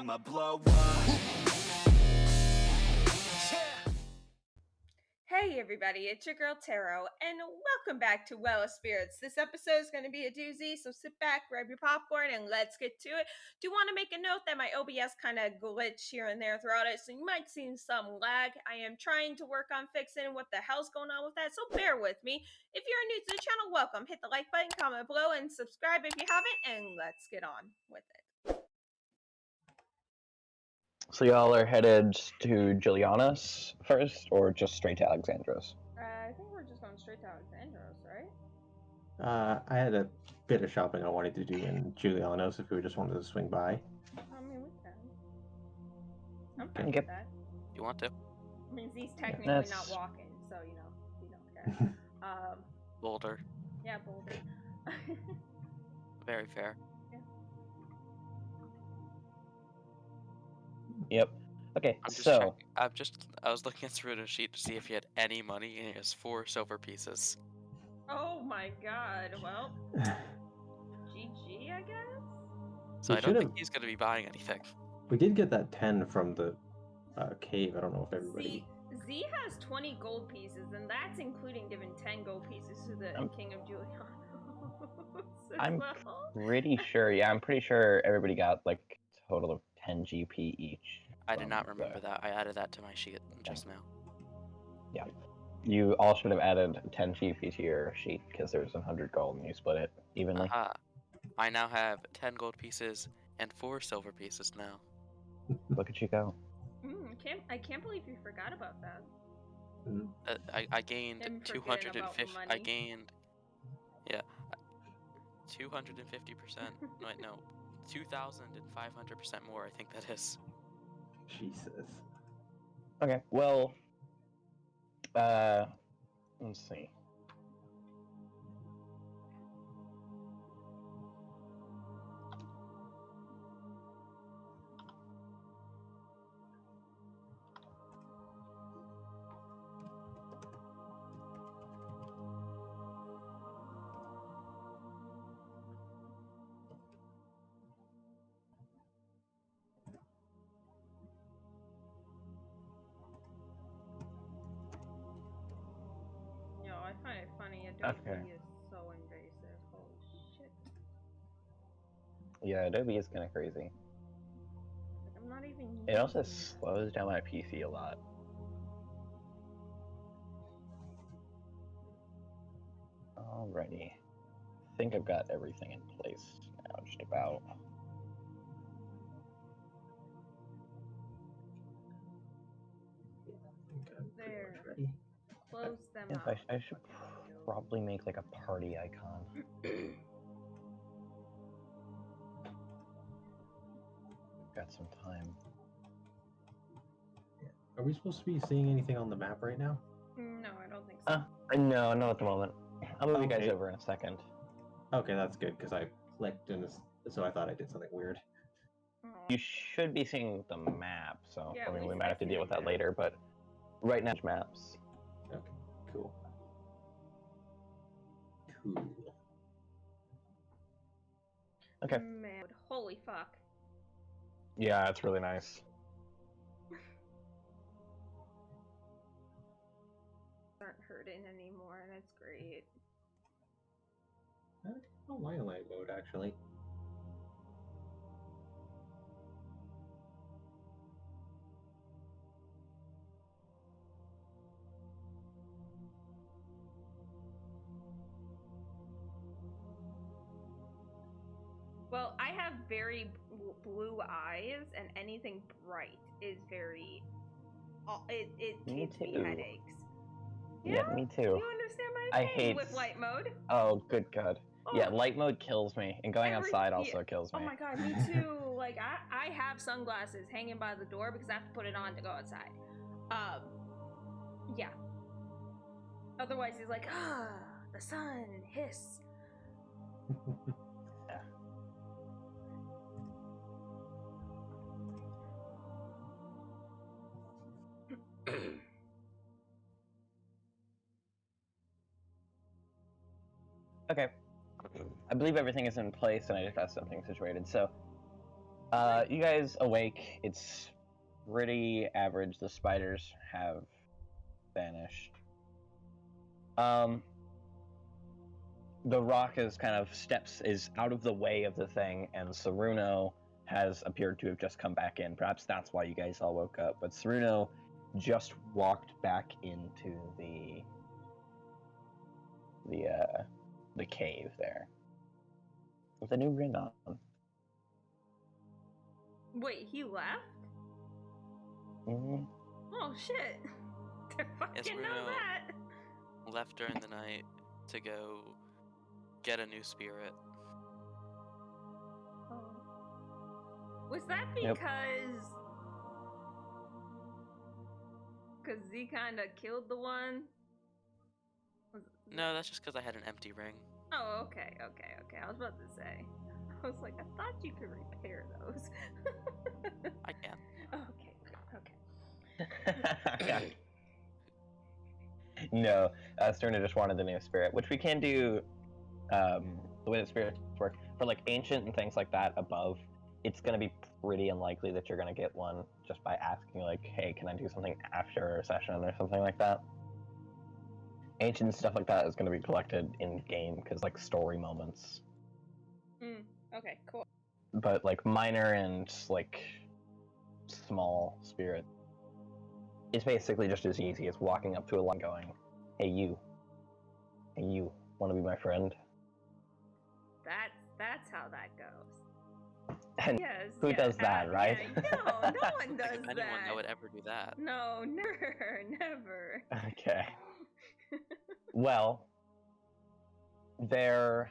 I'ma blow up. Hey everybody, it's your girl Taro, and welcome back to Well of Spirits. This episode is going to be a doozy, so sit back, grab your popcorn, and let's get to it. Do want to make a note that my OBS kind of glitched here and there throughout it, so you might see some lag. I am trying to work on fixing what the hell's going on with that, so bear with me. If you're new to the channel, welcome. Hit the like button, comment below, and subscribe if you haven't, and let's get on with it. So y'all are headed to Julianos first, or just straight to Alexandros? I think we're just going straight to Alexandros, right? I had a bit of shopping I wanted to do in Julianos if we just wanted to swing by. I mean, we can. I'm fine with that. You want to? I mean, Z's technically not walking, so, you know, we don't care. Boulder. Yeah, Boulder. Very fair. Yep. Okay, I was looking through the sheet to see if he had any money, and he has 4 silver pieces. Oh my god, well. GG, I guess? So I don't think he's going to be buying anything. We did get that 10 from the cave. I don't know if everybody... Z has 20 gold pieces, and that's including giving 10 gold pieces to the King of Julianos. I'm pretty sure, I'm pretty sure everybody got like a total of 10 GP each. I did not remember that. I added that to my sheet just now. Yeah. You all should have added 10 GP to your sheet, because there's 100 gold and you split it evenly. I now have 10 gold pieces and 4 silver pieces now. Look at you go. I can't believe you forgot about that. I gained 250. I gained, 250%. Wait, no, 2,500% more. I think that is. Jesus. Okay. Well. Let's see. I find it funny. Adobe is so invasive. Holy shit. Yeah, Adobe is kind of crazy. Like, I'm not even using it also slows down my PC a lot. Alrighty. I think I've got everything in place now, just about. There. Close them up. I should probably make like a party icon. Got some time. Are we supposed to be seeing anything on the map right now? No, I don't think so. No, not at the moment. I'll move you guys over in a second. Okay, that's good, because I clicked and so I thought I did something weird. You should be seeing the map, so yeah, I mean, we might have to deal with that later, but right now, maps. Okay, cool. Okay. Man, holy fuck. Yeah, it's really nice. Aren't hurting anymore, and it's great. I don't mind light mode, actually. Well, I have very blue eyes, and anything bright is very... It gives me headaches. Yeah, me too. Do you understand my pain with light mode? Oh, good God. Oh. Yeah, light mode kills me, and going outside also kills me. Oh my God, me too. Like, I have sunglasses hanging by the door because I have to put it on to go outside. Yeah. Otherwise, it's like, the sun, hiss. Okay. I believe everything is in place, and I just got something situated. So, You guys awake. It's pretty average. The spiders have vanished. The rock is is out of the way of the thing, and Saruno has appeared to have just come back in. Perhaps that's why you guys all woke up. But Saruno just walked back into the cave there with a new ring on. Wait, he left? Mm-hmm. Oh shit! I fucking know Bruno that. left during the night to go get a new spirit. Oh. Was that Yep. because he kind of killed the one? No, that's just because I had an empty ring. Oh, okay. I was about to say. I was like, I thought you could repair those. I can. Okay. No, Sterna just wanted the new spirit, which we can do. The way that spirits work for like ancient and things like that above, it's going to be pretty unlikely that you're going to get one just by asking, like, hey, can I do something after a session or something like that. Ancient stuff like that is going to be collected in game because like story moments. Okay, cool. But like minor and like small spirit, it's basically just as easy as walking up to a line going, hey you, want to be my friend? That's how that goes. And Yes. who does that, right? Yeah, no one does If anyone that. that would ever do that. No, never. Okay. Well, there...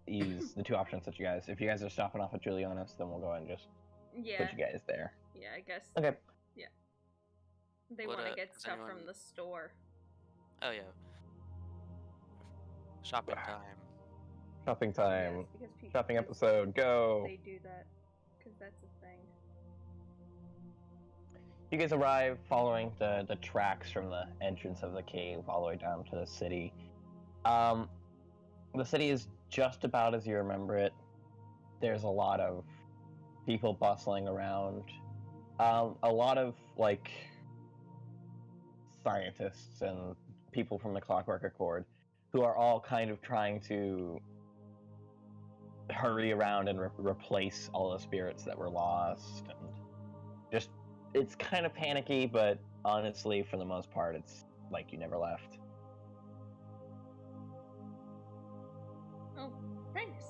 Use the two options that you guys... If you guys are stopping off at Juliana's, then we'll go ahead and just put you guys there. Yeah, I guess. Okay. Yeah. They What, want to get does stuff anyone- from the store. Oh yeah. Shopping time. Shopping time. Yes, because people, Shopping episode, go! They do that because that's a thing. You guys arrive following the tracks from the entrance of the cave all the way down to the city. The city is just about as you remember it. There's a lot of people bustling around. A lot of, like, scientists and people from the Clockwork Accord who are all kind of trying to hurry around and replace all the spirits that were lost. And just, it's kind of panicky, but honestly, for the most part, it's like you never left. Oh, thanks.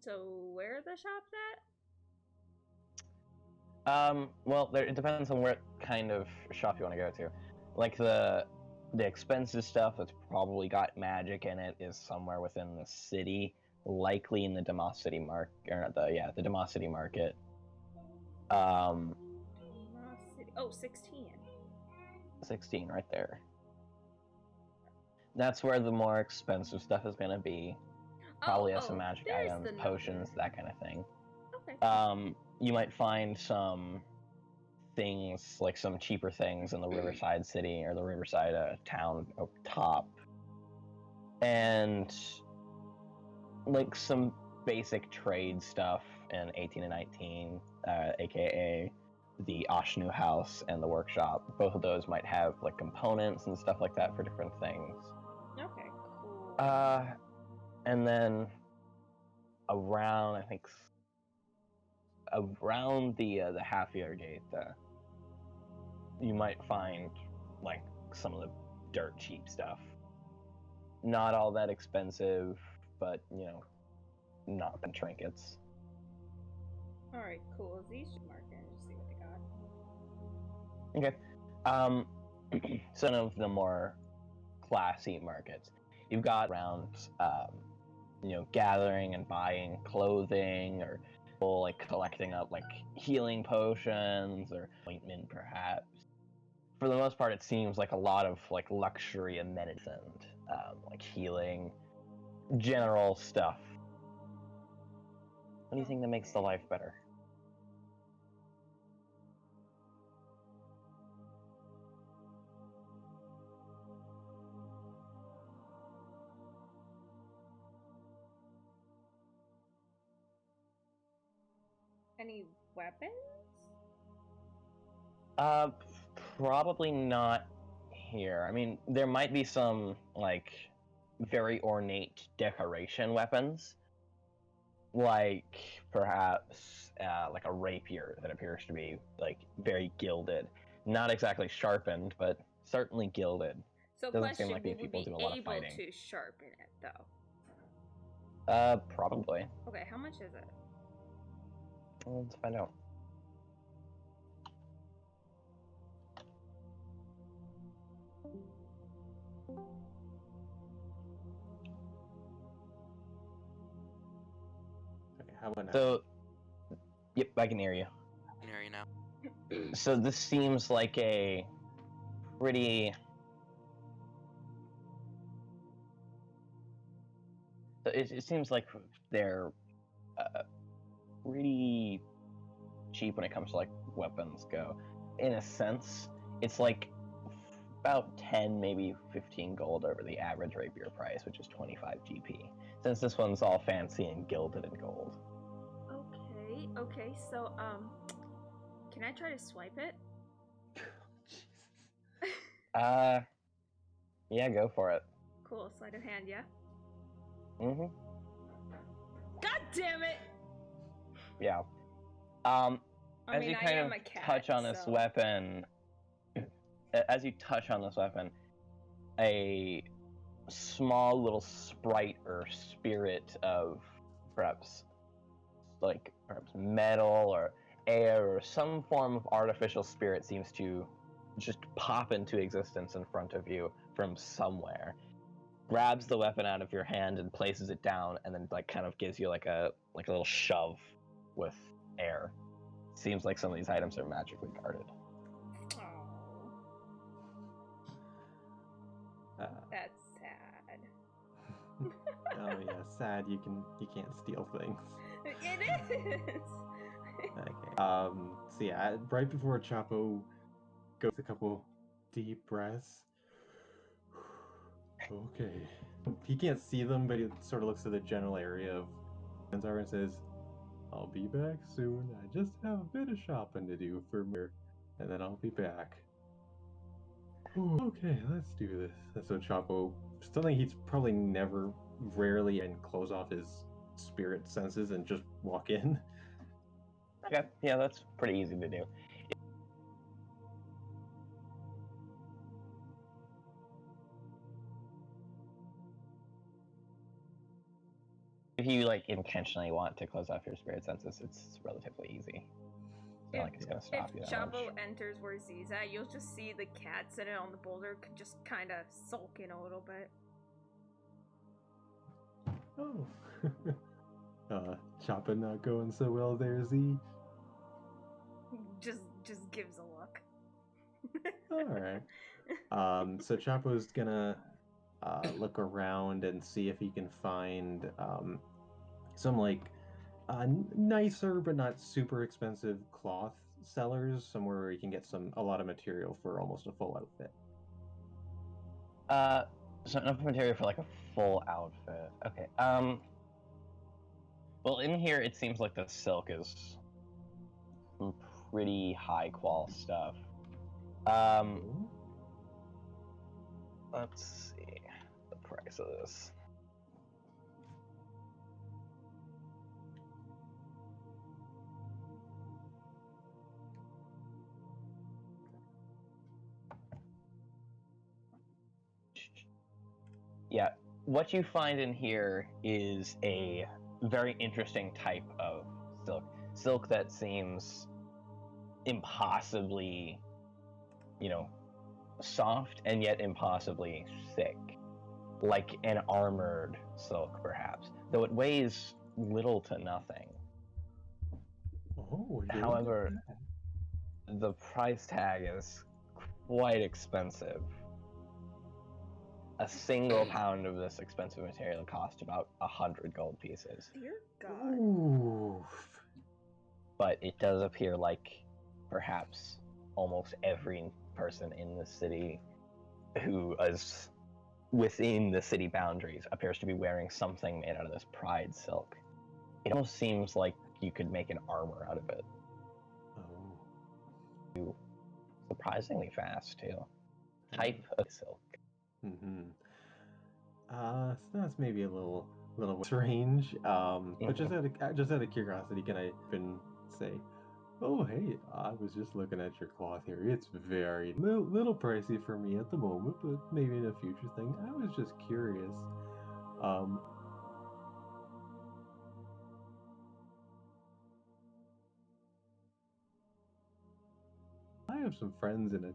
So, where are the shops at? Well, it depends on what kind of shop you want to go to. Like the expensive stuff that's probably got magic in it is somewhere within the city, likely in the Demosity Market, or the Demosity Market. Oh, 16. 16 right there. That's where the more expensive stuff is going to be. Probably has some magic items, potions, that kind of thing. Okay. You might find some things, like some cheaper things in the Riverside City or the Riverside town up top. And like some basic trade stuff in 18 and 19, aka the Ashnu House and the Workshop. Both of those might have like components and stuff like that for different things. Okay, cool. And then around, I think, around the half-year gate, you might find like some of the dirt cheap stuff. Not all that expensive, but you know, not the trinkets. All right, cool. These should mark in. Just see what they got. Okay. Some of the more classy markets. You've got around, gathering and buying clothing, or people like collecting up like healing potions or ointment, perhaps. For the most part, it seems like a lot of like luxury amenities and like healing, general stuff. Anything that makes the life better. Any weapons? Probably not here. I mean, there might be some, like, very ornate decoration weapons. Like, perhaps, like a rapier that appears to be, like, very gilded. Not exactly sharpened, but certainly gilded. So Doesn't question, seem like we these would people be do a lot of able fighting. to sharpen it, though. Probably. Okay, how much is it? Well, let's find out. Okay, how about now? So, yep, I can hear you. I can hear you now. So this seems like a pretty... It seems like they're pretty cheap when it comes to like weapons go. In a sense, it's like about 10, maybe 15 gold over the average rapier price, which is 25 GP. Since this one's all fancy and gilded in gold. Okay, so, can I try to swipe it? Yeah, go for it. Cool, sleight of hand, yeah? Mm-hmm. God damn it! Yeah. I As mean, you I kind am of a cat, touch on this so- weapon, a small little sprite or spirit of perhaps metal or air or some form of artificial spirit seems to just pop into existence in front of you from somewhere, grabs the weapon out of your hand and places it down, and then like kind of gives you like a little shove with air. Seems like some of these items are magically guarded. That's sad. Oh yeah, sad. You can't steal things. It is! Okay. So yeah, right before Chapo goes a couple deep breaths. Okay. He can't see them, but he sort of looks at the general area of Zanzar and says, "I'll be back soon. I just have a bit of shopping to do for me, and then I'll be back." Okay, let's do this. And so Chapo, something he's probably rarely, and close off his spirit senses and just walk in. Okay, yeah, that's pretty easy to do. If you like intentionally want to close off your spirit senses, it's relatively easy. It's not like it's gonna stop you If that Chapo much. enters where Z's at, you'll just see the cat sitting on the boulder just kind of sulking a little bit. Oh. Choppa not going so well there, Z? Just gives a look. Alright. So Chapo's gonna look around and see if he can find some like nicer but not super expensive cloth sellers, somewhere where you can get a lot of material for almost a full outfit. So enough material for like a full outfit. Okay. Well, in here it seems like the silk is some pretty high qual stuff. Let's see the price of this. Yeah, what you find in here is a very interesting type of silk. Silk that seems impossibly, soft and yet impossibly thick. Like an armored silk, perhaps. Though it weighs little to nothing. Oh, However, the price tag is quite expensive. a single pound of this expensive material cost about 100 gold pieces. Dear God. Ooh. But it does appear like perhaps almost every person in the city who is within the city boundaries appears to be wearing something made out of this pride silk. It almost seems like you could make an armor out of it. Oh. Surprisingly fast, too. Type of silk. Mm-hmm. So that's maybe a little strange. But just out of curiosity, can I even say, oh hey, I was just looking at your cloth here. It's very little pricey for me at the moment, but maybe in a future thing. I was just curious. I have some friends in a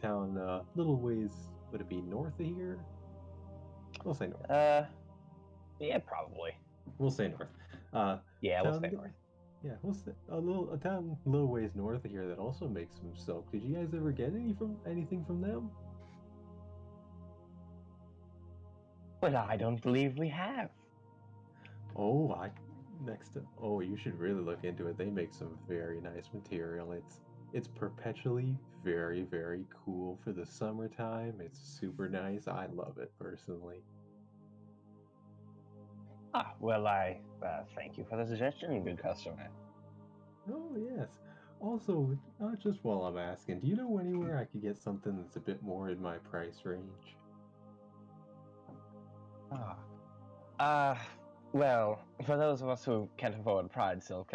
town little ways. Would it be north of here? We'll say north. Yeah, probably. We'll say north. Yeah, we'll Town, say north. yeah, we'll say a town a little ways north of here that also makes some silk. Did you guys ever get anything from them? But I don't believe we have. Oh, you should really look into it. They make some very nice material. It's perpetually very, very cool for the summertime. It's super nice. I love it personally. Well, I thank you for the suggestion, good customer. Oh, yes. Also, just while I'm asking, do you know anywhere I could get something that's a bit more in my price range? Well, for those of us who can't afford pride silk,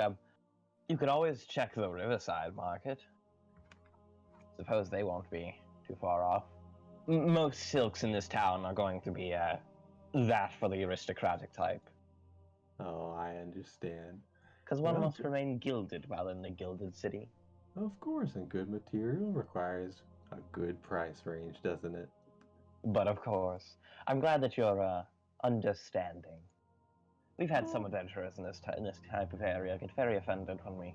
you could always check the Riverside market. Suppose they won't be too far off. Most silks in this town are going to be that for the aristocratic type. Oh, I understand. Because one Well, must remain gilded while in the gilded city. of course, and good material requires a good price range, doesn't it? But of course, I'm glad that you're understanding. We've had some Oh. adventurers in this type of area get very offended when we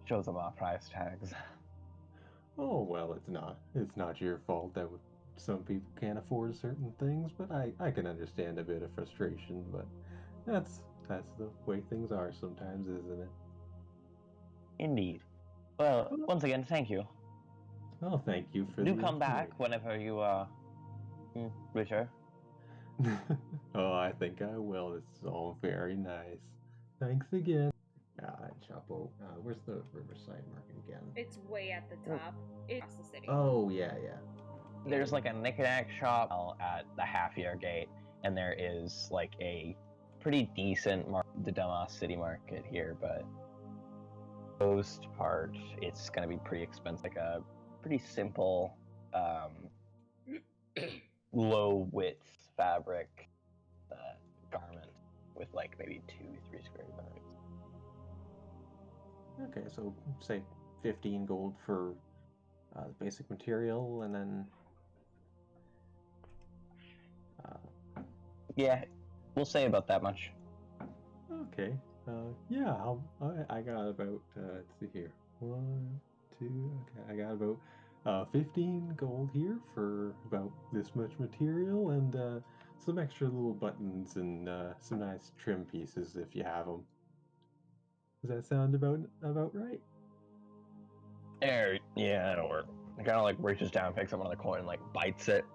show them our price tags. Oh, well, it's not your fault that some people can't afford certain things, but I can understand a bit of frustration, but that's the way things are sometimes, isn't it? Indeed. Well, once again, thank you. Oh, thank you for Do the come back information. whenever you are richer. Oh, I think I will. It's all very nice. Thanks again. Chapo, where's the Riverside Market again? It's way at the top. It's across the city. Oh, yeah. There's like a knick-knack shop at the half-year gate, and there is like a pretty decent the Damas City Market here, but most part it's gonna be pretty expensive. Like a pretty simple, low width fabric garment with like maybe 2-3 square yards. Okay, so say 15 gold for the basic material, and then yeah, we'll say about that much. okay. Yeah, I got about let's see here. 1, 2. Okay, I got about 15 gold here for about this much material, and some extra little buttons and some nice trim pieces if you have them. Does that sound about right? Yeah, that'll work. He kind of like reaches down, picks up another coin, and like bites it.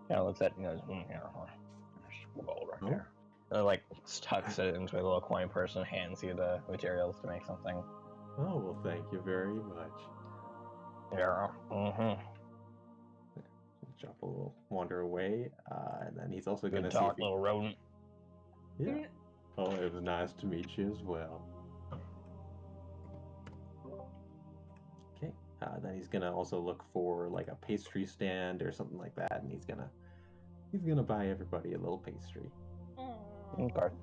Kind of looks at it and goes, yeah, there's gold right there. And then like tucks it into a little coin purse and hands you the materials to make something. Oh, well, thank you very much. Yeah. Mm-hmm. Chapo will wander away, and then he's also going to Good see talk, if he... little rodent. Yeah. Oh, it was nice to meet you as well. Okay. Then he's gonna also look for like a pastry stand or something like that, and he's gonna buy everybody a little pastry. Okay.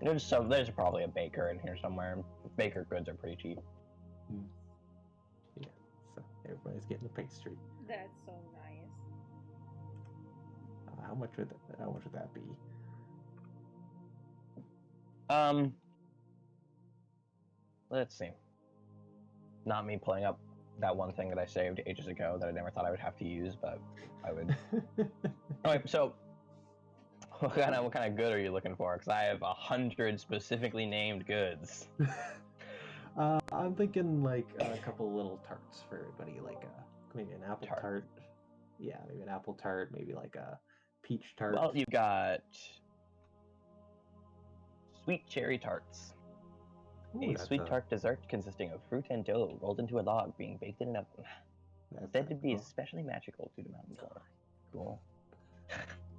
There's probably a baker in here somewhere. Baker goods are pretty cheap. Yeah. So everybody's getting a pastry. That's so nice. How much would that be? Let's see. Not me pulling up that one thing that I saved ages ago that I never thought I would have to use, but I would. Alright, so what kind of good are you looking for? Because I have 100 specifically named goods. I'm thinking like a couple little tarts for everybody, like maybe an apple tart. Yeah, maybe an apple tart, maybe like a peach tart. Well, you've got sweet cherry tarts. Ooh, a sweet tart dessert consisting of fruit and dough rolled into a log being baked in an oven. Said to be especially magical due to mountain floor. Cool.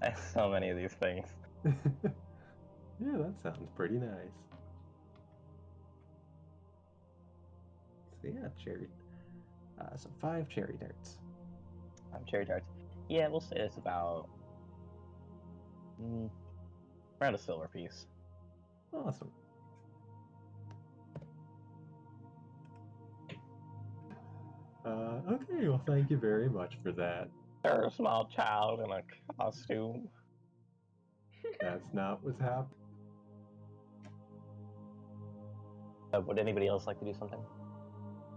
I have so many of these things. Yeah, that sounds pretty nice. So yeah, cherry. So 5 cherry tarts. 5 cherry tarts. Yeah, we'll say it's about around a silver piece. Awesome. Okay, well, thank you very much for that. You're a small child in a costume. That's not what's happening. Would anybody else like to do something?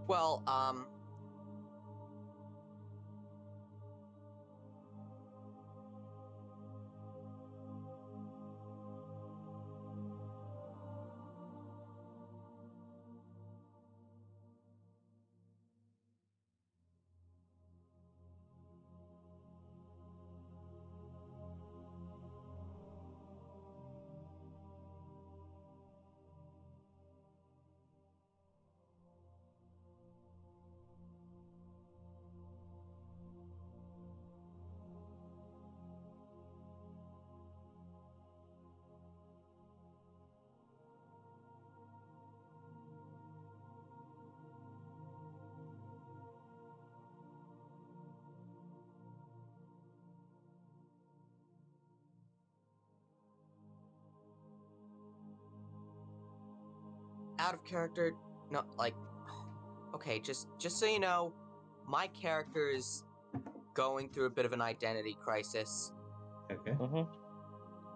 Well, out of character, no, like, okay, just so you know, my character is going through a bit of an identity crisis. Okay.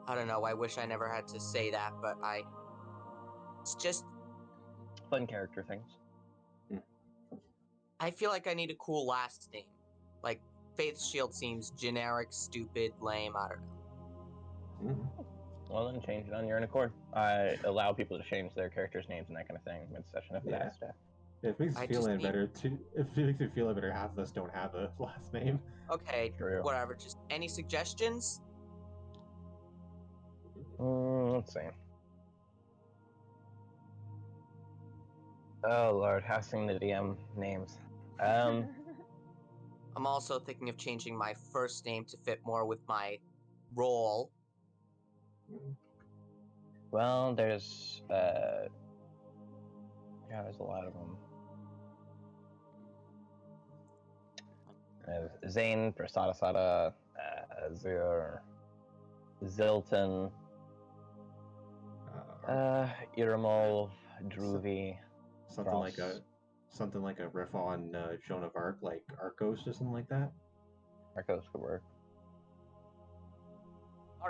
I don't know, I wish I never had to say that, but it's just fun character things. I feel like I need a cool last name. Like, Faith Shield seems generic, stupid, lame, I don't know. Well, then change it on your own accord. I allow people to change their characters' names and that kind of thing mid-session if they ask to. It makes me feel better too. If it makes me feel better, half of us don't have a last name. Okay, True. whatever. Just any suggestions? Let's see. Oh Lord, asking the DM names. I'm also thinking of changing my first name to fit more with my role. Well, there's there's a lot of them. There's Zane, Prasadasada, Azur, Zilton, Iramol, Druvi. Something like a riff on Joan of Arc, like Arcos or something like that. Arcos could work.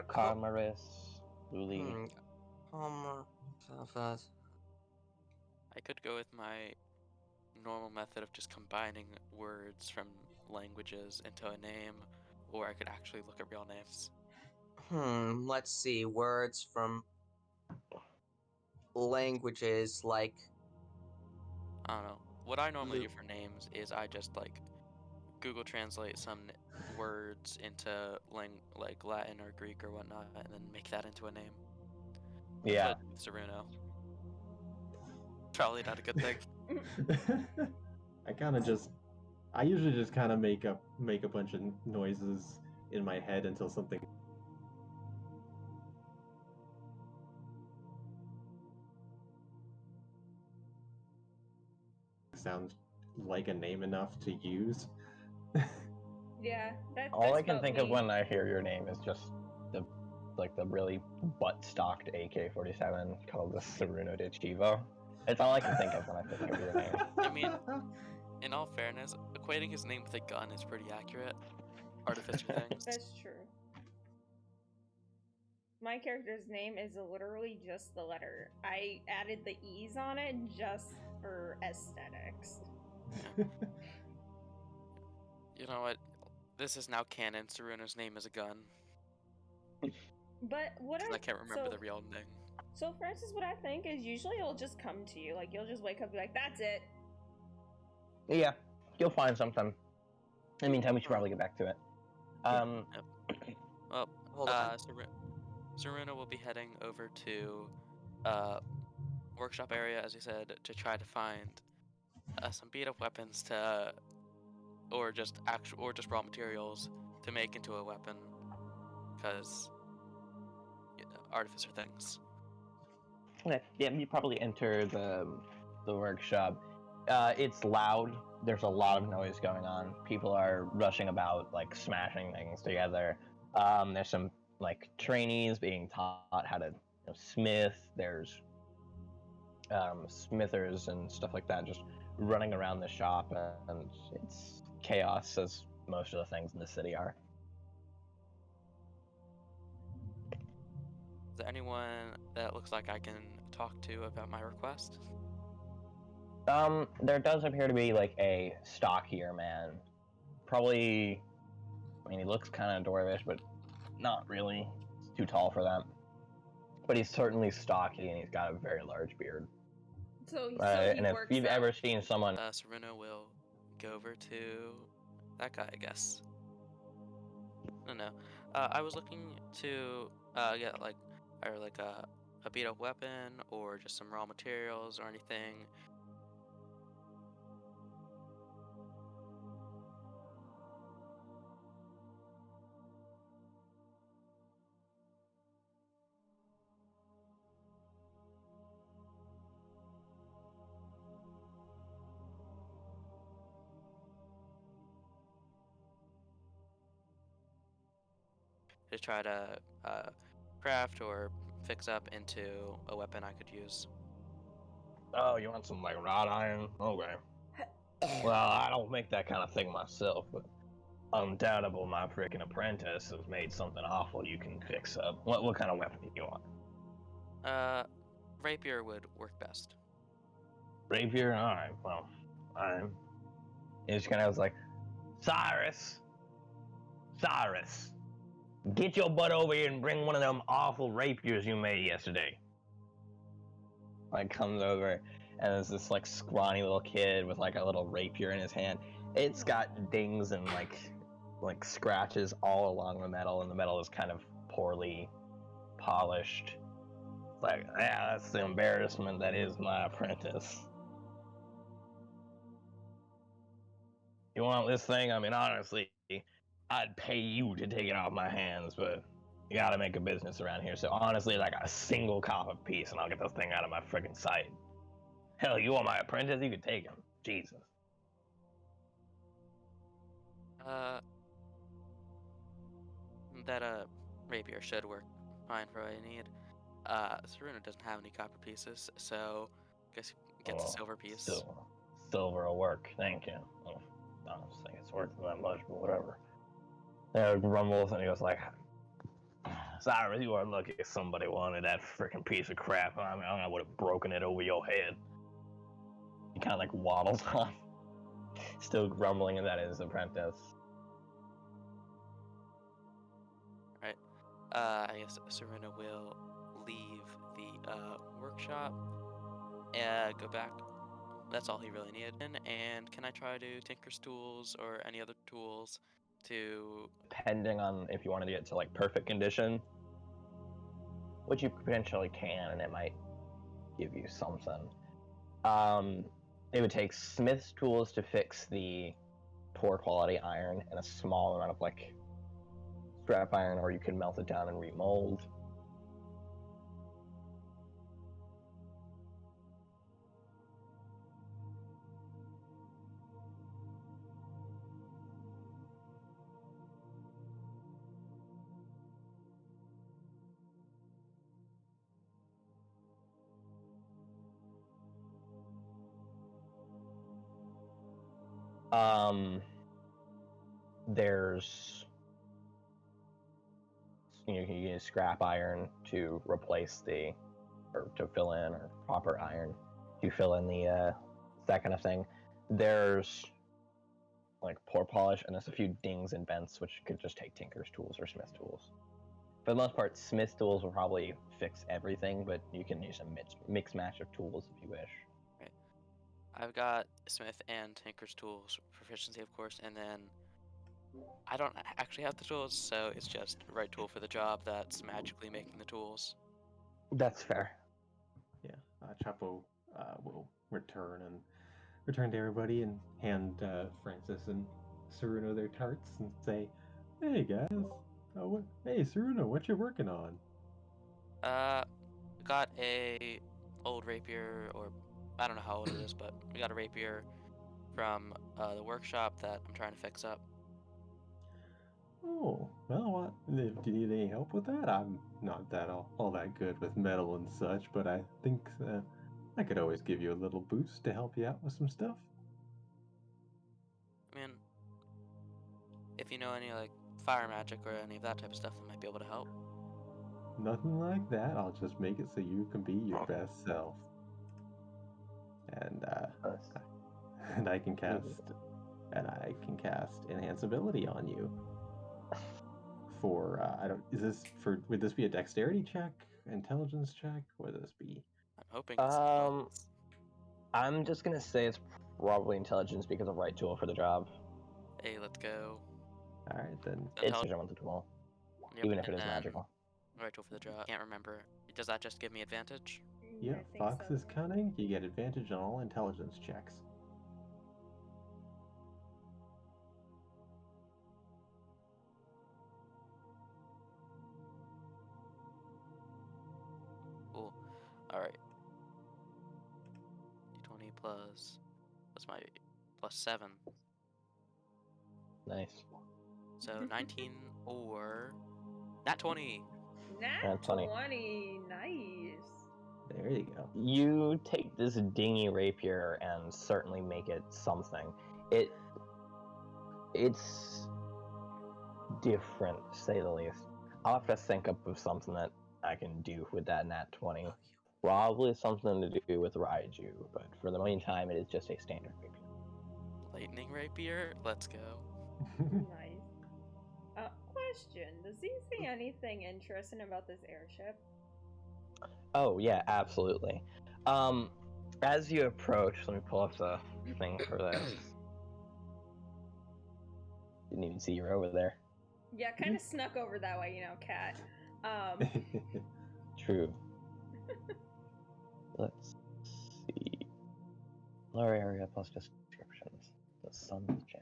Carmaris, Luli. I could go with my normal method of just combining words from languages into a name, or I could actually look at real names. Let's see. Words from languages, like... I don't know. What I normally do for names is I just, like, Google Translate some words into, like, Latin or Greek or whatnot, and then make that into a name. Yeah. Saruno. Probably not a good thing. I usually just kind of make a bunch of noises in my head until something sounds like a name enough to use. Yeah, all I can think of when I hear your name is just the really butt-stocked AK-47 called the Saruno de Chivo. It's all I can think of when I think of your name. I mean, in all fairness, equating his name with a gun is pretty accurate. Artificer things. That's true. My character's name is literally just the letter. I added the E's on it just for aesthetics. You know what? This is now canon. Saruna's name is a gun. But what 'Cause I can't remember the real name. So Francis, what I think is usually it'll just come to you. Like you'll just wake up and be like, that's it. Yeah, you'll find something. In the meantime, we should probably get back to it. Well, Hold on. Saruna will be heading over to workshop area, as you said, to try to find some beat up weapons or just raw materials to make into a weapon, because artificer things. Okay. Yeah, you probably enter the workshop. It's loud. There's a lot of noise going on. People are rushing about, like smashing things together. There's some like trainees being taught how to smith. There's smithers and stuff like that just running around the shop, and it's chaos, as most of the things in the city are. Is there anyone that looks like I can talk to about my request? There does appear to be like a stockier man. Probably, I mean, he looks kind of dwarvish, but not really. He's too tall for that. But he's certainly stocky, and he's got a very large beard. So he And if works you've out. ever seen someone, Saruna will go over to that guy, I guess. No. I was looking to get either a beat up weapon or just some raw materials or anything. To try to craft or fix up into a weapon I could use. oh, you want some like wrought iron? Okay. Well, I don't make that kind of thing myself, but undoubtable, my freaking apprentice has made something awful you can fix up. What kind of weapon do you want? Rapier would work best. Rapier? Alright, well, alright. He just kind of was like, Cyrus, get your butt over here and bring one of them awful rapiers you made yesterday. Like, comes over, and there's this like scrawny little kid with like a little rapier in his hand. It's got dings and like scratches all along the metal, and the metal is kind of poorly polished. It's like, yeah, that's the embarrassment that is my apprentice. You want this thing? I mean, honestly, I'd pay you to take it off my hands, but you gotta make a business around here. So honestly, like a single copper piece, and I'll get this thing out of my friggin' sight. Hell, you want my apprentice? You could take him. Jesus. That rapier should work fine for what I need. Saruna doesn't have any copper pieces, so I guess he gets a silver piece. Silver will work. Thank you. I don't think it's worth that much, but whatever. There rumbles, and he goes like, Cyrus, you are lucky somebody wanted that freaking piece of crap. I mean, I would have broken it over your head. He kind of like waddles off, still grumbling at his apprentice. Right. I guess Saruna will leave the workshop and go back. That's all he really needed. And can I try to tinker's tools or any other tools to... Depending on if you wanted to get to like perfect condition, which you potentially can, and it might give you something. It would take smith's tools to fix the poor quality iron, and a small amount of like scrap iron, or you can melt it down and remold. There's you can use scrap iron to replace or to fill in, or proper iron to fill in that kind of thing. there's like pour polish, and there's a few dings and vents, which could just take tinker's tools or smith's tools. For the most part, smith's tools will probably fix everything, but you can use a mix match of tools if you wish. Right. I've got smith and tinker's tools proficiency, of course, and then I don't actually have the tools, so it's just the right tool for the job that's magically making the tools. That's fair. Yeah, Chapo will return to everybody and hand Francis and Saruno their tarts and say, "Hey guys, hey Saruno, what you working on?" Got a old rapier, or I don't know how old it is, but we got a rapier from the workshop that I'm trying to fix up. Oh, well, do you need any help with that? I'm not all that good with metal and such, but I think I could always give you a little boost to help you out with some stuff. I mean, if you know any like fire magic or any of that type of stuff, that might be able to help. Nothing like that. I'll just make it so you can be your best self. And and I can cast enhance ability on you. For would this be a dexterity check, intelligence check? What would this be? I'm hoping it's intelligence. I'm just gonna say it's probably intelligence because of right tool for the job. Hey, let's go. All right then. It's on the tool, Yep, even if it and is then magical. Right tool for the job. Can't remember. Does that just give me advantage? Yeah, I think Fox so. is cunning. You get advantage on all intelligence checks. Cool. Alright. D20 plus... What's my... plus 7. Nice. So 19 or... Nat 20! Nat 20. 20. Nice. There you go. You take this dingy rapier and certainly make it something. It's different, to say the least. I'll have to think up of something that I can do with that nat 20. Probably something to do with Raiju, but for the meantime, it is just a standard rapier. Lightning rapier? Let's go. Nice. Question. Does he say anything interesting about this airship? Oh, yeah, absolutely. As you approach, let me pull up the thing for this. Didn't even see you were over there. Yeah, kind of snuck over that way, you know, cat. True. Let's see. Lower area plus descriptions. The sun's jam.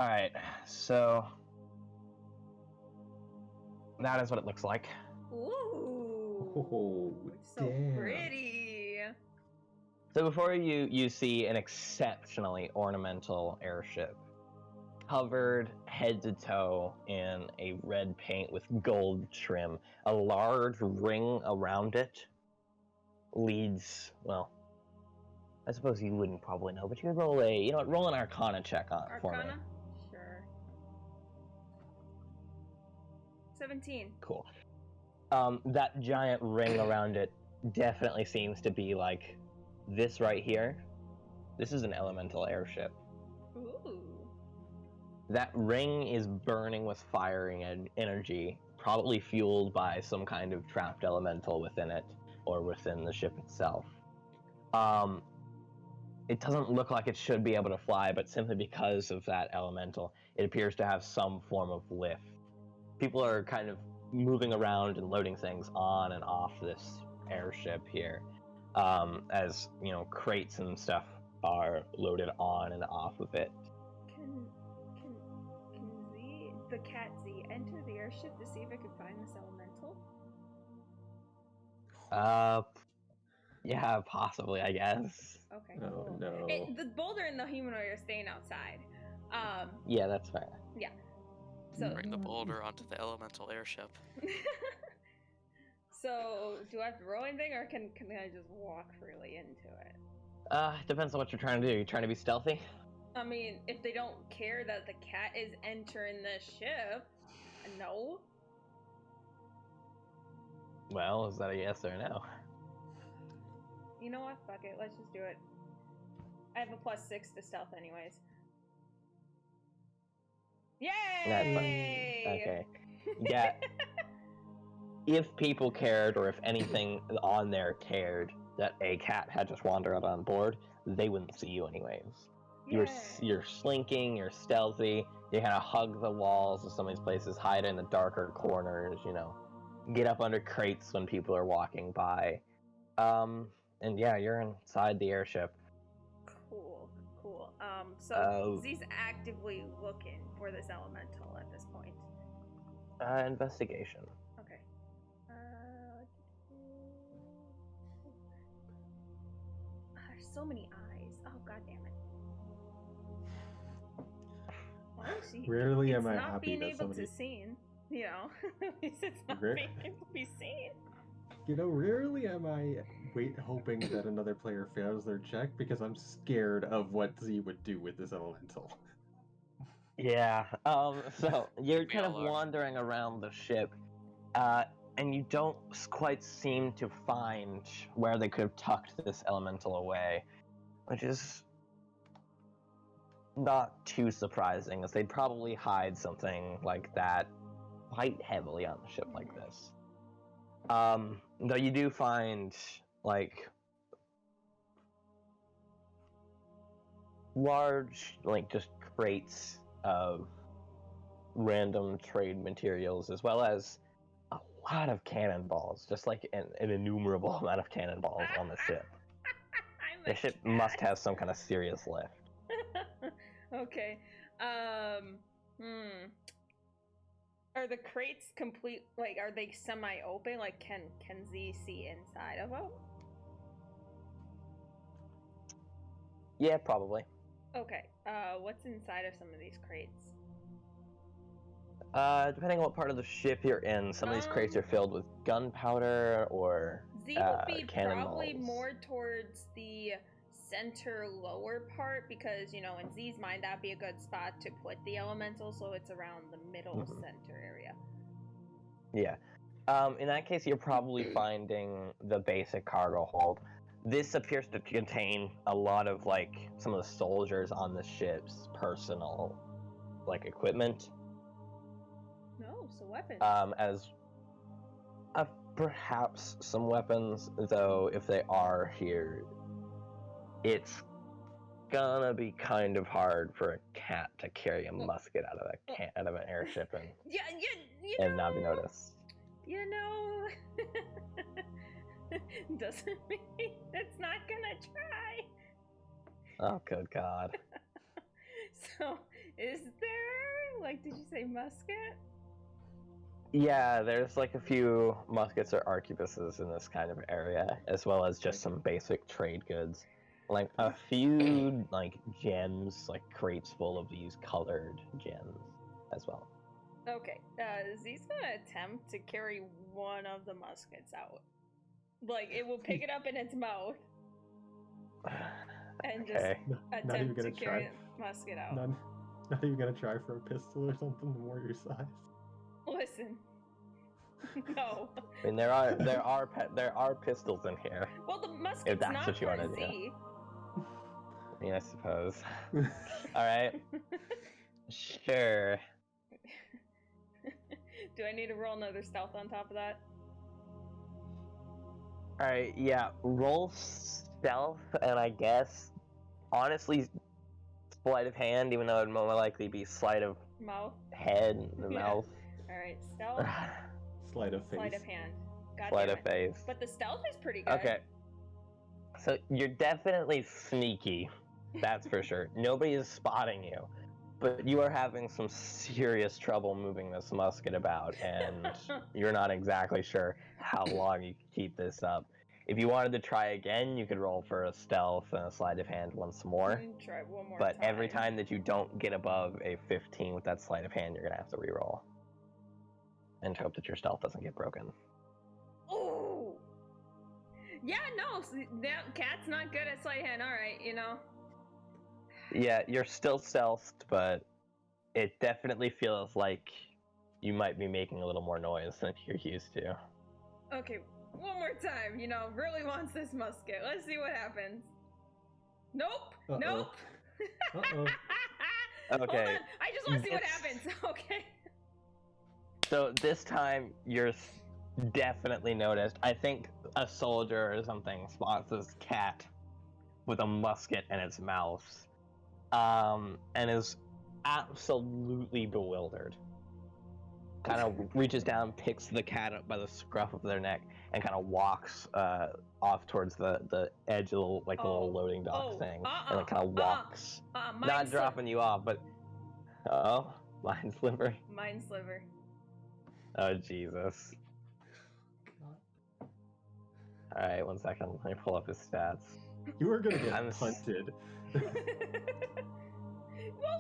Alright, so that is what it looks like. Ooh. Oh, It's so damn. pretty. So before you see an exceptionally ornamental airship, covered head to toe in a red paint with gold trim. A large ring around it leads, well, I suppose you wouldn't probably know, but you could roll roll an Arcana check on for me. Arcana? Sure. 17. Cool. That giant ring around it definitely seems to be like this right here. This is an elemental airship. Ooh. That ring is burning with firing energy, probably fueled by some kind of trapped elemental within it or within the ship itself. It doesn't look like it should be able to fly, but simply because of that elemental, it appears to have some form of lift. People are kind of moving around and loading things on and off this airship here, as crates and stuff are loaded on and off of it. Can the cat Z enter the airship to see if it can find this elemental? Yeah, possibly, I guess. Okay, Oh, cool. no. The boulder and the humanoid are staying outside. Yeah, that's fair. Yeah. So Bring the boulder onto the elemental airship. So, do I have to roll anything, or can I just walk freely into it? Depends on what you're trying to do. You're trying to be stealthy? I mean, if they don't care that the cat is entering the ship, no. Well, is that a yes or no? You know what? Fuck it. Let's just do it. I have a +6 to stealth anyways. That's fine. Yay! Okay. Yeah. If people cared, or if anything on there cared, that a cat had just wandered on board, they wouldn't see you anyways. You're slinking, you're stealthy, you kind of hug the walls of some of these places, hide in the darker corners, get up under crates when people are walking by. And yeah, you're inside the airship. Cool. So Z's actively looking for this elemental at this point. Investigation. Okay. There's so many eyes. Oh, god damn it. Rarely it's am I not happy being that able somebody... to seen. At least it's not being able to be seen. Rarely am I hoping that another player fails their check because I'm scared of what Z would do with this elemental. Yeah, so you're We kind of all are. wandering around the ship, and you don't quite seem to find where they could have tucked this elemental away, which is not too surprising, as they'd probably hide something like that quite heavily on a ship like this. Though you do find, large, just crates of random trade materials, as well as a lot of cannonballs, just an innumerable amount of cannonballs on the ship. The ship must have some kind of serious lift. Okay. Are the crates complete? Are they semi-open? Can Z see inside of them? Yeah, probably. Okay. What's inside of some of these crates? Depending on what part of the ship you're in, some of these crates are filled with gunpowder or Z would be cannonballs. probably more towards the center lower part, because in Z's mind that'd be a good spot to put the elemental, so it's around the middle center area. Yeah. In that case, you're probably finding the basic cargo hold. This appears to contain a lot of some of the soldiers on the ship's personal equipment. No, so weapons. As perhaps some weapons, though if they are here, it's gonna be kind of hard for a cat to carry a musket out of an airship and not be noticed. Doesn't mean it's not gonna try. Oh, good God. So, is there, did you say musket? Yeah, there's a few muskets or arquebuses in this kind of area, as well as just some basic trade goods. A few, gems, crates full of these colored gems as well. Okay, Z's gonna attempt to carry one of the muskets out. It will pick it up in its mouth and just attempt to carry the musket out. Not even gonna try for a pistol or something to warrior size. Listen, no. I mean, there are pistols in here. Well, the musket's if that's not what you for want to Z. do. I mean, I suppose. All right. Sure. Do I need to roll another stealth on top of that? Alright, yeah. Roll stealth, and I guess, honestly, sleight of hand, even though it'd more likely be sleight of mouth, head, the mouth. Alright, stealth. Sleight of face. Sleight of hand. God sleight damn of face. But the stealth is pretty good. Okay. So you're definitely sneaky. That's for sure. Nobody is spotting you. But you are having some serious trouble moving this musket about, and you're not exactly sure how long you can keep this up. If you wanted to try again, you could roll for a stealth and a sleight of hand once more. Try one more but time. Every time that you don't get above a 15 with that sleight of hand, you're going to have to reroll. And hope that your stealth doesn't get broken. Ooh! Yeah, no, that cat's not good at sleight of hand, alright, Yeah, you're still stealthed, but it definitely feels like you might be making a little more noise than you're used to. Okay, one more time, really wants this musket. Let's see what happens. Nope. Uh-oh. Nope. Uh-oh. Hold Okay. on. I just want to see what This- happens. Okay. So this time you're definitely noticed. I think a soldier or something spots this cat with a musket in its mouth, and is absolutely bewildered. Kind of reaches down, picks the cat up by the scruff of their neck, and kind of walks off towards the edge of the little loading dock thing, and then kind of walks, not dropping you off, but mind sliver. Mind sliver. Oh Jesus! All right, 1 second. Let me pull up his stats. You are gonna get I'm punted. Well,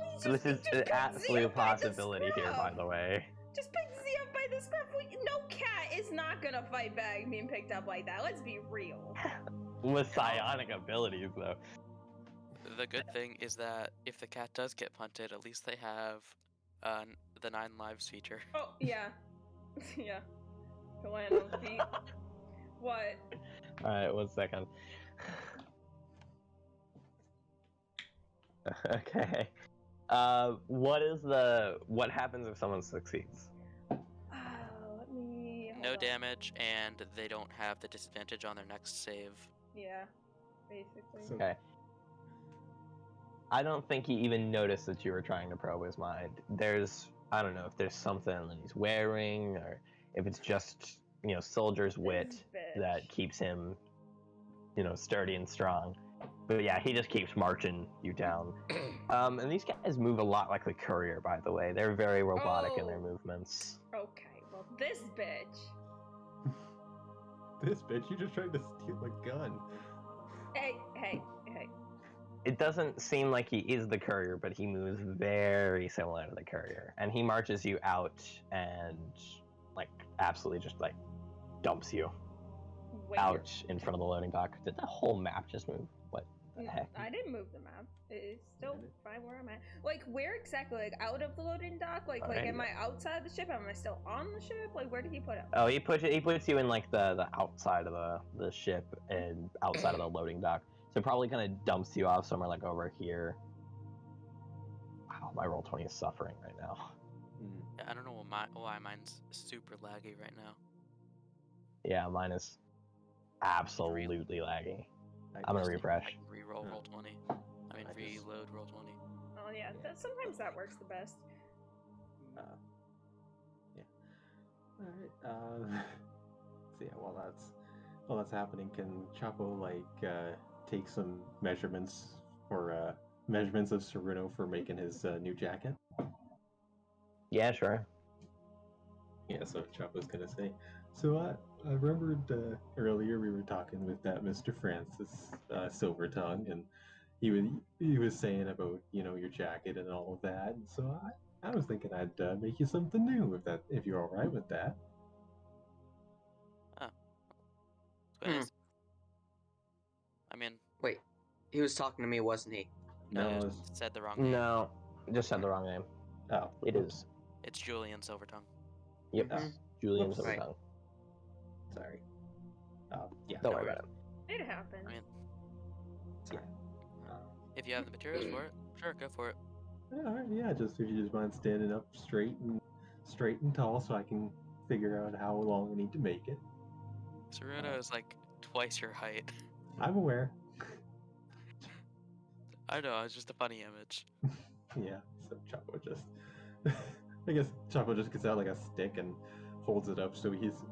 he So just, this is he an just picks Z absolute up by the possibility here, by scruff. the way. Just pick Z up by the scruff. No cat is not gonna fight back being picked up like that. Let's be real. With psionic abilities, though. The good thing is that if the cat does get punted, at least they have the 9 lives feature. Oh, yeah. Yeah. To land on feet. What? Alright, 1 second. Okay. What happens if someone succeeds? Let me. No hold on. damage, and they don't have the disadvantage on their next save. Yeah, basically. So- Okay. I don't think he even noticed that you were trying to probe his mind. I don't know if there's something that he's wearing, or if it's just, soldier's wit bitch. that keeps him, sturdy and strong. But yeah, he just keeps marching you down. And these guys move a lot like the courier, by the way. They're very robotic in their Oh. movements. Okay, well, this bitch. This bitch, you just tried to steal a gun. Hey. It doesn't seem like he is the courier, but he moves very similar to the courier. And he marches you out and, absolutely just, dumps you Wait. out in front of the loading dock. Did the whole map just move? What the heck? I didn't move the map. It's still fine where I'm at. Where exactly? Out of the loading dock? Alright. Am I outside the ship? Am I still on the ship? Where did he put it? Oh, he puts you in, the outside of the ship and outside of the loading dock. So probably kind of dumps you off somewhere, over here. Wow, my Roll20 is suffering right now. Yeah, I don't know why mine's super laggy right now. Yeah, mine is absolutely laggy. I'm gonna refresh. Reroll Yeah. Roll20. I mean, I just- reload Roll20. Oh yeah, sometimes that works the best. Yeah. All right. So yeah, while that's happening, can Chapo take some measurements of Saruno for making his new jacket? Yeah, sure. Yeah, so Chapo's gonna say. So I remembered earlier we were talking with that Mr. Francis Silvertongue, and he was saying about your jacket and all of that. And so I was thinking I'd make you something new if you're all right with that. But I mean, Wait, he was talking to me, wasn't he? no, No, you it's- said the wrong name. No, just said the wrong name. Oh, It is. It's Julian Silvertongue. Yep, Mhm. Julian Whoops. Silvertongue. sorry. Yeah. Don't no worry about it. It happens. I mean, Yeah. if you have the materials for it, sure, go for it. All right, yeah. Just if you just mind standing up straight and tall, so I can figure out how long I need to make it. Saruno is twice your height. I'm aware. I know, it's just a funny image. Yeah. So Chapo just, I guess Chapo just gets out a stick and holds it up so he's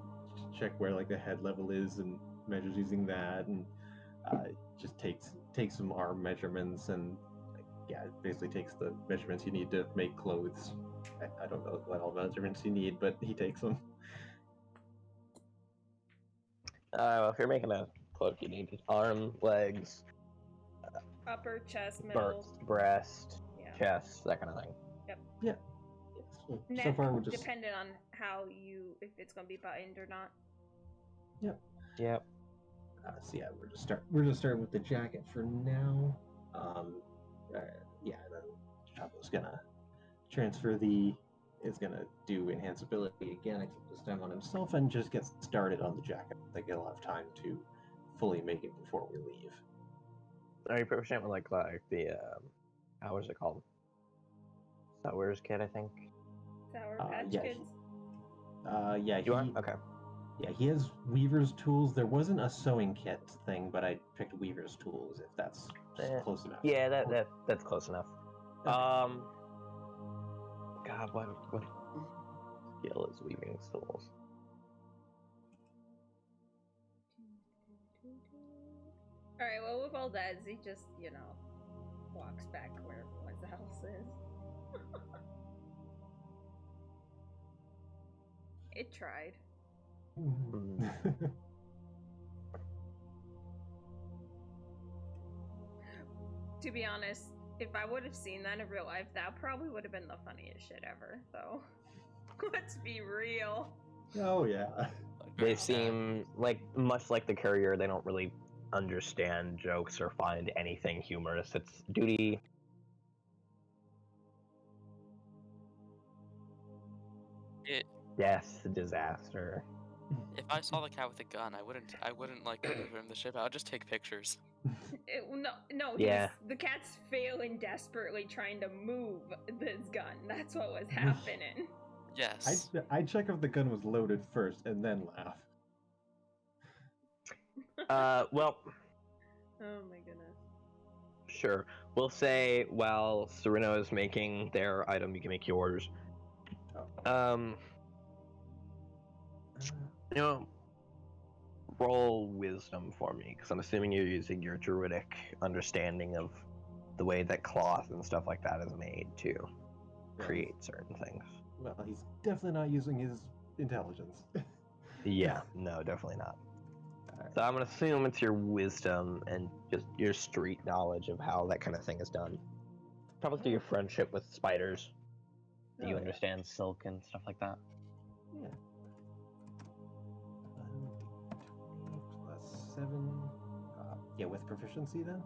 check where the head level is and measures using that, and just takes some arm measurements and basically takes the measurements you need to make clothes. I don't know what all measurements you need, but he takes them. Well, if you're making a cloak, you need arm, legs, Upper chest, middle. breast, Yeah. chest, that kind of thing. Yes. So Neck, far we're just depending on if it's gonna be buttoned or not. Yep. so yeah, we're just starting with the jacket for now. Yeah, then Chapo's gonna is gonna do enhanceability again, except this time on himself, and just get started on the jacket. I think he'll have time to fully make it before we leave. Are you proficient with like the how was it called? Sour's Kit, I think. Sour Patch yeah, Kids. Yeah, You are? Okay. Yeah, he has Weaver's tools. There wasn't a sewing kit thing, but I picked Weaver's tools. If that's close enough. Yeah, that's close enough. Okay. God, what skill is weaving tools? All right. Well, with all that, he just walks back where everyone else is. It tried. To be honest, if I would have seen that in real life, that probably would have been the funniest shit ever. So, let's be real. Oh yeah. They seem like much like the courier. They don't really understand jokes or find anything humorous. It's duty. Death, disaster. If I saw the cat with a gun, I wouldn't like remove him the ship. I would just take pictures. No. Yeah. The cat's failing desperately trying to move this gun. That's what was happening. Yes. I'd check if the gun was loaded first and then laugh. Well. Oh my goodness. Sure. We'll say while Sereno is making their item, you can make yours. Roll wisdom for me, because I'm assuming you're using your druidic understanding of the way that cloth and stuff like that is made to create certain things. Well, he's definitely not using his intelligence. Yeah, no, definitely not. So I'm gonna assume it's your wisdom and just your street knowledge of how that kind of thing is done. Probably through your friendship with spiders. Do you understand silk and stuff like that? Yeah. 20 plus 7. Yeah, with proficiency then?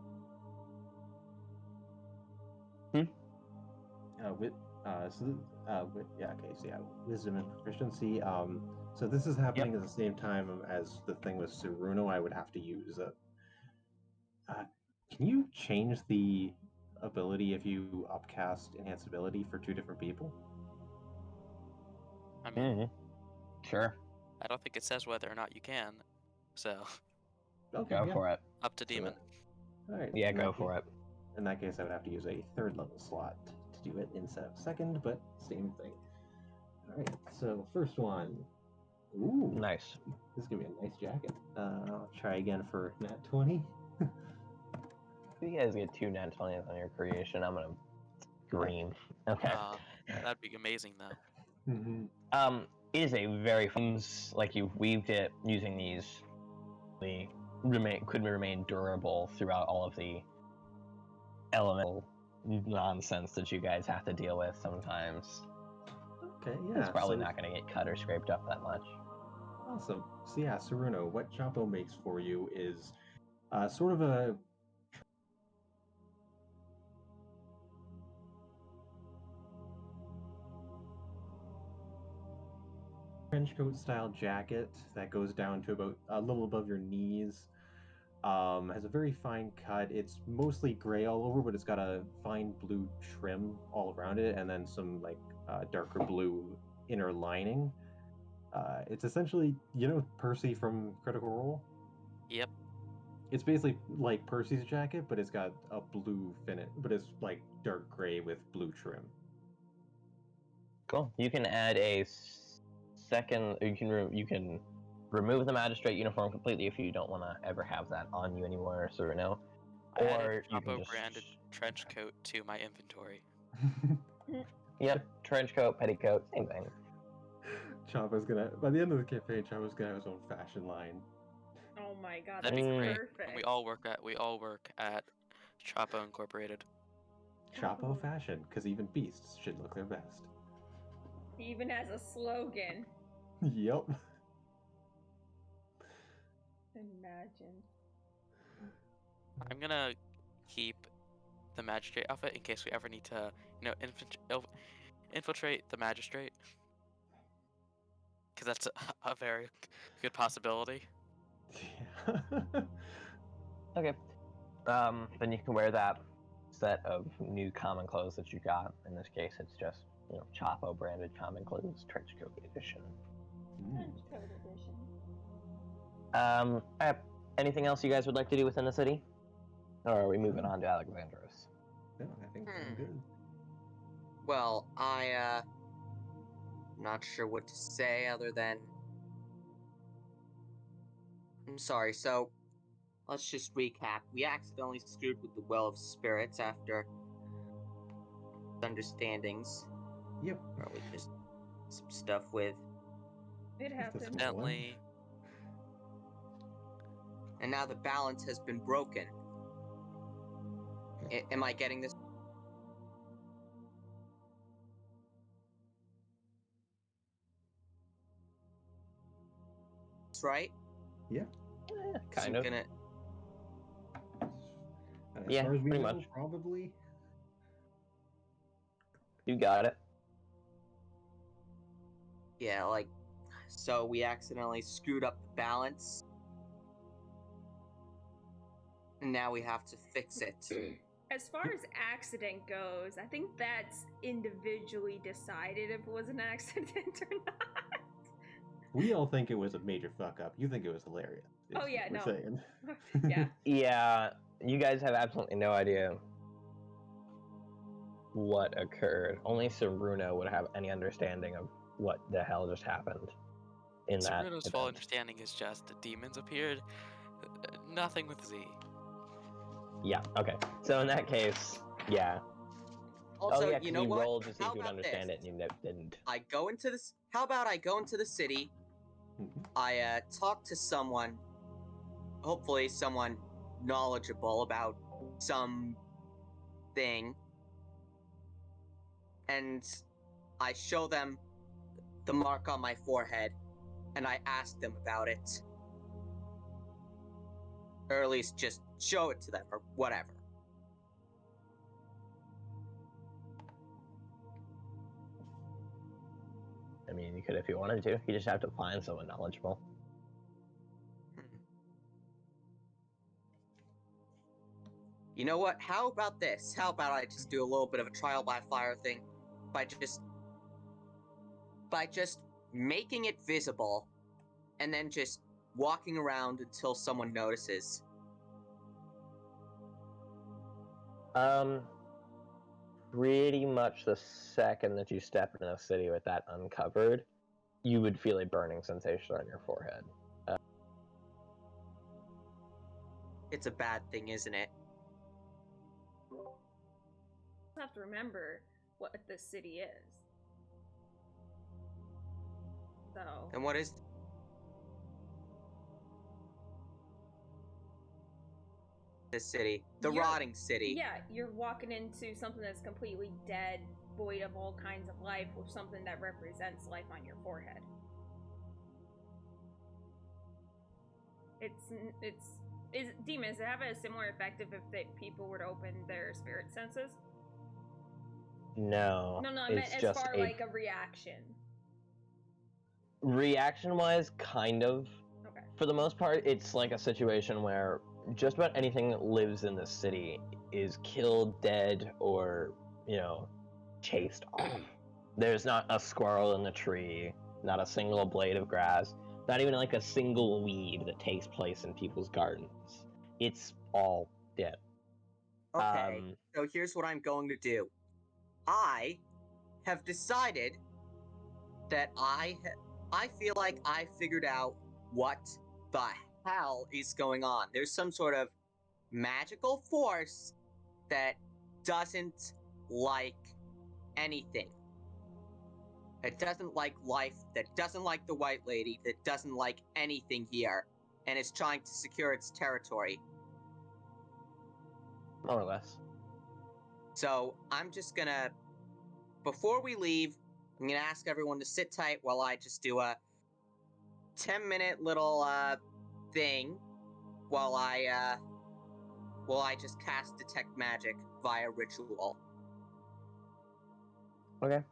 Wisdom and proficiency. So this is happening at the same time as the thing with Suruno. I would have to use can you change the ability if you upcast enhanced ability for 2 different people? I mean, Sure. I don't think it says whether or not you can. So. Okay, Go for it. Up to demon. All right. Yeah, go for it. In that case, I would have to use a 3rd level slot to do it instead of 2nd, but same thing. All right. So first one. Ooh, nice. This is gonna be a nice jacket. I'll try again for nat 20. You guys get 2 nat 20s on your creation. I'm gonna green. Okay. That'd be amazing though. Mm-hmm. It is a very like you've weaved it using these. Could remain durable throughout all of the elemental nonsense that you guys have to deal with sometimes. Okay, yeah. It's probably not going to get cut or scraped up that much. Awesome. So yeah, Saruno, what Chapo makes for you is sort of a trench coat style jacket that goes down to about a little above your knees. Has a very fine cut. It's mostly gray all over, but it's got a fine blue trim all around it, and then some like darker blue inner lining. It's essentially, Percy from Critical Role? Yep. It's basically like Percy's jacket, but it's got a blue finish, but it's like dark gray with blue trim. Cool. You can add a second. You can remove the magistrate uniform completely if you don't want to ever have that on you anymore, so no. Or you can just branded trench coat to my inventory. Yep, trench coat, petticoat, same thing. Chapa's gonna, by the end of the campaign, Chapa's gonna have his own fashion line. Oh my god, that'd be great. Perfect. And we all work at Chapo Incorporated. Chapo fashion, because even beasts should look their best. He even has a slogan. Yep. Imagine. I'm gonna keep the magistrate outfit in case we ever need to, infiltrate the magistrate. Because that's a very good possibility. Yeah. Okay. Then you can wear that set of new common clothes that you got. In this case, it's just, Chapo branded common clothes, trench coat edition. Trench coat edition. Anything else you guys would like to do within the city? Or are we moving on to Alexandros? No, I think I'm good. Well, I'm not sure what to say other than... I'm sorry, so let's just recap. We accidentally screwed with the Well of Spirits after understandings. Yep. Probably just some stuff with... It happens. Evidently. And now the balance has been broken. Am I getting this? Right? Yeah. Kind of. Gonna... As Yeah, far as we pretty know, much. probably. You got it. Yeah, like... So we accidentally screwed up the balance. And now we have to fix it. As far as accident goes, I think that's individually decided if it was an accident or not. We all think it was a major fuck up. You think it was hilarious. Oh, yeah, we're no. saying. Yeah. Yeah, you guys have absolutely no idea what occurred. Only Saruno would have any understanding of what the hell just happened in that Saruno's event. full understanding is just the demons appeared. Nothing with Z. Yeah, okay. So in that case, yeah. Also, yeah, you 'cause know we what? rolled to see How if you would about understand this? it, and you didn't. I go into this. How about I go into the city? Mhm. I talk to someone, hopefully someone knowledgeable about some thing, and I show them the mark on my forehead, and I ask them about it. Or at least just show it to them, or whatever. I mean, you could if you wanted to. You just have to find someone knowledgeable. You know what? How about this? How about I just do a little bit of a trial by fire thing by just making it visible and then just walking around until someone notices. Pretty much the second that you step into the city with that uncovered, you would feel a burning sensation on your forehead. It's a bad thing, isn't it? You have to remember what the city is. So. And what is... the city? The rotting city. Yeah, you're walking into something that's completely dead, void of all kinds of life, with something that represents life on your forehead. Demons, does it have a similar effect if people were to open their spirit senses? No. No, I meant as far like a reaction. Reaction-wise, kind of. Okay. For the most part, it's like a situation where just about anything that lives in the city is killed, dead, or, chased off. There's not a squirrel in the tree, not a single blade of grass, not even like a single weed that takes place in people's gardens. It's all dead. Okay, so here's what I'm going to do. I have decided that I feel like I figured out what the hell is going on. There's some sort of magical force that doesn't like anything. It doesn't like life, that doesn't like the White Lady, that doesn't like anything here, and is trying to secure its territory. More or less. So I'm just gonna, before we leave, I'm gonna ask everyone to sit tight while I just do a 10-minute little thing while I just cast detect magic via ritual. Okay.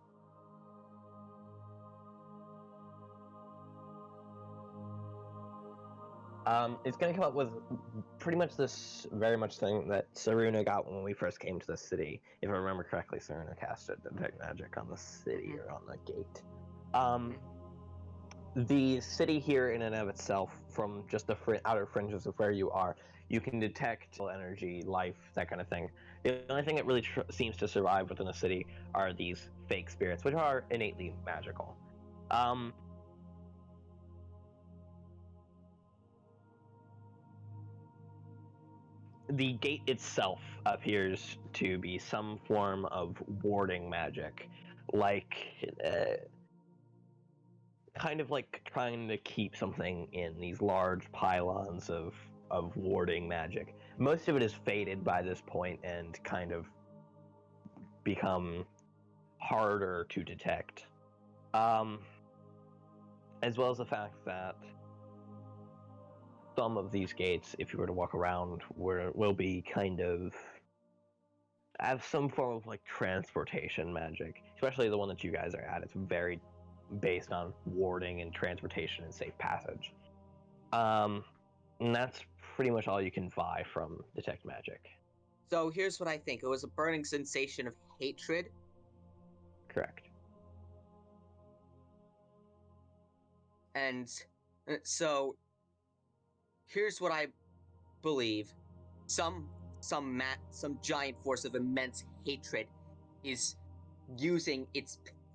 It's going to come up with pretty much this very much thing that Saruna got when we first came to the city. If I remember correctly, Saruna casted detect magic on the city or on the gate. The city here in and of itself, from just the outer fringes of where you are, you can detect energy, life, that kind of thing. The only thing that really seems to survive within the city are these fake spirits, which are innately magical. The gate itself appears to be some form of warding magic, like kind of like trying to keep something in these large pylons of warding magic. Most of it is faded by this point and kind of become harder to detect. As well as the fact that some of these gates, if you were to walk around, will be kind of have some form of like transportation magic, especially the one that you guys are at. It's very based on warding and transportation and safe passage. And that's pretty much all you can buy from detect magic. So here's what I think. It was a burning sensation of hatred. Correct. And so here's what I believe. Some giant force of immense hatred is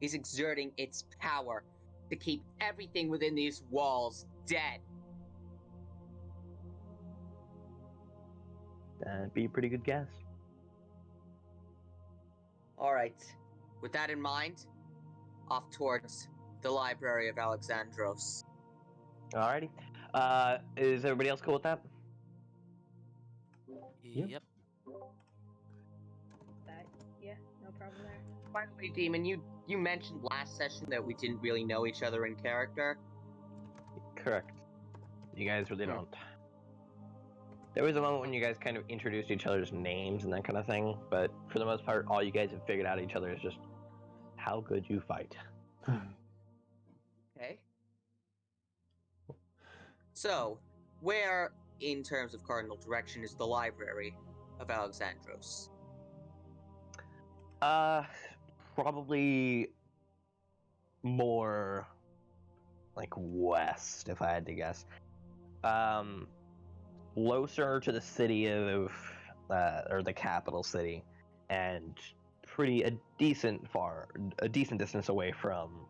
exerting its power to keep everything within these walls dead. That'd be a pretty good guess. All right. With that in mind, off towards the Library of Alexandros. Alrighty. Is everybody else cool with that? Yep. Yeah, no problem there. By the way, Demon, you mentioned last session that we didn't really know each other in character. Correct. You guys really don't. There was a moment when you guys kind of introduced each other's names and that kind of thing, but for the most part, all you guys have figured out each other is just how good you fight. Okay. So, where, in terms of cardinal direction, is the Library of Alexandros? Probably more like west, if I had to guess. Closer to the city of, or the capital city, and a decent distance away from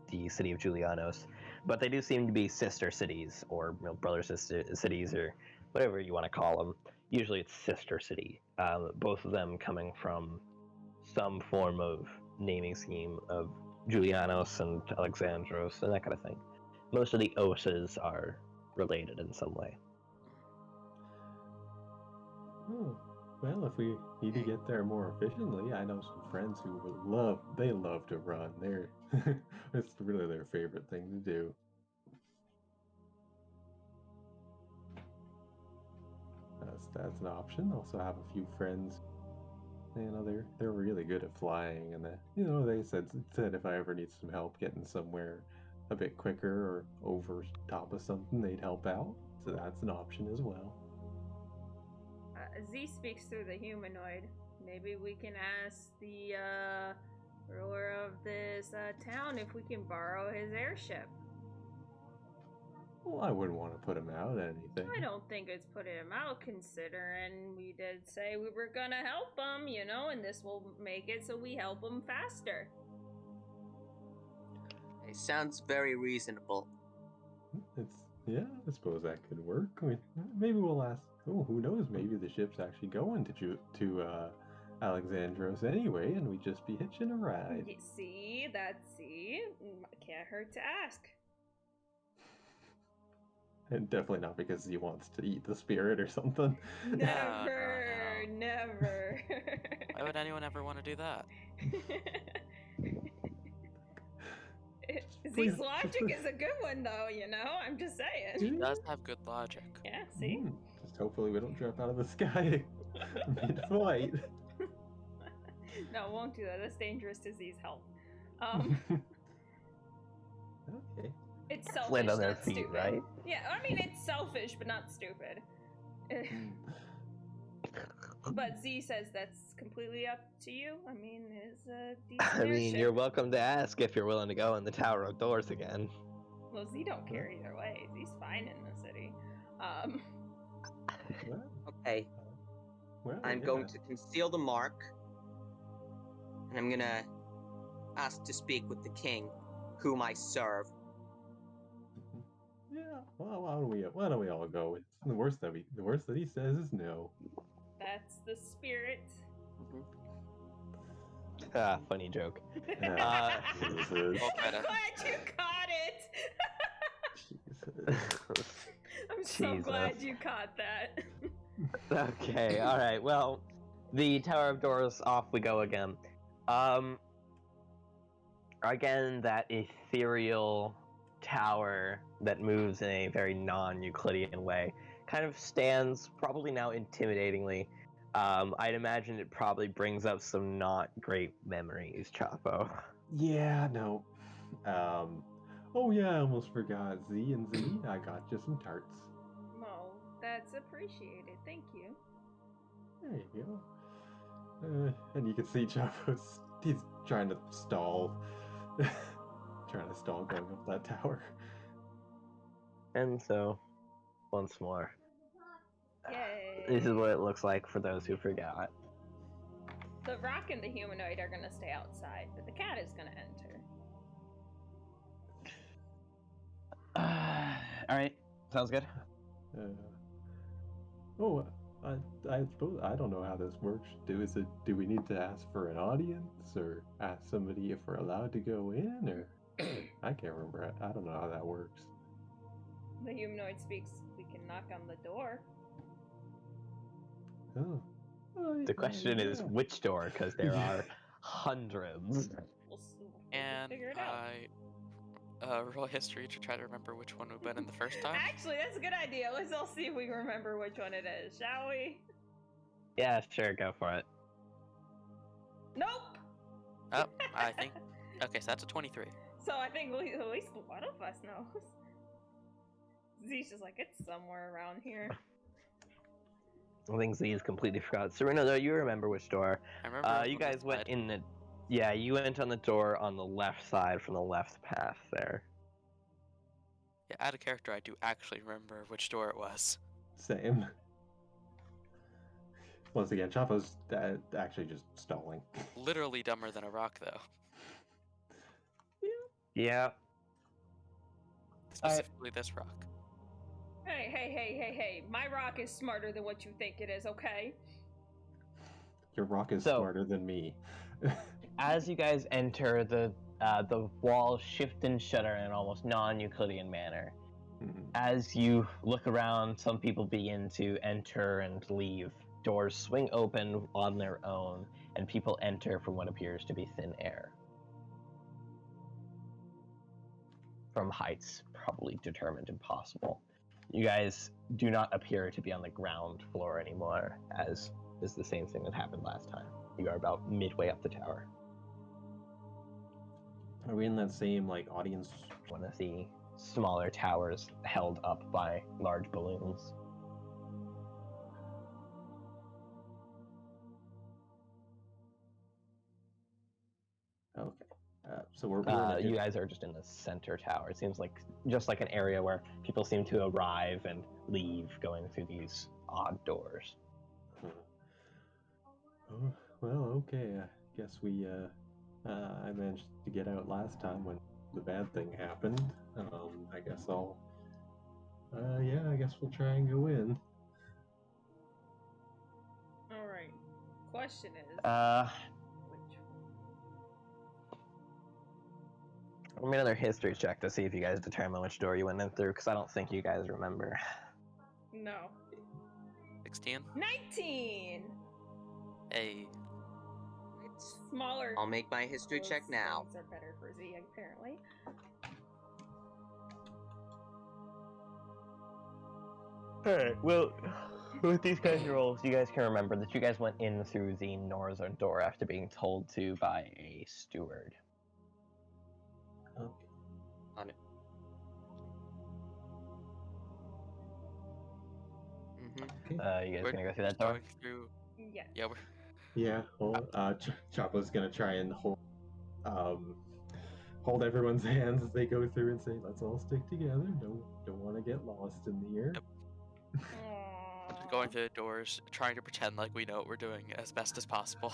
the city of Julianos. But they do seem to be sister cities, or brother-sister cities, or whatever you want to call them. Usually it's sister city. Both of them coming from some form of naming scheme of Julianos and Alexandros and that kind of thing. Most of the Osas are related in some way. Oh, well, if we need to get there more efficiently, I know some friends who love to run. It's really their favorite thing to do. That's an option. Also have a few friends. They're really good at flying, and they said if I ever need some help getting somewhere a bit quicker or over top of something, they'd help out. So that's an option as well. Z speaks through the humanoid. Maybe we can ask the ruler of this town if we can borrow his airship. Well, I wouldn't want to put him out at anything. I don't think it's putting him out, considering we did say we were gonna help him, and this will make it so we help him faster. It sounds very reasonable. I suppose that could work. I mean, maybe we'll ask. Oh, who knows? Maybe the ship's actually going to Alexandros anyway, and we just be hitching a ride. See, can't hurt to ask. And definitely not because he wants to eat the spirit or something. Never. Why would anyone ever want to do that? Z's logic is a good one, though, I'm just saying. He does have good logic. Yeah, see? Just hopefully we don't drop out of the sky mid-flight. No, won't do that. That's dangerous to Z's health. Okay. It's selfish, land on their not feet, stupid. right? Yeah, I mean, it's selfish, but not stupid. But Z says that's completely up to you. I mean, it's a decent I mean, you're airship. welcome to ask if you're willing to go in the Tower of Doors again. Well, Z don't care either way. Z's fine in the city. Well, Okay, well, I'm yeah. going to conceal the mark, and I'm gonna ask to speak with the king, whom I serve. Yeah. Well, why don't we all go? It's the worst that he says is no. That's the spirit. Funny joke. Jesus. I'm glad you caught it. Jesus. I'm so Jesus. glad you caught that. Okay, alright, well, the Tower of Doors, off we go again. Again, that ethereal tower that moves in a very non-Euclidean way kind of stands, probably now intimidatingly. I'd imagine it probably brings up some not great memories, Chapo. Yeah, no. Oh yeah, I almost forgot. Z and Z, I got you some tarts. Well, that's appreciated. Thank you. There you go. And you can see Chapo's, he's trying to stall. Trying to stall going up that tower. And so, once more, Yay. this is what it looks like for those who forgot. The rock and the humanoid are gonna stay outside, but the cat is gonna enter. Alright, sounds good. I suppose I don't know how this works. Do we need to ask for an audience or ask somebody if we're allowed to go in, or I can't remember. I don't know how that works. The humanoid speaks. We can knock on the door. Oh. The question is yeah. which door, because there are hundreds. We'll And figure it out. roll history to try to remember which one we've been in the first time. Actually, that's a good idea. Let's all see if we can remember which one it is, shall we? Yeah, sure, go for it. Nope. Oh, I think. Okay, so that's a 23. So I think at least one of us knows. Z's just like, it's somewhere around here. I think Z is completely forgot. Serena, though, you remember which door. I remember. I was You on this guys went side. in the... Yeah, you went on the door on the left side from the left path there. Yeah, out of character, I do actually remember which door it was. Same. Once again, Chapo's actually just stalling. Literally dumber than a rock, though. Yeah. Specifically this rock. Hey. My rock is smarter than what you think it is, okay? Your rock is So- smarter than me. As you guys enter, the walls shift and shudder in an almost non-Euclidean manner. Mhm. As you look around, some people begin to enter and leave. Doors swing open on their own, and people enter from what appears to be thin air. From heights probably determined impossible. You guys do not appear to be on the ground floor anymore, as is the same thing that happened last time. You are about midway up the tower. Are we in that same audience? One of the smaller towers held up by large balloons. Okay. So we're in a You guys are just in the center tower. It seems like just like an area where people seem to arrive and leave, going through these odd doors. Oh, well, okay. I guess I managed to get out last time when the bad thing happened. I guess I'll. I guess we'll try and go in. All right. Question is, which Let me another history check to see if you guys determine which door you went in through, because I don't think you guys remember. No. 16. 19. Hey. Smaller. I'll make my history Those check now. things are better for Z, apparently. Alright, well, with these kinds of rolls, you guys can remember that you guys went in through the northern door after being told to by a steward. Okay. You guys We're gonna go through that door? going through. Yeah. Yeah, we're. Yeah, well, Chapo's gonna try and hold everyone's hands as they go through and say, "Let's all stick together. Don't want to get lost in here." Going through the doors, trying to pretend like we know what we're doing as best as possible.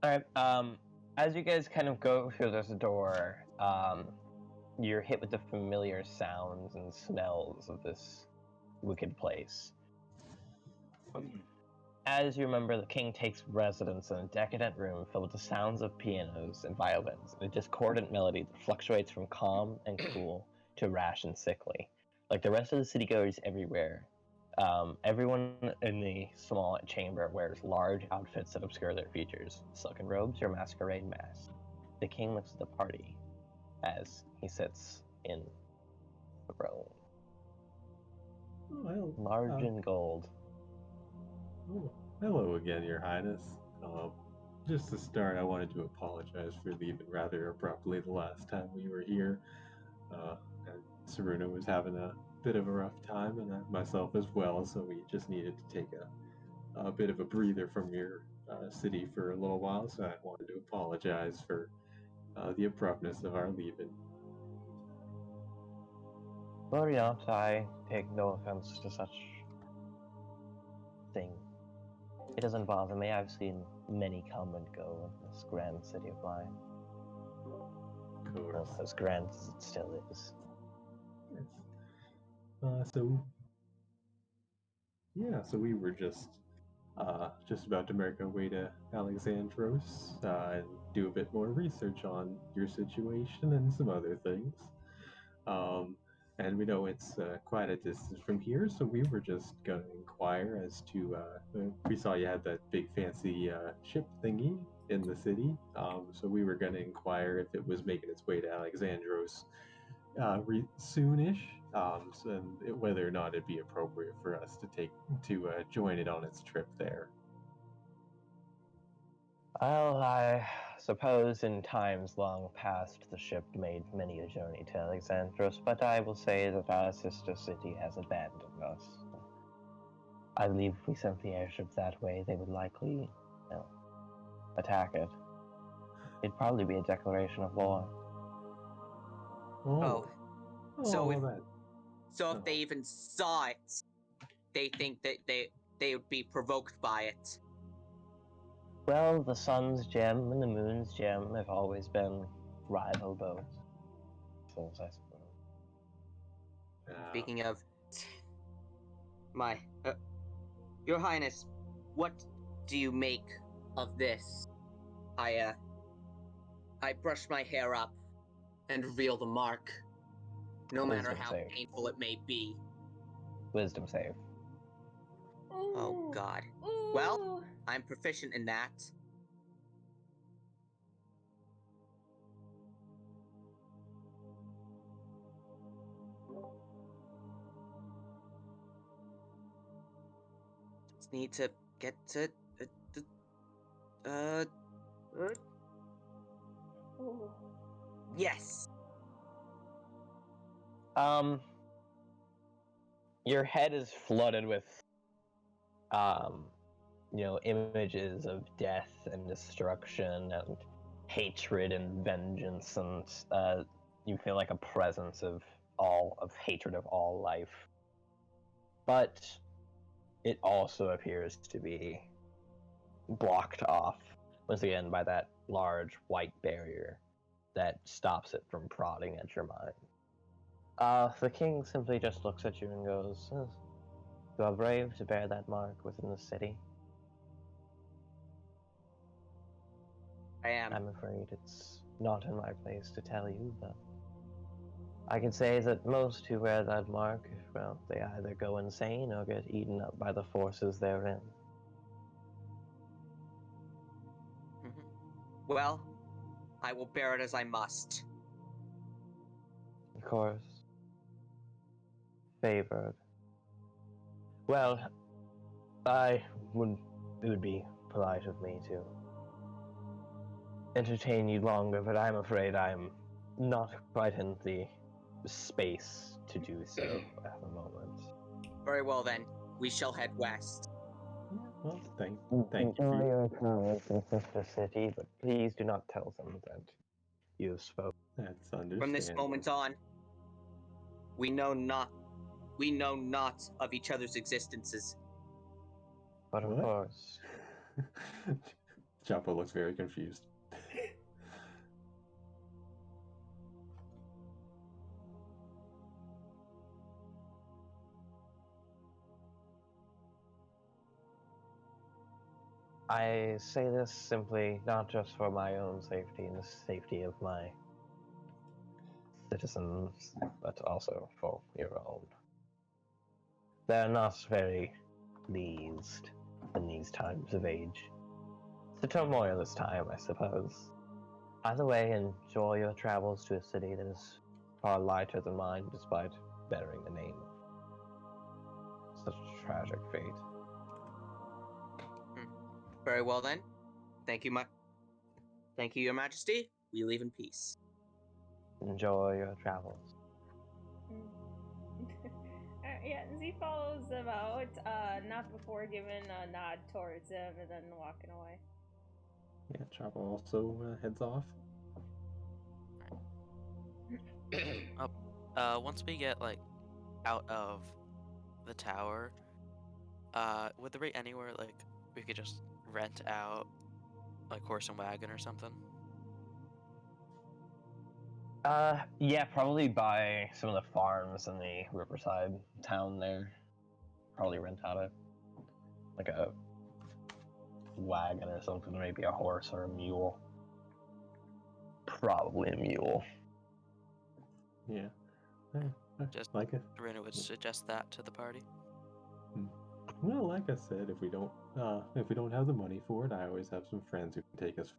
Alright, as you guys kind of go through this door, you're hit with the familiar sounds and smells of this wicked place. As you remember, the king takes residence in a decadent room filled with the sounds of pianos and violins, and a discordant melody that fluctuates from calm and cool to rash and sickly. Like the rest of the city-goers everywhere, everyone in the small chamber wears large outfits that obscure their features, silken robes or masquerade masks. The king looks at the party as he sits in the throne, Well, large in gold. oh, hello again, Your Highness. Just to start, I wanted to apologize for leaving rather abruptly the last time we were here. And Saruna was having a bit of a rough time, and myself as well, so we just needed to take a bit of a breather from your city for a little while, so I wanted to apologize for the abruptness of our leaving. Worry not, I take no offense to such thing. It doesn't bother me. I've seen many come and go in this grand city of mine. Of course. Well, as grand as it still is. Yes. So we were just about to make our way to Alexandros and do a bit more research on your situation and some other things. And we know it's quite a distance from here, so we were just going to inquire as to. We saw you had that big fancy ship thingy in the city, so we were going to inquire if it was making its way to Alexandros soonish, and whether or not it'd be appropriate for us to join it on its trip there. Well, I suppose in times long past the ship made many a journey to Alexandros, but I will say that our sister city has abandoned us. I believe if we sent the airship that way, they would likely, attack it. It'd probably be a declaration of war. So if that. if they even saw it, they think that they would be provoked by it. Well, the sun's gem and the moon's gem have always been rival boats. So I suppose. Speaking of, Your Highness, what do you make of this? I brush my hair up and reveal the mark, no matter how painful it may be. Wisdom save. Oh God. Ooh. Well, I'm proficient in that. Just need to get to yes. Your head is flooded with images of death and destruction and hatred and vengeance, and you feel like a presence of hatred of all life. But it also appears to be blocked off once again by that large white barrier that stops it from prodding at your mind. The king simply just looks at you and goes, "You are brave to bear that mark within the city." I am. I'm afraid it's not in my place to tell you, but I can say that most who wear that mark, well, they either go insane or get eaten up by the forces therein. Well, I will bear it as I must. Of course. Favored. Well, it would be polite of me to entertain you longer, but I'm afraid I'm not quite in the space to do so at the moment. Very well then. We shall head west. Yeah, well, thank you. Enjoy your travels in Sister City, but please do not tell them that you have spoken. That's understandable. From this moment on, we know not of each other's existences. But of What? course, Chapo looks very confused. I say this simply not just for my own safety and the safety of my citizens, but also for your own. They're not very pleased in these times of age. It's a turmoilous time, I suppose. Either way, enjoy your travels to a city that is far lighter than mine, despite bearing the name of such a tragic fate. Very well then. Thank you, Your Majesty. We leave in peace. Enjoy your travels. Yeah, Z follows them out, not before giving a nod towards him and then walking away. Yeah, Chapo also heads off. Once we get like out of the tower, would there be anywhere like we could just rent out like horse and wagon or something? Yeah, probably buy some of the farms in the riverside town there. Probably rent out like a wagon or something, maybe a horse or a mule. Probably a mule. Yeah. Just like it. Rena would suggest that to the party. Well, like I said, if we don't have the money for it, I always have some friends who can take us.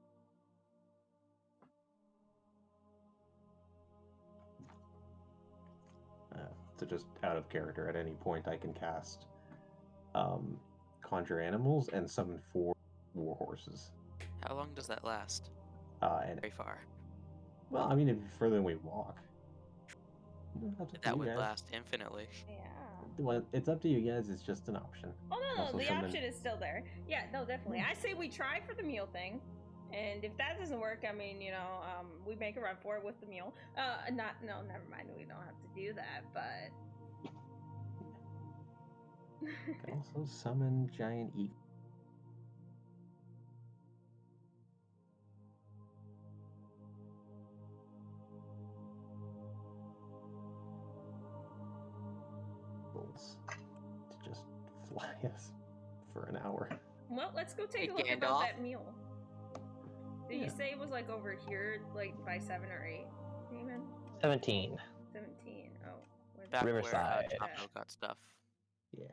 So just out of character, at any point I can cast conjure animals and summon 4 war horses. How long does that last? And Very far. well, I mean, if further than we walk. That would last infinitely. Yeah. Well, it's up to you guys. It's just an option. Oh, no, Also the summon- option is still there. Yeah, no, definitely. I say we try for the mule thing. And if that doesn't work, I mean, we make a run for it with the mule. Never mind. We don't have to do that, but... Can also summon giant eagles. To just fly us for an hour. Well, let's go take Hey, a look Gandalf. about that mule. Did Yeah. you say it was like over here, like by 7 or 8? Damon? 17. 17. Oh. where's Back that? Riverside. where Chapo got stuff. Yeah.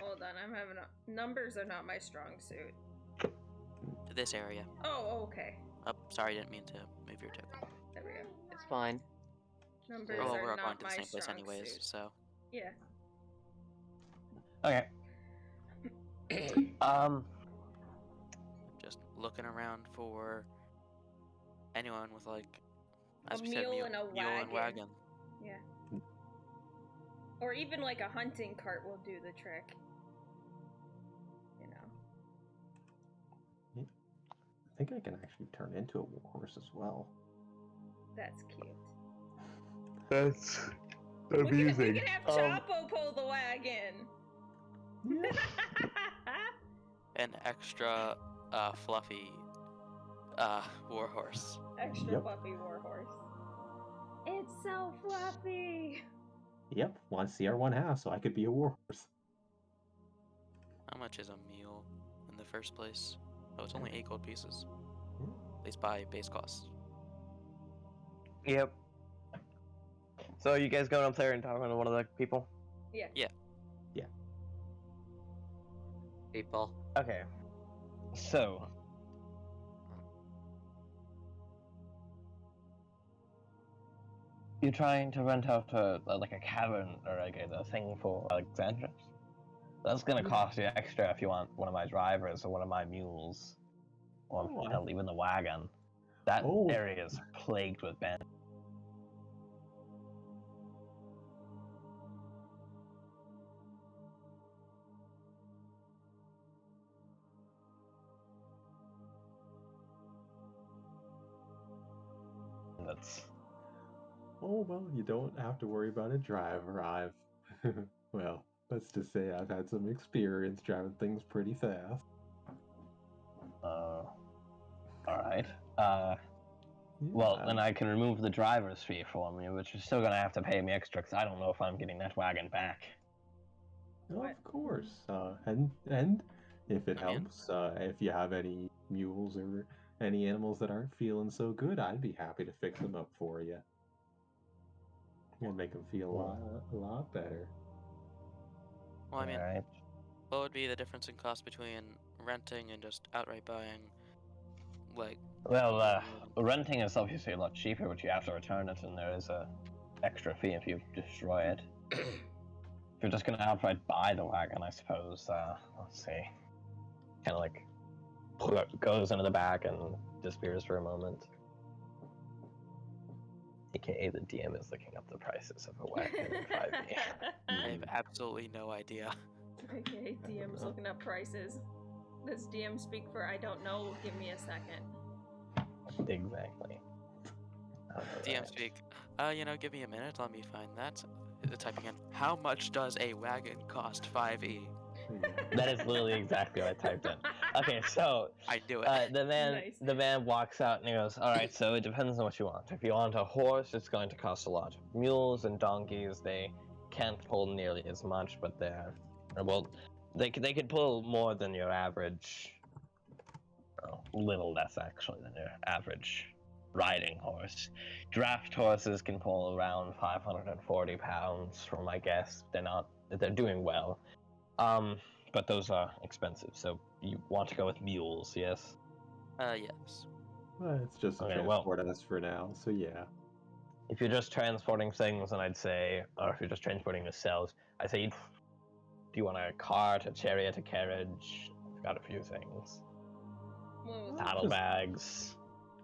Hold on, I'm having numbers are not my strong suit. To this area. Oh, okay. Oh, sorry, didn't mean to move your token. There we go. It's fine. Numbers Oh, are we're all not going to my the same place strong anyways, suit. so. Yeah. Okay. Just looking around for anyone with like as A we said, mule and a mule and wagon. Yeah. Or even like a hunting cart will do the trick. You know. I think I can actually turn into a war horse as well. That's cute. That's We can have Chapo pull the wagon. An extra fluffy warhorse. Extra Yep. fluffy warhorse. It's so fluffy. Yep, want CR1 so I could be a war horse. How much is a mule in the first place? Oh, it's only 8 gold pieces. Yeah. At least by base cost. Yep. So you guys going up there and talking to one of the people? Yeah. People. Okay. So you're trying to rent out like a cabin or like a thing for Alexandros? That's gonna cost you extra if you want one of my drivers or one of my mules, or Oh, hell, even the wagon. That Oh. area is plagued with bandits. Oh, well, you don't have to worry about a driver. Well, let's just say I've had some experience driving things pretty fast. Alright. Well, Yeah, then I can remove the driver's fee from you, but you're still gonna have to pay me extra because I don't know if I'm getting that wagon back. of course. And if it I mean- helps, if you have any mules or any animals that aren't feeling so good, I'd be happy to fix them up for you. And make them feel a lot better. Well, I mean, Alright. what would be the difference in cost between renting and just outright buying? Like, Well, renting is obviously a lot cheaper, but you have to return it, and there is a extra fee if you destroy it. If you're just gonna outright buy the wagon, I suppose, let's see. Kind of like goes into the back and disappears for a moment. AKA the DM is looking up the prices of a wagon in 5e. I have absolutely no idea. Okay, DM's looking up prices. Does DM speak for I don't know? Give me a second. Exactly. DM speak. Give me a minute. Let me find that. Typing in. How much does a wagon cost? 5e. That is literally exactly what I typed in. Okay, so I knew it. Nice. the man walks out and he goes, "All right, so it depends on what you want. If you want a horse, it's going to cost a lot. Mules and donkeys, they can't pull nearly as much, but they could pull more than your average. Oh, little less actually than your average riding horse. Draft horses can pull around 540 pounds, from my guess. They're doing well. But those are expensive, so you want to go with mules, yes? Yes. Well, it's just to Okay, transport us for now, so yeah. If you're just transporting things, then I'd say, or if you're just transporting yourselves, I'd say, do you want a cart, a chariot, a carriage? I've got a few things. Saddlebags.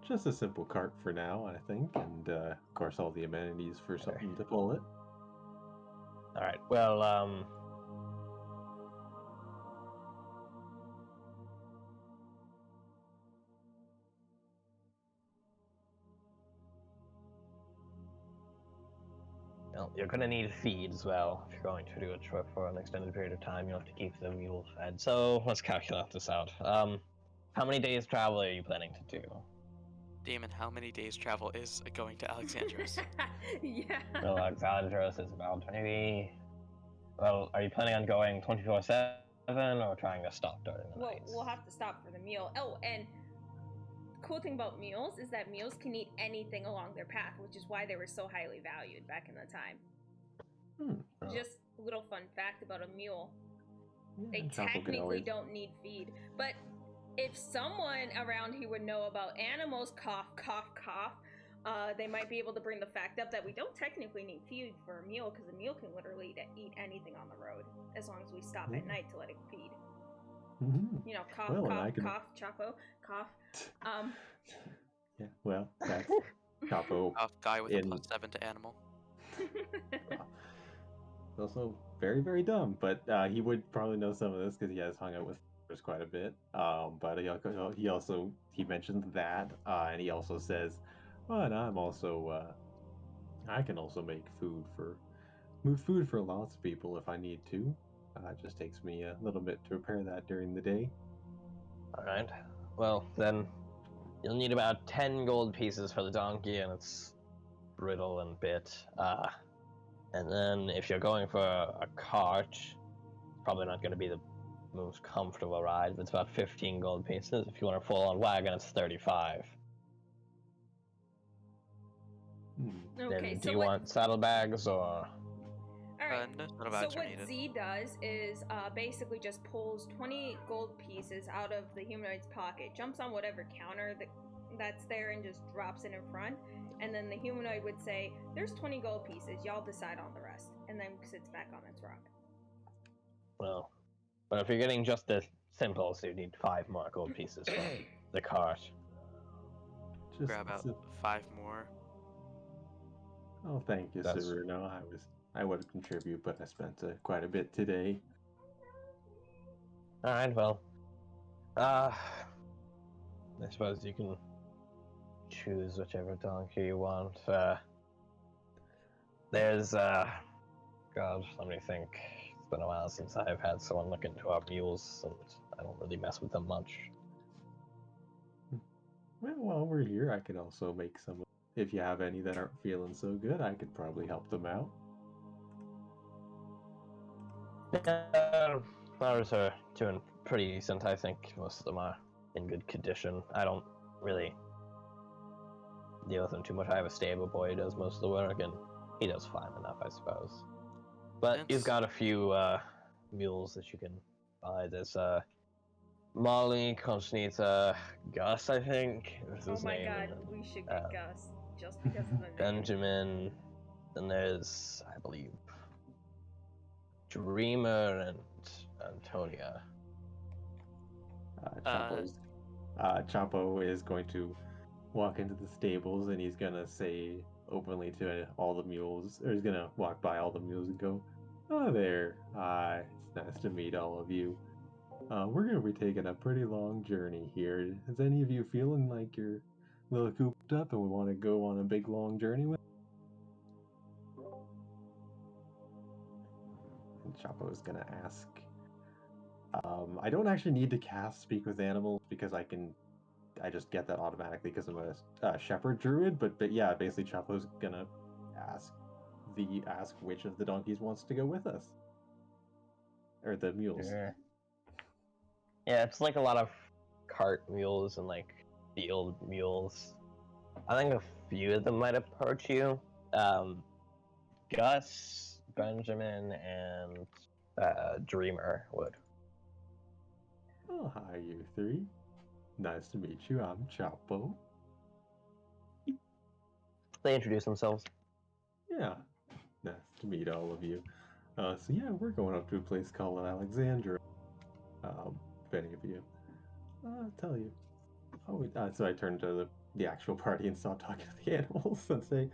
Just a simple cart for now, I think, and of course all the amenities for something to pull it. Alright, well, well, you're gonna need feed as well. If you're going to do a trip for an extended period of time, you'll have to keep the mule fed. So, let's calculate this out. How many days travel are you planning to do? Damon, how many days travel is going to Alexandros? Yeah. Well, Alexandros is about maybe... Well, are you planning on going 24/7 or trying to stop during the Well, night? we'll have to stop for the meal. Oh, and cool thing about mules is that mules can eat anything along their path, which is why they were so highly valued back in the time. Oh. Just a little fun fact about a mule. They Chapel can technically always- don't need feed, but if someone around here would know about animals, cough, cough, cough, they might be able to bring the fact up that we don't technically need feed for a mule, because a mule can literally eat anything on the road, as long as we stop at night to let it feed. Mhm. You know, cough, Well, and cough, I can- cough, Chapo, cough. Yeah, well, that's Capo. Guy with a In- +7 to animal. Also very, very dumb, but he would probably know some of this because he has hung out with farmers quite a bit. But he mentions that, and he also says, "Oh, and I'm also I can also move food for lots of people if I need to. It just takes me a little bit to prepare that during the day." Alright. Well, then you'll need about 10 gold pieces for the donkey and its bridle and bit. And then if you're going for a cart, it's probably not going to be the most comfortable ride, but it's about 15 gold pieces. If you want a full-on wagon, it's 35. Okay, Then so do you want saddlebags or... Alright, No so saddlebags are what needed. Z does is basically just pulls 20 gold pieces out of the humanoid's pocket, jumps on whatever counter that's there and just drops it in front, and then the humanoid would say, "There's 20 gold pieces, y'all decide on the rest," and then sits back on its rock. Well, but if you're getting just the simple, so you need 5 more gold pieces for the cart. grab out 5 more. Oh, thank you, Saruno. I would contribute, but I spent quite a bit today. All right, well, I suppose you can choose whichever donkey you want. There's God, let me think. It's been a while since I've had someone look into our mules, and I don't really mess with them much. Well, while we're here, I could also make some. If you have any that aren't feeling so good, I could probably help them out. Ours are doing pretty decent. I think most of them are in good condition. I don't really deal with them too much. I have a stable boy who does most of the work, and he does fine enough, I suppose. But you've got a few mules that you can buy. There's Molly, Constanita, Gus, I think is his my name. god, and, we should get Gus just because of the name. Benjamin, and there's, I believe, Dreamer and Antonia. Chapo is going to walk into the stables, and he's gonna say openly to all the mules, or he's gonna walk by all the mules and go, "Oh there, hi, it's nice to meet all of you. We're gonna be taking a pretty long journey here. Is any of you feeling like you're a little cooped up and we want to go on a big long journey with?" And Chapo is gonna ask. I don't actually need to cast Speak with Animals because I just get that automatically because I'm a shepherd druid. But yeah, basically Chapo's gonna ask which of the donkeys wants to go with us, or the mules. Sure. Yeah, it's like a lot of cart mules and like field mules. I think a few of them might approach you. Gus, Benjamin, and Dreamer would. Oh, hi, you three. Nice to meet you. I'm Chapo. They introduce themselves. Yeah, nice to meet all of you. So yeah, we're going up to a place called Alexandros. If any of you, I'll tell you. Oh, so I turn to the actual party and stop talking to the animals and say,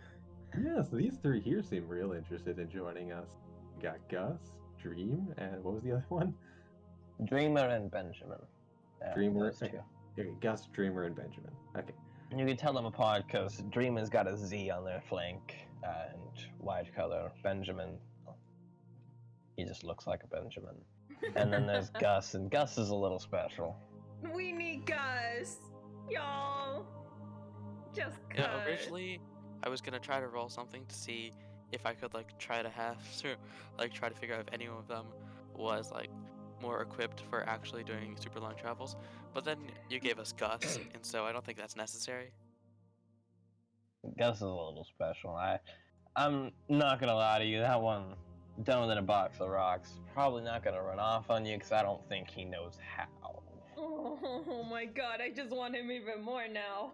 "Yes, these three here seem real interested in joining us. We got Gus, Dream, and what was the other one? Dreamer and Benjamin. Dreamer. Those two. Okay, Gus, Dreamer, and Benjamin. Okay. You can tell them apart because Dreamer's got a Z on their flank and white color. Benjamin, he just looks like a Benjamin. And then there's Gus, and Gus is a little special. We need Gus, y'all. Just Gus. Yeah, originally I was gonna try to roll something to see if I could like try to figure out if any of them was like more equipped for actually doing super long travels. But then you gave us Gus, and so I don't think that's necessary. Gus is a little special. I'm not gonna lie to you, that one done within a box of rocks probably not gonna run off on you because I don't think he knows how. Oh my god, I just want him even more now.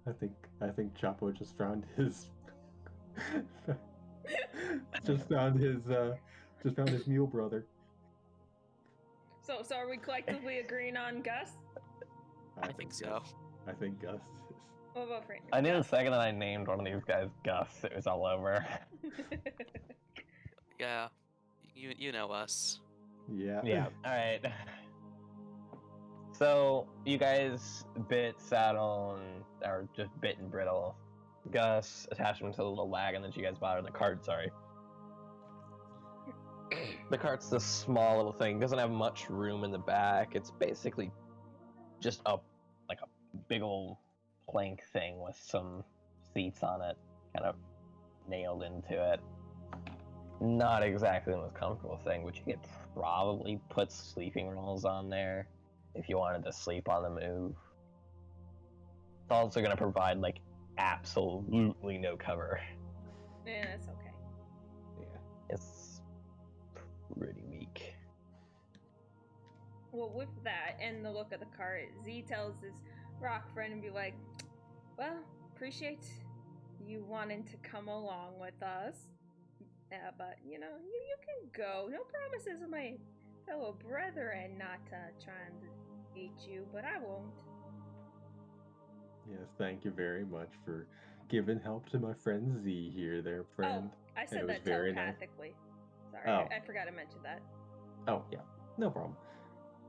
I think Chapo just found his just found his mule brother. So are we collectively agreeing on Gus? I think so. I think Gus is. What about Frank? I knew the second that I named one of these guys Gus, it was all over. Yeah, you know us. Yeah. Yeah, alright. So, you guys bit saddle or just bit and brittle Gus, attach him to the little wagon that you guys bought, or the cart, sorry. The cart's this small little thing, doesn't have much room in the back. It's basically just a big old plank thing with some seats on it, kind of nailed into it. Not exactly the most comfortable thing, but you could probably put sleeping rolls on there if you wanted to sleep on the move. It's also going to provide like absolutely no cover. Yeah, that's okay. Yeah. It's pretty weak. Well, with that and the look of the cart, Z tells his rock friend and be like, well, appreciate you wanting to come along with us. But, you can go. No promises of my fellow brethren not trying to eat you, but I won't. Yes, thank you very much for giving help to my friend Z here, there, friend. Oh, I And said it was that very nice. telepathically. Sorry, Oh. I forgot to mention that. Oh, yeah, no problem.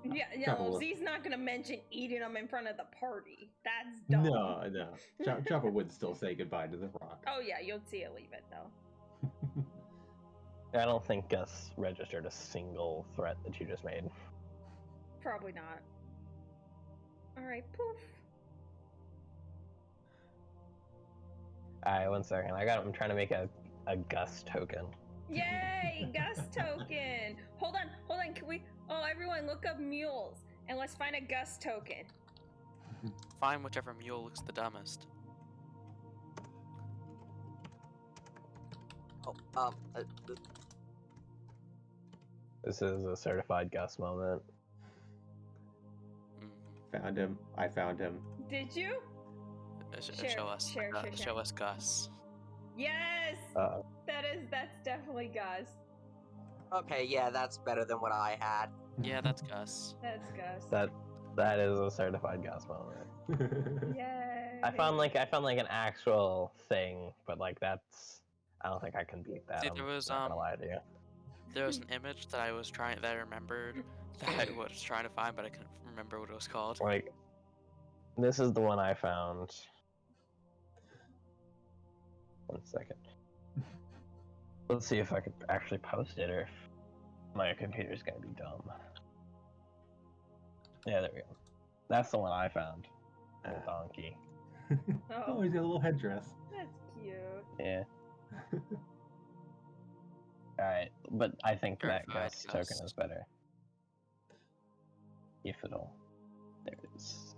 Yeah, Chopper no, will- Z's not gonna mention eating them in front of the party. That's dumb. No. Chopper would still say goodbye to the rock. Oh yeah, you'll see it leave it though. I don't think Gus registered a single threat that you just made. Probably not. Alright, poof. Alright, 1 second. I'm trying to make a Gus token. Yay, Gus token! Hold on, can we... Oh, everyone look up mules, and let's find a Gus token. Find whichever mule looks the dumbest. This is a certified Gus moment. Found him. I found him. Did you? Show us. Share. Show us Gus. Yes! That's definitely Gus. Okay, yeah, that's better than what I had. Yeah, that's Gus. That's Gus. That is a certified Gus moment. Yay! I found like an actual thing, but like that's I don't think I can beat that. See, I'm there was not gonna lie to you. There was an image that I remembered that I was trying to find, but I couldn't remember what it was called. Like, this is the one I found. 1 second. Let's see if I could actually post it, or if my computer's gonna be dumb. Yeah, there we go. That's the one I found. The donkey. Oh, he's got a little headdress. That's cute. Yeah. Alright, but I think that Verified Gus Gus. token is better. If it'll. There it is.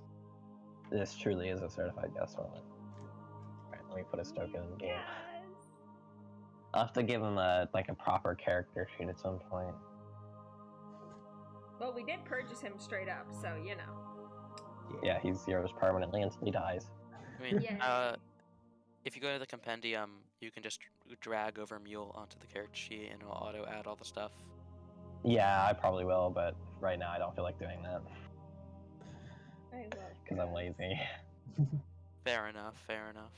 This truly is a certified Gus moment. Alright, let me put his token in the game. Yes! I'll have to give him a proper character sheet at some point. Well, we did purchase him straight up, so you know. Yeah, he's yours permanently until he dies. I mean, Yeah. if you go to the compendium, you can just drag over Mule onto the character sheet and it'll auto add all the stuff. Yeah, I probably will, but right now I don't feel like doing that. I love Because I'm lazy. Fair enough, fair enough.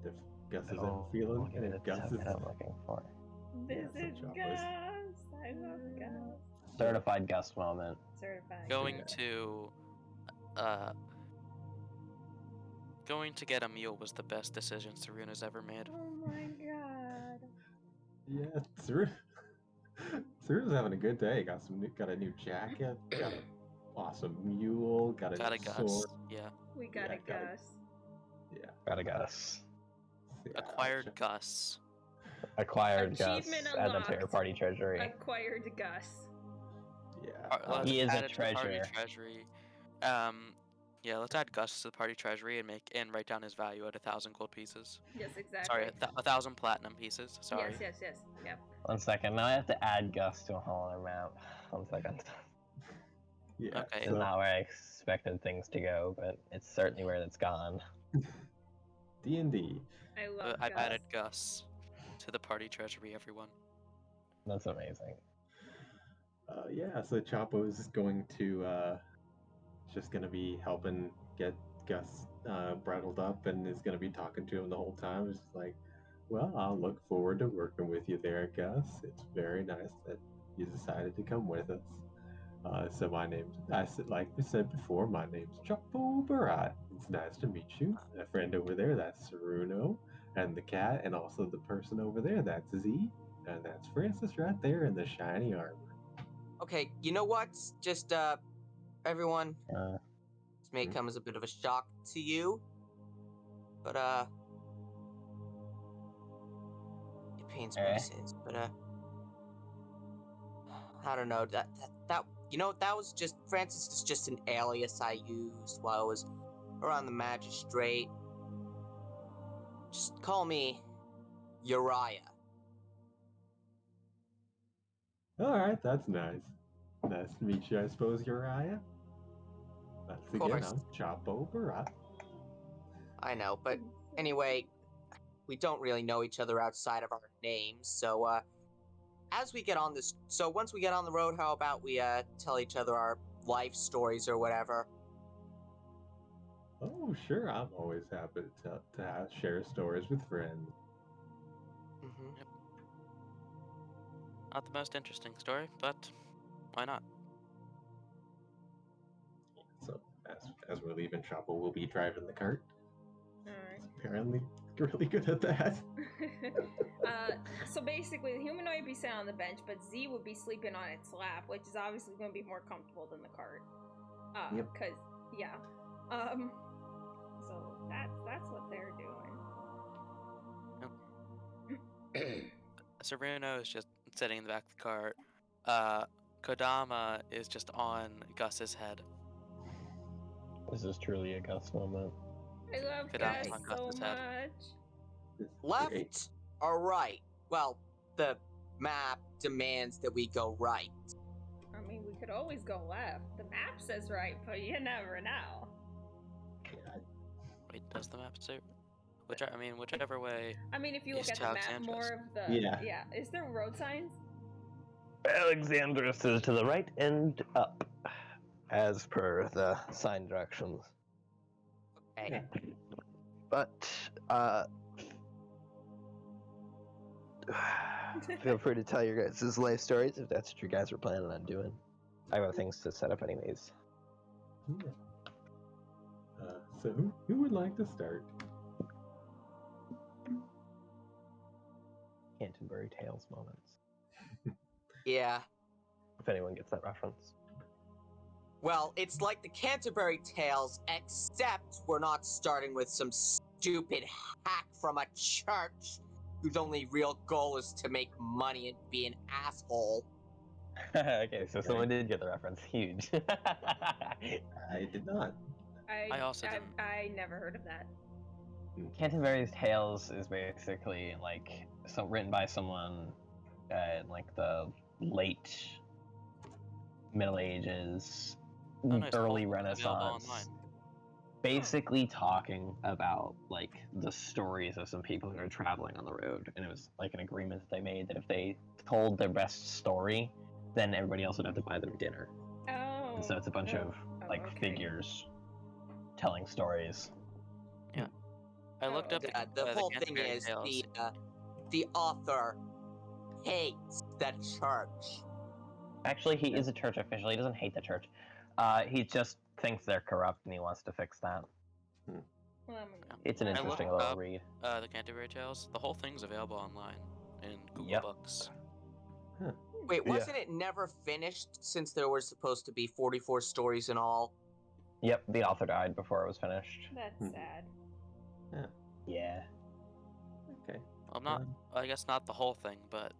And if Gus isn't feeling, and if Gus is I'm looking for. This Yeah, is some Gus. choppers. I love Gus. Certified Gus moment. Certified. Going Yeah. to get a Mule was the best decision Saruna's ever made. Oh my god. Yeah, Saruna's having a good day. Got a new jacket. Got an awesome mule. Got a Got a new Gus. sword. Yeah. We got Yeah, a Gus. Yeah. Got a Gus. Yeah, Acquired Gus. Acquired Gus Achievement at the unlocked. Terror Party Treasury. Acquired Gus. Yeah. Let's He is add a it to the party treasurer. treasury. Yeah, let's add Gus to the party treasury and write down his value at 1,000 gold pieces. Yes, exactly. Sorry, 1,000 platinum pieces. Sorry. Yes. Yep. 1 second. Now I have to add Gus to a whole other map. 1 second. Yeah. Okay. It's not where I expected things to go, but it's certainly where it's gone. D&D. I love I've Gus. added Gus to the party treasury, everyone. That's amazing. Yeah, so Chapo's going to just gonna be helping get Gus bridled up, and is gonna be talking to him the whole time. It's just like, well, I'll look forward to working with you there, Gus. It's very nice that you decided to come with us. So my name's, like we said before, my name's Chapo Barat. It's nice to meet you. A friend over there, that's Saruno, and the cat, and also the person over there, that's Z, and that's Francis right there in the shiny armor. Okay, you know what? Just, everyone, this may Hmm? come as a bit of a shock to you, but, it pains me to say this, but, I don't know, that, you know, that was just, Francis is just an alias I used while I was around the magistrate. Just call me Uriah. Alright, that's nice. Nice to meet you, I suppose, Uriah. Once Of again, course. I'm Chapo Barat. I know, but anyway, we don't really know each other outside of our names, so, once we get on the road, how about we, tell each other our life stories or whatever. Oh, sure. I'm always happy to share stories with friends. Mm-hmm. Yep. Not the most interesting story, but why not? So as we're leaving, Chapo will be driving the cart. Alright. Apparently, really good at that. So basically, the humanoid would be sitting on the bench, but Z would be sleeping on its lap, which is obviously going to be more comfortable than the cart. Yep. Cause yeah. So that's what they're doing. Saruno is just sitting in the back of the cart. Kodama is just on Gus's head. This is truly a Gus moment. I love Kodama's Gus on so Gus's head. much. Left or right? Well, the map demands that we go right. I mean, we could always go left. The map says right, but you never know. Wait, does the map say? Whichever way. I mean, if you look East at the map, Alexandros. more of the Yeah. Is there road signs? Alexandros is to the right and up, as per the sign directions. Okay. But, feel free to tell your guys' life stories if that's what you guys were planning on doing. I have things to set up anyways. Yeah. So who would like to start? Canterbury Tales moments. Yeah. If anyone gets that reference. Well, it's like the Canterbury Tales, except we're not starting with some stupid hack from a church whose only real goal is to make money and be an asshole. Okay, so someone did get the reference. Huge. I did not. I also didn't. I never heard of that. Canterbury's Tales is basically like written by someone in like the late Middle Ages, Oh, nice. early Available Renaissance. online. Basically talking about like the stories of some people who are traveling on the road, and it was like an agreement that they made that if they told their best story, then everybody else would have to buy them dinner. Oh. And so it's a bunch of like figures telling stories. Yeah. I looked up The whole thing Canterbury is Tales. the author hates the church. Actually, he is a church official. He doesn't hate the church. He just thinks they're corrupt, and he wants to fix that. It's an interesting little read. The Canterbury Tales. The whole thing's available online in Google Books. Huh. Wait, wasn't it never finished since there were supposed to be 44 stories in all? Yep, the author died before it was finished. That's sad. Yeah. Okay. Well, I guess not the whole thing, but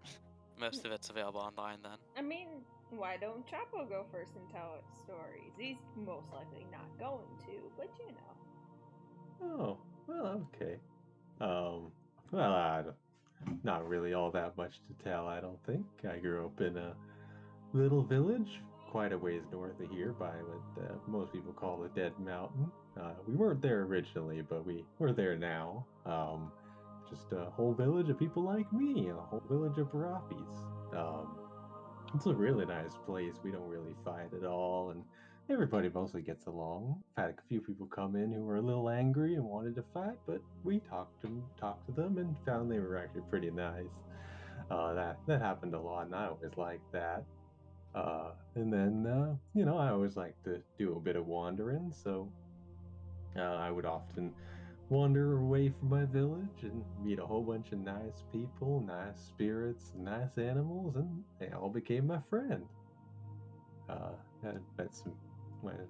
most of it's available online then. I mean, why don't Chapo go first and tell stories? He's most likely not going to, but you know. Oh, well, okay. Well, not really all that much to tell, I don't think. I grew up in a little village, quite a ways north of here, by what most people call the Dead Mountain. We weren't there originally, but we're there now. Just a whole village of people like me, a whole village of Barafis. It's a really nice place. We don't really fight at all, and everybody mostly gets along. I've had a few people come in who were a little angry and wanted to fight, but we talked to them and found they were actually pretty nice. That happened a lot, and I always liked that. And then I always like to do a bit of wandering, so I would often wander away from my village and meet a whole bunch of nice people, nice spirits, nice animals, and they all became my friend. I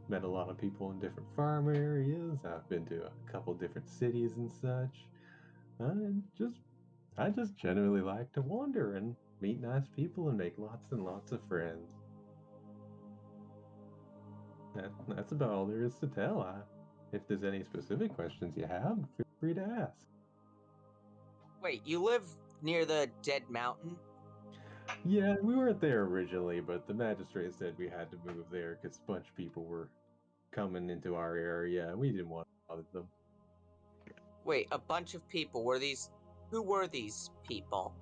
met a lot of people in different farm areas. I've been to a couple different cities and such. I just generally like to wander and meet nice people and make lots and lots of friends. That's about all there is to tell. If there's any specific questions you have, feel free to ask. Wait, you live near the Dead Mountain? Yeah, we weren't there originally, but the magistrate said we had to move there because a bunch of people were coming into our area, and we didn't want to bother them. Wait, a bunch of people. Who were these people?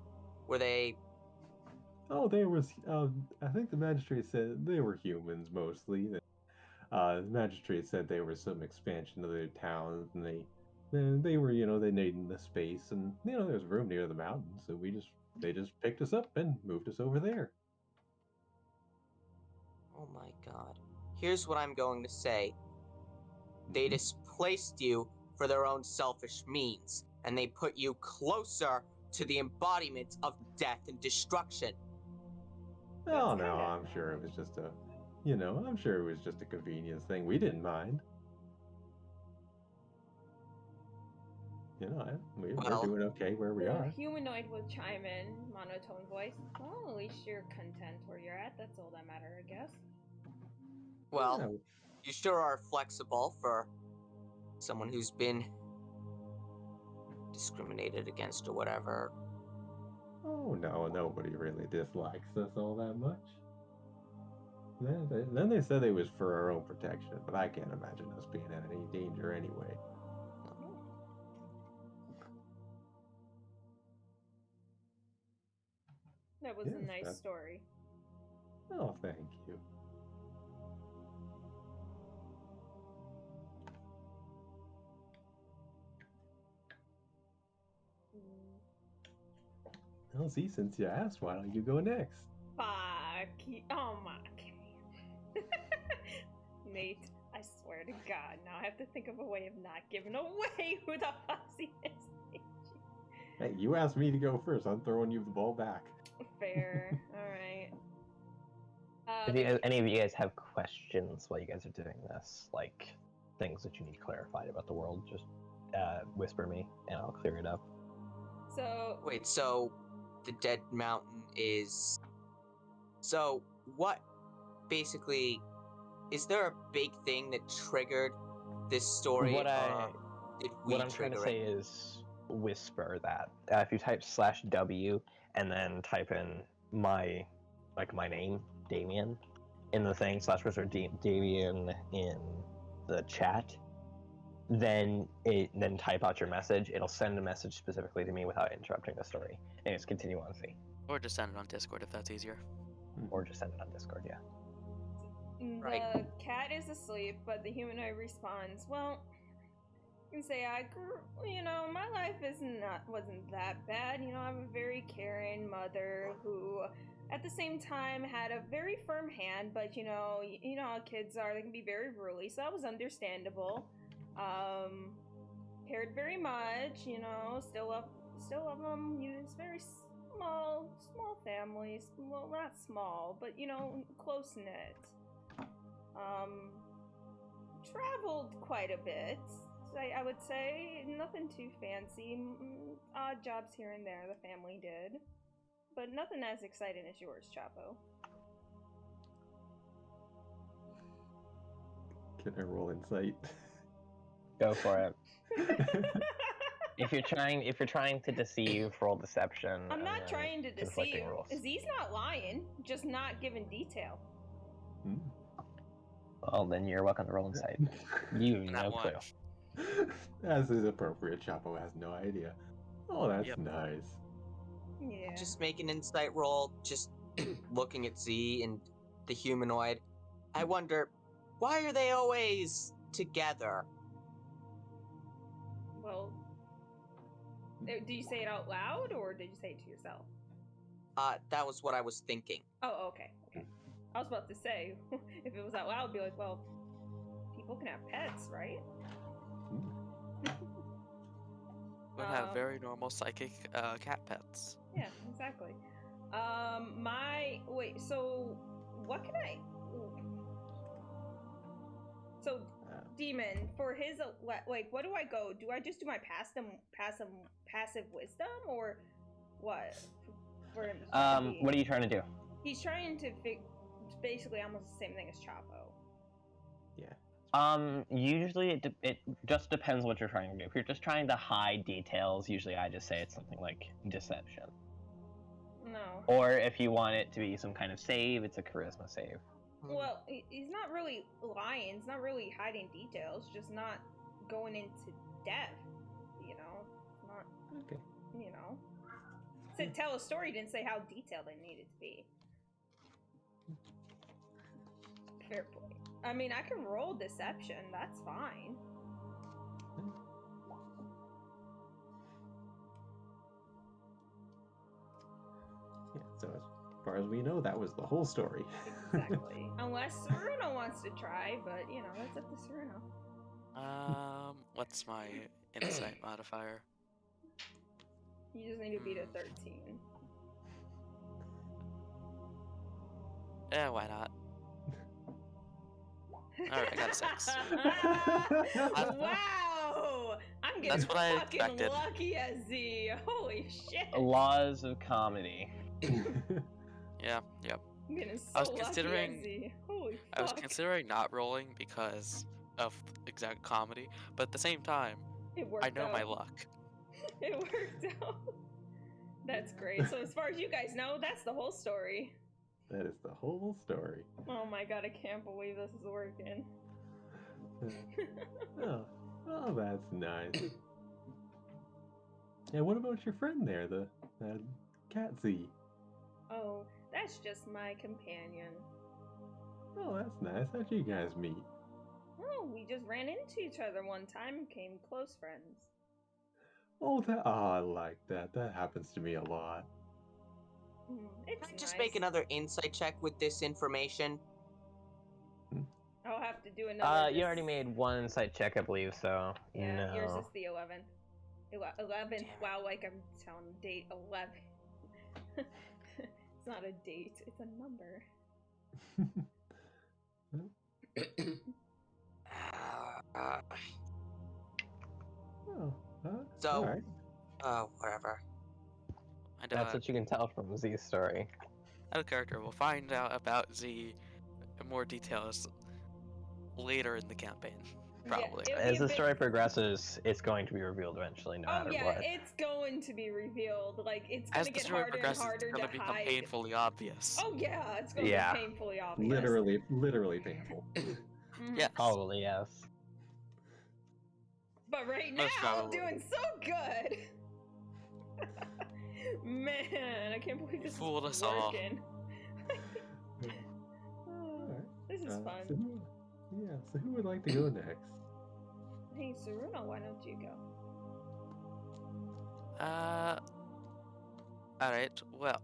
Were they... Oh, they was. I think the magistrate said they were humans mostly. The magistrate said they were some expansion of their town, and they were, they needed the space, and there's room near the mountains, so they just picked us up and moved us over there. Oh my god. Here's what I'm going to say. They displaced you for their own selfish means, and they put you closer to the embodiment of death and destruction. Oh no, I'm sure it was just I'm sure it was just a convenience thing. We didn't mind. We're doing okay where we are. The humanoid will chime in, monotone voice. Well, at least you're content where you're at. That's all that matters, I guess. Well, you sure are flexible for someone who's been discriminated against or whatever. Oh no, nobody really dislikes us all that much. Then they said it was for our own protection, but I can't imagine us being in any danger anyway. That was a nice story. Oh, thank you. Well, see, since you asked, why don't you go next? Fuck you. Oh my. Nate, I swear to God, now I have to think of a way of not giving away who the fuzzy is. Hey, you asked me to go first. I'm throwing you the ball back. Fair. Alright. If any of you guys have questions while you guys are doing this, like things that you need clarified about the world, just whisper me and I'll clear it up. So... Wait, so the Dead Mountain is... So, what basically... Is there a big thing that triggered this story? What I'm trying to say it? is whisper that. If you type /W and then type in my name, Damien, in the thing, /whisper Damien in the chat, then type out your message. It'll send a message specifically to me without interrupting the story. And just continue on, see. Or just send it on Discord if that's easier. Or just send it on Discord, yeah. The cat is asleep, but the humanoid responds, well, you can say I grew, my life wasn't that bad. I have a very caring mother who, at the same time, had a very firm hand, but you know how kids are, they can be very ruly, so that was understandable. Cared very much, still love them. It's very small family. Well, not small, but close knit. Traveled quite a bit, I would say. Nothing too fancy. Odd jobs here and there the family did. But nothing as exciting as yours, Chapo. Can I roll insight? Go for it. If you're trying to deceive, roll deception. I'm not trying to deceive. Z's not lying, just not giving detail. Well, then you're welcome to roll insight. You have no clue. As is appropriate, Chapo has no idea. Oh, that's nice. Yeah. Just make an insight roll, just looking at Z and the humanoid. I wonder, why are they always together? Well, do you say it out loud, or did you say it to yourself? That was what I was thinking. Oh, okay. I was about to say, if it was out loud, I'd be like, well, people can have pets, right? Would have very normal psychic cat pets. Yeah, exactly. So what can I... So, Demon, for his, what do I go? Do I just do my passive wisdom, or what? For him, what are you trying to do? He's trying to basically almost the same thing as Chapo. Yeah. Usually it just depends what you're trying to do. If you're just trying to hide details, usually I just say it's something like deception. No. Or if you want it to be some kind of save, it's a charisma save. Well, he's not really lying. He's not really hiding details. Just not going into depth. Not. Okay. said tell a story, didn't say how detailed it needed to be. Fair point. I mean, I can roll deception. That's fine. Yeah, so as far as we know, that was the whole story. Exactly. Unless Saruna wants to try, but, you know, that's up to Saruna. What's my insight modifier? You just need to beat a 13. Yeah, why not? Alright, I got a 6. Wow! I'm getting That's what I fucking expected. lucky as Z. Holy shit. Laws of comedy. Yeah. I'm getting so I was lucky considering- as Z. Holy fuck. I was considering not rolling because of exact comedy, but at the same time, It worked I know my out. luck. It worked out. That's great. So as far as you guys know, that's the whole story. That is the whole story. Oh my god, I can't believe this is working. Oh, that's nice. And what about your friend there, the cat Z? Oh, that's just my companion. Oh, that's nice. How'd you guys meet? Oh, we just ran into each other one time and became close friends. Oh, I like that. That happens to me a lot. It's Can I just nice. make another insight check with this information? I'll have to do another. You already made one insight check, I believe, so Yeah, no. yours is the 11th. 11th. Damn it. Wow, like I'm telling date 11. It's not a date, it's a number. So- all right. Whatever. And, That's what you can tell from Z's story. out of character, we'll find out about Z in more details later in the campaign, probably. Yeah, As the story progresses, it's going to be revealed eventually, no Oh matter yeah, what. it's going to be revealed. Like it's As gonna the get story harder and progresses, harder it's gonna to become hide. painfully obvious. Oh yeah, it's gonna Yeah. be painfully obvious. Literally painful. Mhm. Yes. Probably, yes. But right now, Most I'm probably. doing so good. Man, I can't believe this Fooled is us all. working. Alright. This is fun. So who would like to go next? Hey, Saruna, why don't you go? Alright, well.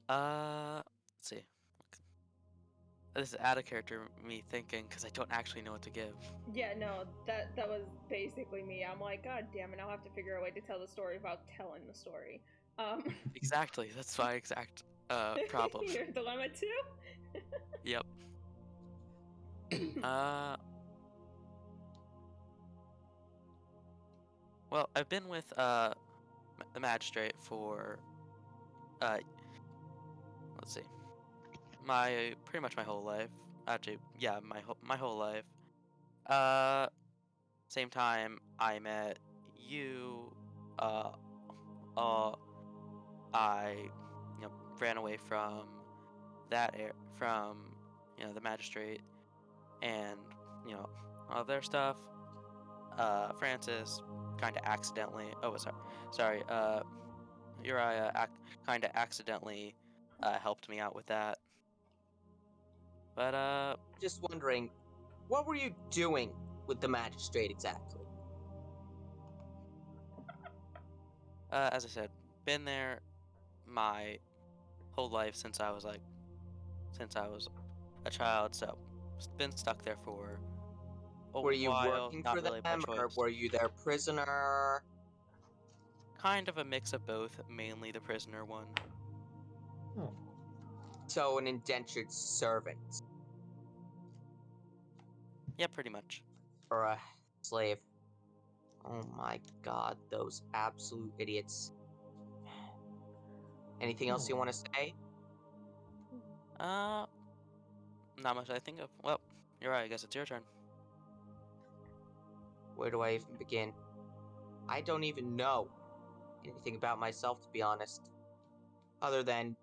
Let's see. This is out of character me thinking, because I don't actually know what to give. Yeah, no, that was basically me. I'm like, God damn it, I'll have to figure out a way to tell the story without telling the story. Exactly, that's my exact problem. Your dilemma too? Yep. Well, I've been with the magistrate for let's see, pretty much my whole life. Actually, yeah, my whole life. Same time I met you. I ran away from the magistrate and all their stuff. Francis kind of accidentally. Oh, sorry. Uriah kind of accidentally helped me out with that. But Just wondering, what were you doing with the magistrate exactly? as I said, been there my whole life since I was a child. So been stuck there for a Were you while. working Not for really them, by or choice. were you their prisoner? Kind of a mix of both. Mainly the prisoner one. Oh. So an indentured servant. Yeah, pretty much. Or a slave. Oh my god, those absolute idiots. Anything else you want to say? Not much I think of. Well, you're right. I guess it's your turn. Where do I even begin? I don't even know anything about myself, to be honest. Other than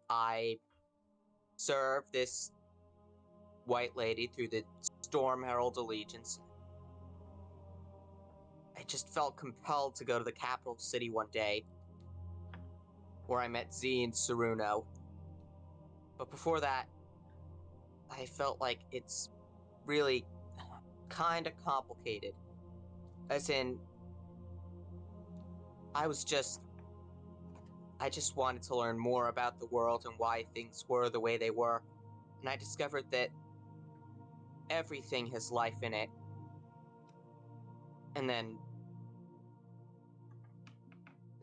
I served this white lady through the Storm Herald Allegiance. I just felt compelled to go to the capital city one day where I met Z and Saruno. But before that, I felt like it's really kind of complicated. As in, I just wanted to learn more about the world and why things were the way they were. And I discovered that everything has life in it. And then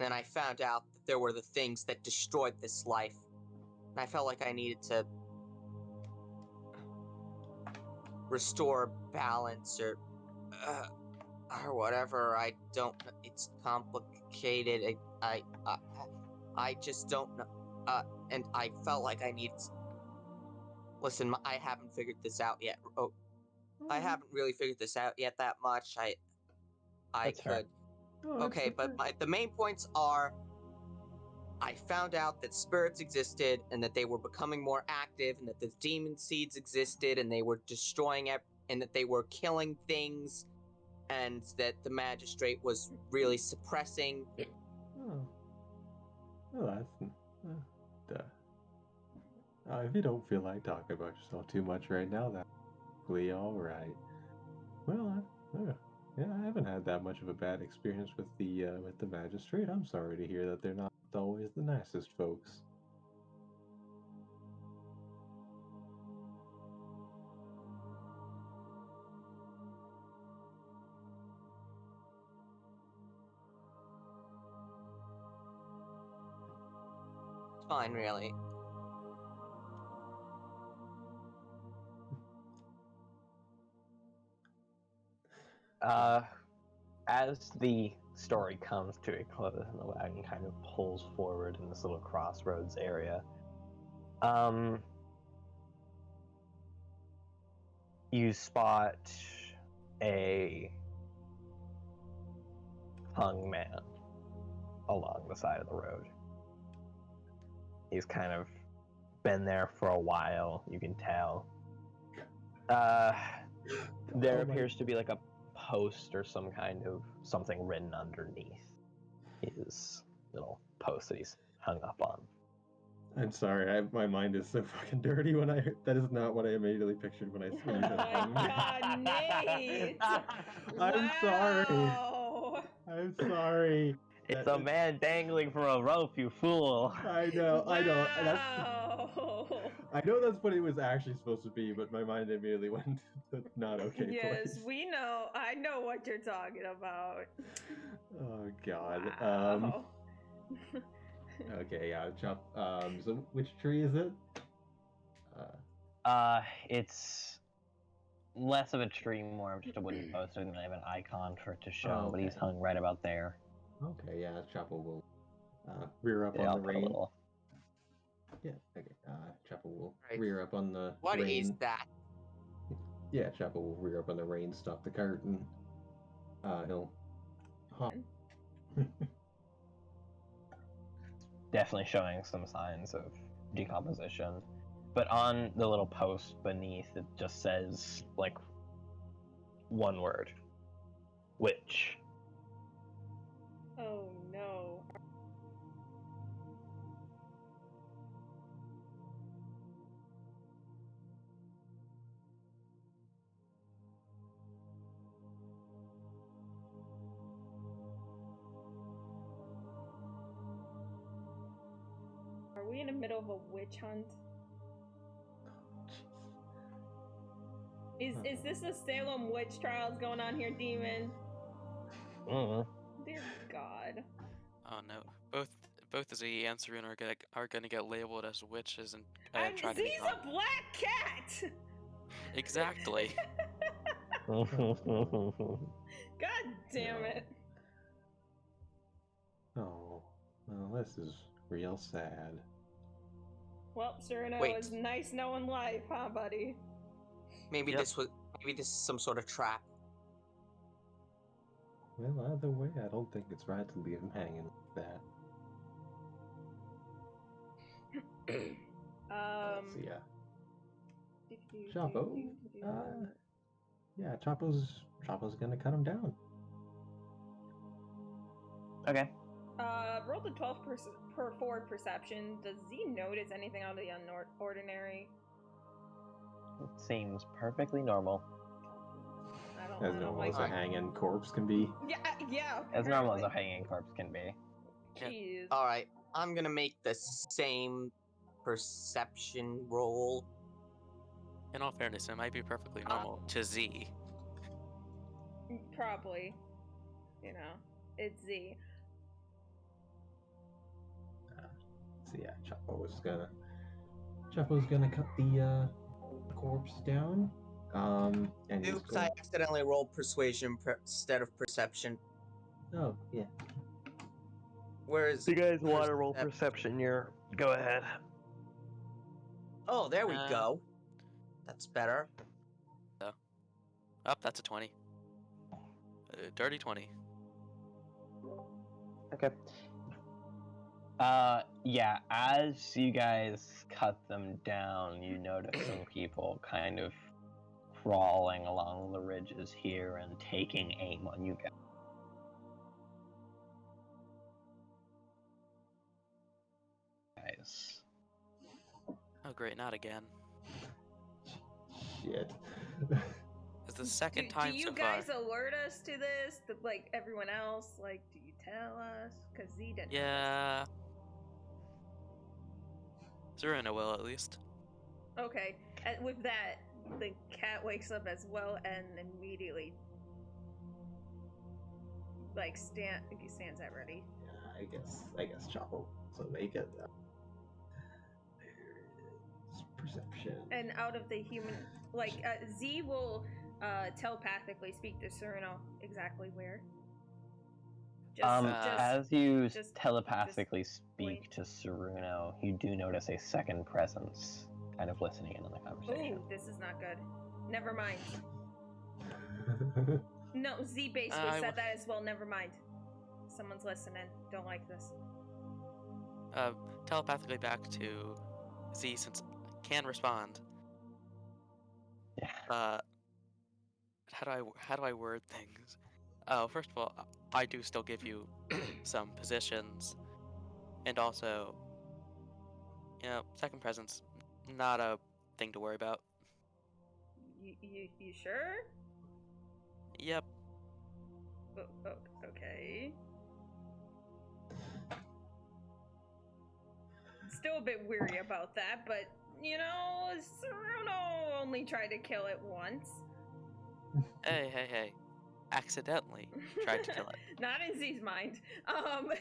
I found out that there were the things that destroyed this life. And I felt like I needed to restore balance or whatever. I don't know. It's complicated. I just don't know. And I felt like I needed to... Listen, I haven't figured this out yet. Oh, I haven't really figured this out yet that much. I That's fair. could. Okay, but the main points are, I found out that spirits existed and that they were becoming more active and that the demon seeds existed and they were destroying it and that they were killing things and that the magistrate was really suppressing. Oh, well, that's... duh. If you don't feel like talking about yourself too much right now, that's probably alright. Well, yeah, I haven't had that much of a bad experience with the magistrate. I'm sorry to hear that they're not always the nicest folks. It's fine, really. As the story comes to a close and the wagon kind of pulls forward in this little crossroads area, you spot a hung man along the side of the road. He's kind of been there for a while, you can tell. There appears to be like a post or some kind of something written underneath his little post that he's hung up on. I'm sorry, my mind is so fucking dirty when that is not what I immediately pictured when I said Oh my god, Nate! I'm sorry. I'm sorry. It's a man dangling from a rope, you fool. I know, Wow. I know that's what it was actually supposed to be, but my mind immediately went to not okay Yes, place. we know. I know what you're talking about. Oh god. Wow. Okay, yeah, chop. So which tree is it? It's less of a tree, more of just a wooden post. So I have an icon for it to show, Oh, but he's okay. hung right about there. Okay, yeah, Chapel will rear up Yeah, on I'll the put a rein. little. Yeah, okay. Chapel will Right. rear up on the What rein. is that? Yeah, Chapel will rear up on the rein, stop the cart, and he'll hop. Definitely showing some signs of decomposition. But on the little post beneath, it just says, like, one word. Witch. Oh no. Are we in the middle of a witch hunt? Is this a Salem witch trials going on here, demon? Dear God. Oh no, both Z and Serena are gonna get labeled as witches and try to He's become... a black cat. Exactly. God damn it. Oh, well, this is real sad. Well, Sereno Wait. is nice knowing life, huh, buddy? Maybe Yep. maybe this is some sort of trap. Well, either way, I don't think it's right to leave him hanging like that. So yeah. Chapo, yeah, Chapo's gonna cut him down. Okay. Roll the 12 for perception. Does Z notice anything out of the ordinary? It seems perfectly normal. As normal as a hanging corpse can be. Yeah. As normal as a hanging corpse can be. Jeez. All right, I'm gonna make the same perception roll. In all fairness, it might be perfectly normal to Z. Probably. You know, it's Z. So yeah, Chapo's gonna cut the corpse down. And Oops, I accidentally rolled persuasion instead of perception. Oh yeah. Whereas You guys want to roll perception? Go ahead. Oh, there we go. That's better. That's a 20. Dirty 20. Okay. Yeah, as you guys cut them down, you notice some people kind of crawling along the ridges here and taking aim on you guys. Oh great, not again. Shit. It's the second time do you so guys far. alert us to this? Like everyone else? Like, do you tell us? Because Z didn't. Yeah. Serena will, at least. Okay. And with that, the cat wakes up as well and immediately stands at ready. I guess Chapo. So make it. Perception. And out of the human, Z will telepathically speak to Sereno exactly where. As you telepathically speak to Ceruno, you do notice a second presence kind of listening in on the conversation. Ooh, this is not good. Never mind. No, Z basically said that as well. Never mind. Someone's listening. Don't like this. Telepathically back to Z, since I can respond. Yeah. How do I word things? Oh, first of all, I do still give you some positions, and also, second presence, not a thing to worry about. You sure? Yep. Okay. Still a bit weary about that, but Ceruno only tried to kill it once. Hey. Accidentally tried to kill it. Not in Z's mind. But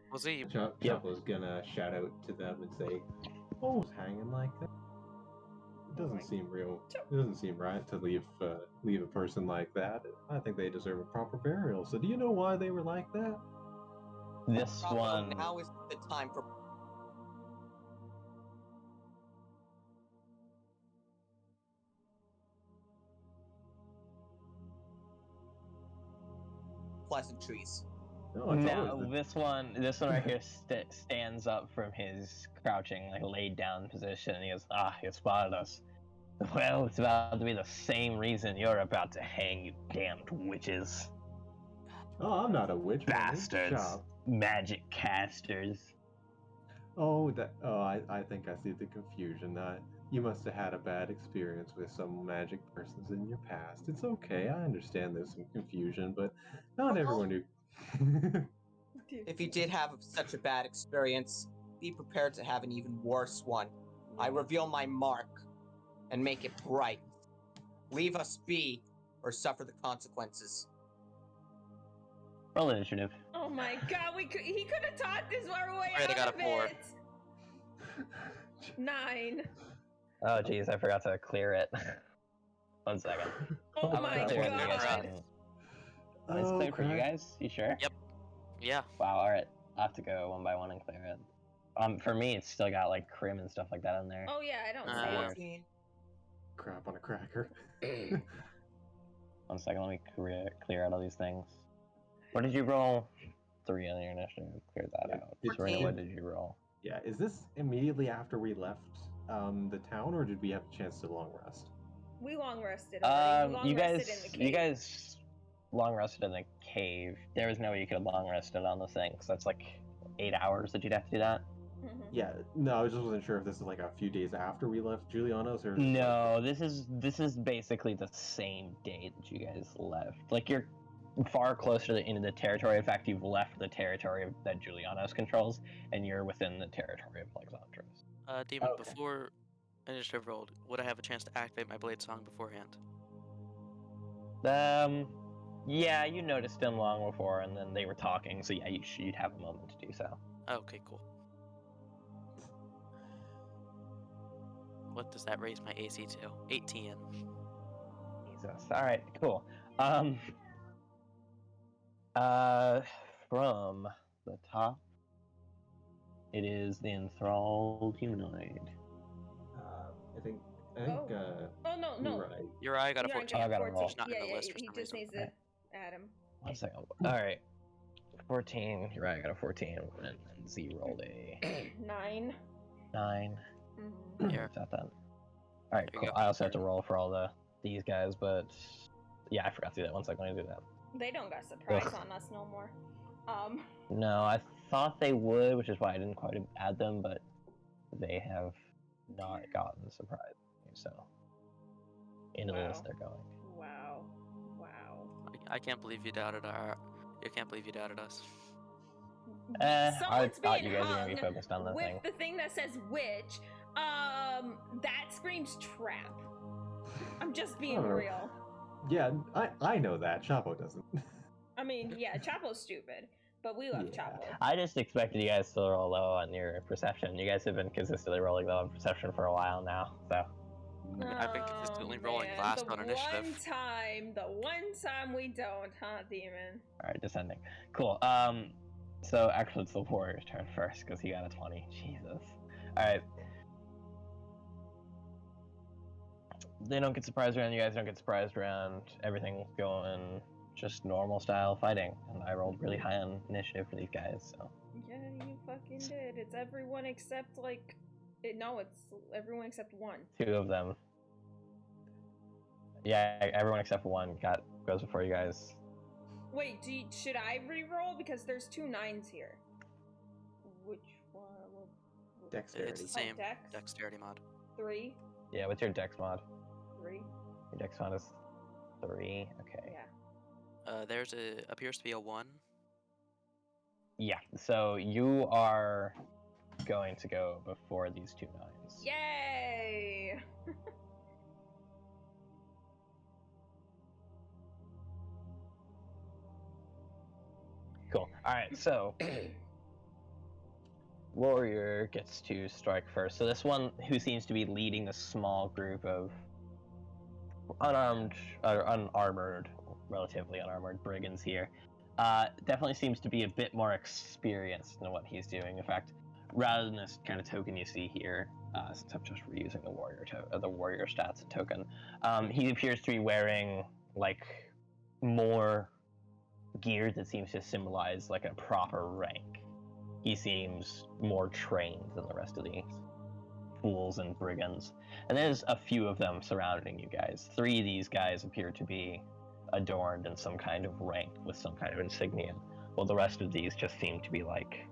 Well, Z. Chapo's gonna shout out to them and say, "Oh, it's hanging like that. It doesn't seem real. It doesn't seem right to leave a person like that. I think they deserve a proper burial. So, do you know why they were like that?" This one. Now is the time for. Pleasantries. No, this one right here stands up from his crouching, laid down position. And he goes, you spotted us. Well, it's about to be the same reason you're about to hang, you damned witches. Oh, I'm not a witch. Bastards. Magic casters. I think I see the confusion. You must have had a bad experience with some magic persons in your past. It's okay. I understand there's some confusion, but not everyone who... If you did have such a bad experience, be prepared to have an even worse one. I reveal my mark and make it bright. Leave us be or suffer the consequences. Roll initiative. Oh my god, he could have talked his way Really out got of a 4. it. 9. Oh jeez, I forgot to clear it. 1 second. Oh my god. It's cleared for you guys? You sure? Yep. Yeah. Wow, alright. I'll have to go one by one and clear it. For me, it's still got crim and stuff like that in there. Oh yeah, I don't see it. Crap on a cracker. 1 second, let me clear out all these things. What did you roll? 3 on your initiative. Clear that out. Serena, what did you roll? Yeah, is this immediately after we left the town, or did we have a chance to long rest? We long rested already. You guys long rested in the cave, there was no way you could have long rested on the thing, because that's like 8 hours that you'd have to do that. Yeah, no, I just wasn't sure if this is like a few days after we left Julianos or. No, this is basically the same day that you guys left. Like, you're far closer into the territory. In fact, you've left the territory that Julianos controls, and you're within the territory of Alexandros. Demon, Okay. before initiative rolled, would I have a chance to activate my blade song beforehand? Yeah, you noticed him long before, and then they were talking, so yeah, you'd have a moment to do so. Okay, cool. What does that raise my AC to? 18. Jesus. Alright, cool. From the top, it is the enthralled humanoid. I think. Oh no. Right. Uriah got a 14. I got a roll. He's not in the list for he some just reason. needs to add him. 1 second. Alright. 14. Uriah got a 14, and then Z rolled a 9. 9. Yeah. Is that done? Alright, There cool. you go. I also have to roll for all these guys, but yeah, I forgot to do that. 1 second, let me do that. They don't got surprise on us no more. No, I thought they would, which is why I didn't quite add them, but they have not gotten surprised. So, into the list they're going. Wow. I can't believe you doubted our. You can't believe you doubted us. I Someone's thought being you guys were gonna be hung focused on the with thing. the thing that says witch. That screams trap. I'm just being Oh. real. Yeah, I know that. Chapo doesn't. I mean, yeah, Chapo's stupid, but we love Yeah. Chapo. I just expected you guys to roll low on your perception. You guys have been consistently rolling low on perception for a while now, so. I've been consistently rolling man, last the on initiative. The one time we don't, huh, Demon? Alright, descending. Cool. So actually it's the warrior's turn first, because he got a 20. Jesus. Alright. They don't get surprised around, you guys don't get surprised around. Everything's going just normal style fighting. And I rolled really high on initiative for these guys, so. Yeah, you fucking did. It's everyone except, like... it's everyone except one. 2 of them. Yeah, everyone except one goes before you guys. Wait, should I re-roll? Because there's 2 9s here. Which one? Dexterity. It's the same Dex? dexterity mod. 3? Yeah, what's your dex mod? 3? Your dex mod is 3. Okay. Yeah. There's appears to be a 1. Yeah, so you are going to go before these 2 9s. Yay! Cool. Alright, so warrior gets to strike first. So this one who seems to be leading the small group of relatively unarmored brigands here, definitely seems to be a bit more experienced in what he's doing. In fact, rather than this kind of token you see here, since I'm just reusing the warrior stats token, he appears to be wearing like more gear that seems to symbolize like a proper rank. He seems more trained than the rest of these fools and brigands. And there's a few of them surrounding you guys. 3 of these guys appear to be adorned in some kind of rank with some kind of insignia, while the rest of these just seem to be like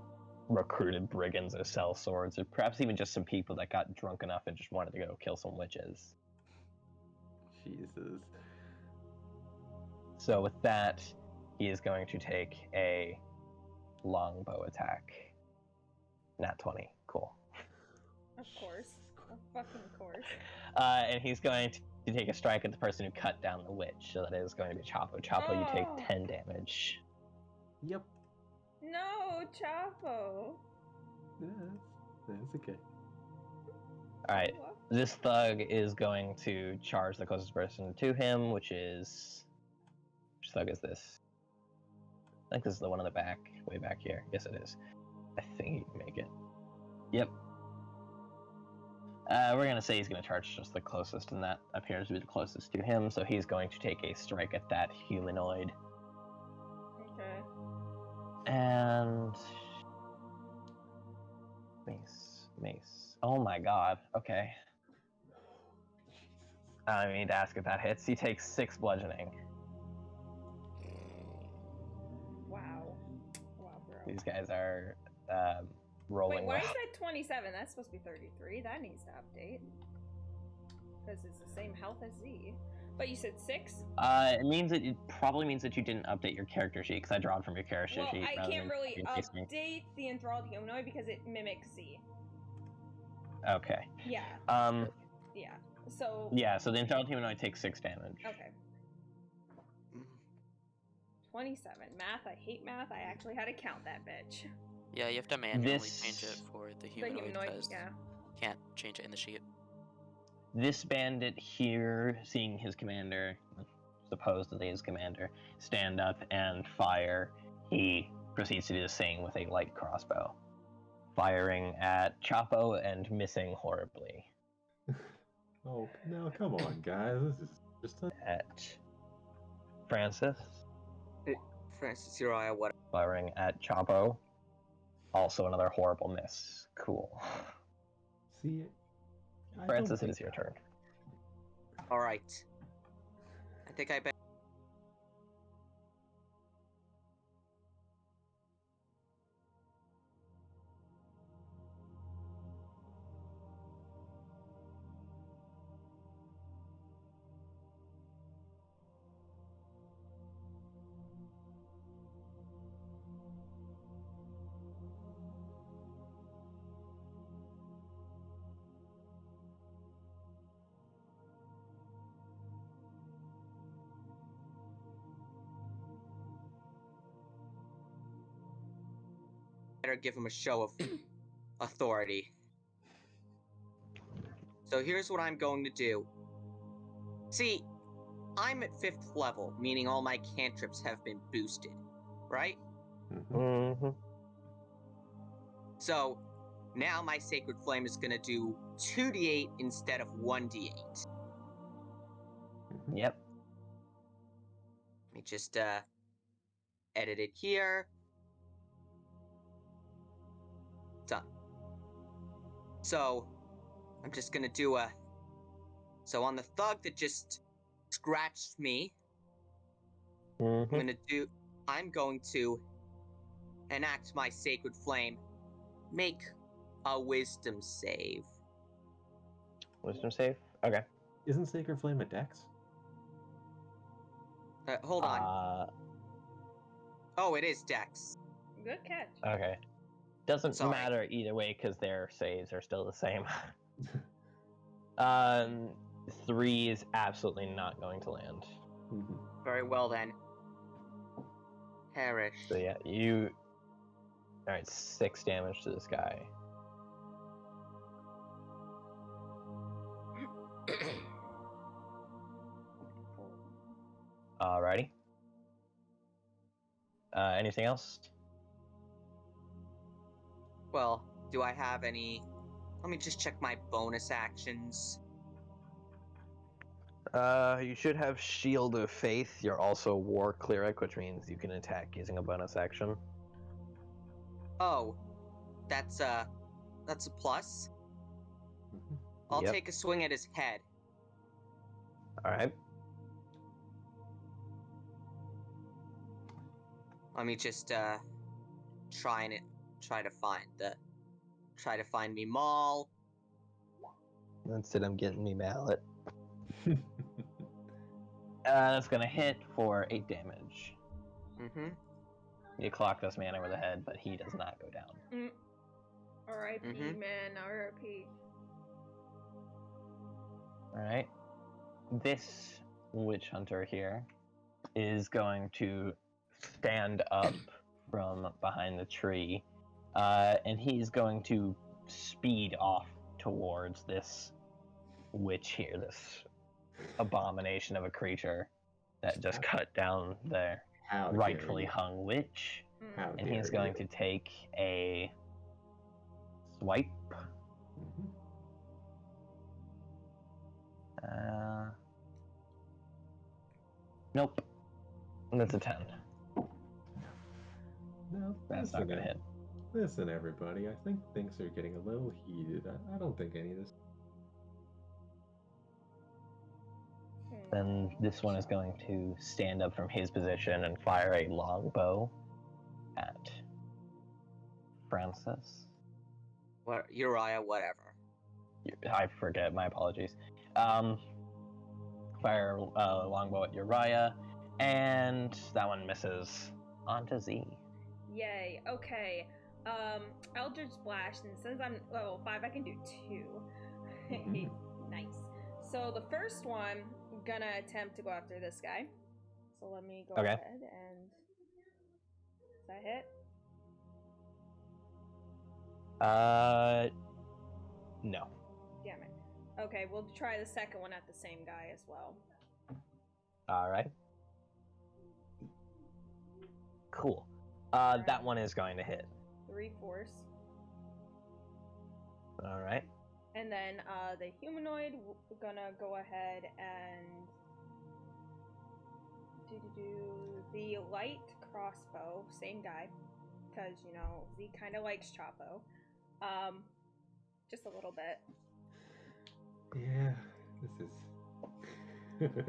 recruited brigands that sell swords, or perhaps even just some people that got drunk enough and just wanted to go kill some witches. Jesus. So with that, he is going to take a longbow attack. Nat 20. Cool. Of course. Of fucking course. And he's going to take a strike at the person who cut down the witch. So that is going to be Chapo. Chapo, you take 10 damage. Yep. No, Chapo. That's okay. Alright. This thug is going to charge the closest person to him, which thug is this? I think this is the one in the back, way back here. Yes, it is. I think he can make it. Yep. We're going to say he's going to charge just the closest, and that appears to be the closest to him, so he's going to take a strike at that humanoid. Okay. And... Mace. Oh my god, okay. I need to ask if that hits. He takes 6 bludgeoning. These guys are rolling. Wait, why well. is that 27? That's supposed to be 33. That needs to update. Because it's the same health as Z. But you said 6? It probably means that you didn't update your character sheet because I draw it from your character Well, sheet. I can't really update the enthralled humanoid because it mimics Z. Okay. Yeah. Yeah. So. Yeah. So the enthralled humanoid takes 6 damage. Okay. 27. Math. I hate math. I actually had to count that bitch. Yeah, you have to manually change it for the humanoid because yeah. you can't change it in the sheet. This bandit here, seeing his commander, supposedly his commander, stand up and fire, he proceeds to do the same with a light crossbow, firing at Chapo and missing horribly. Oh, no, come on, guys. This is just At Francis. Francis Uriah, what? Firing at Chapo. Also another horrible miss. Cool. See, Francis, it is your turn. All right. I think I bet. Better give him a show of authority. So here's what I'm going to do. See, I'm at 5th level, meaning all my cantrips have been boosted, right? Mm-hmm. So now my Sacred Flame is going to do 2d8 instead of 1d8. Yep. Let me just edit it here. Done. So I'm just gonna do a. So on the thug that just scratched me, Mm-hmm. I'm going to enact my Sacred Flame. Make a Wisdom save. Wisdom save? Okay. Isn't Sacred Flame a dex? Hold on. Oh, it is Dex. Good catch. Okay. Doesn't Sorry. matter either way because their saves are still the same. 3 is absolutely not going to land. Very well then. Perish. So yeah, you. Alright, 6 damage to this guy. Alrighty. Anything else? Well, do I have any? Let me just check my bonus actions. You should have Shield of Faith. You're also War Cleric, which means you can attack using a bonus action. Oh, that's a plus. I'll Yep. take a swing at his head. Alright. Let me just try to find me Maul. Instead, I'm getting me mallet. That's gonna hit for 8 damage. Mm-hmm. You clock this man over the head, but he does not go down. R.I.P. man, R.I.P. Alright. This witch hunter here is going to stand up from behind the tree, and he's going to speed off towards this witch here, this abomination of a creature that just cut down the rightfully hung witch. And he's going to take a swipe. Nope. That's a 10. No, That's not gonna hit. Listen, everybody, I think things are getting a little heated. I don't think any of this. Then this one is going to stand up from his position and fire a longbow at Francis. What, Uriah, whatever. I forget. My apologies. Fire longbow at Uriah, and that one misses. On to Z. Yay. Okay. Eldritch Blast, and since I'm level 5, I can do 2. Nice. So the first one, I'm gonna attempt to go after this guy. So let me go ahead and... Does that hit? No. Damn it. Okay, we'll try the second one at the same guy as well. Alright. Cool. That one is going to hit. 3 force. Alright. And then the humanoid, we're gonna go ahead and do the light crossbow, same guy, because you know Z kind of likes Chapo, just a little bit. Yeah, this is.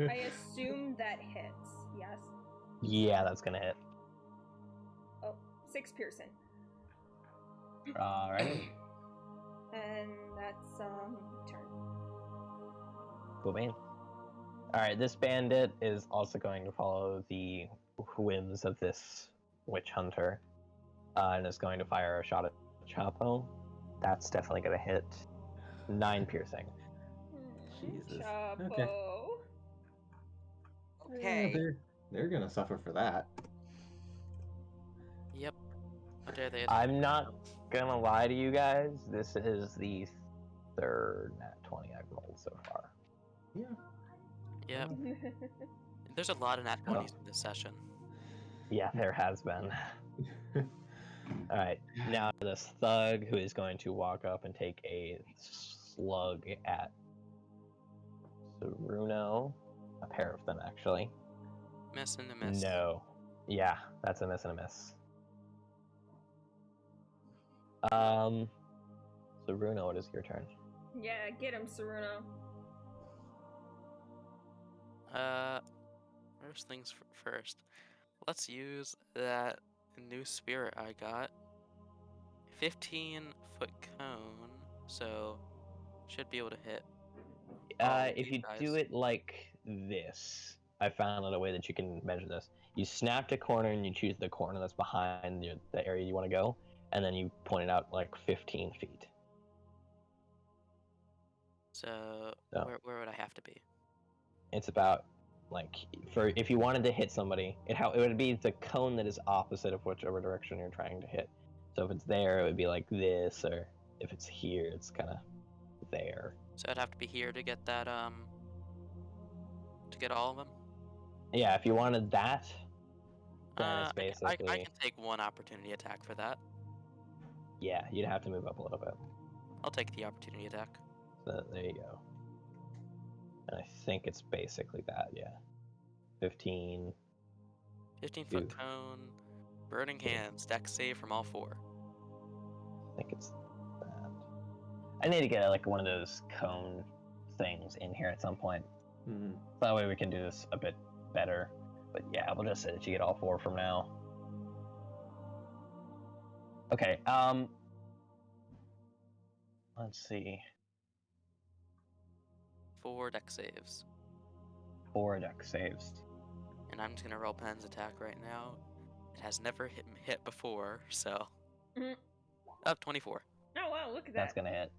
I assume that hits. Yes. Yeah, that's gonna hit. Oh, 6 piercing. Alright. And that's turn. Cool bean. Alright, this bandit is also going to follow the whims of this witch hunter. And is going to fire a shot at Chapo. That's definitely gonna hit. 9 piercing. Jesus. Chapo. Okay. Okay. Yeah, they're gonna suffer for that. Yep. How dare they? I'm not gonna lie to you guys, this is the third nat 20 I've rolled so far. Yeah. Yep. There's a lot of nat 20s in this session. Yeah, there has been. Alright, now this thug who is going to walk up and take a slug at Saruno. A pair of them, actually. Miss and a miss. No. Yeah, that's a miss and a miss. Saruno, it is your turn. Yeah, get him, Saruno. First things first. Let's use that new spirit I got. 15-foot cone, so should be able to hit. If you do it like this, I found out a way that you can measure this. You snap to corner and you choose the corner that's behind the area you want to go, and then you point it out like 15 feet. So So. Where would I have to be? It's about like if you wanted to hit somebody, it would be the cone that is opposite of whichever direction you're trying to hit. So if it's there, it would be like this, or if it's here, it's kind of there. So I'd have to be here to get that to get all of them. Yeah, if you wanted that, then it's basically. I can take one opportunity attack for that. Yeah, you'd have to move up a little bit. I'll take the opportunity attack. So there you go. And I think it's basically that, yeah. 15. 15-foot cone, burning hands, dex save from all 4. I think it's that. I need to get like one of those cone things in here at some point. Mm-hmm. That way we can do this a bit better. But yeah, we'll just say that you get all 4 from now. Okay, let's see. 4 dex saves. 4 dex saves. And I'm just gonna roll Pen's attack right now. It has never hit before, so. Up 24. Oh wow, look at that. That's gonna hit.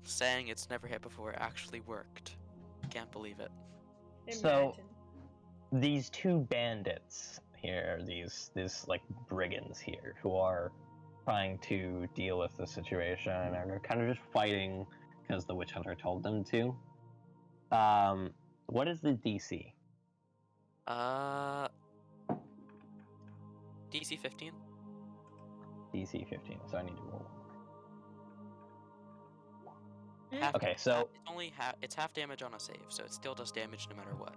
Saying it's never hit before actually worked. Can't believe it. So, these 2 bandits here, these like brigands here, who are trying to deal with the situation and are kind of just fighting because the witch hunter told them to. What is the DC? DC 15. DC 15. So I need to roll. Okay, so it's only it's half damage on a save, so it still does damage no matter what.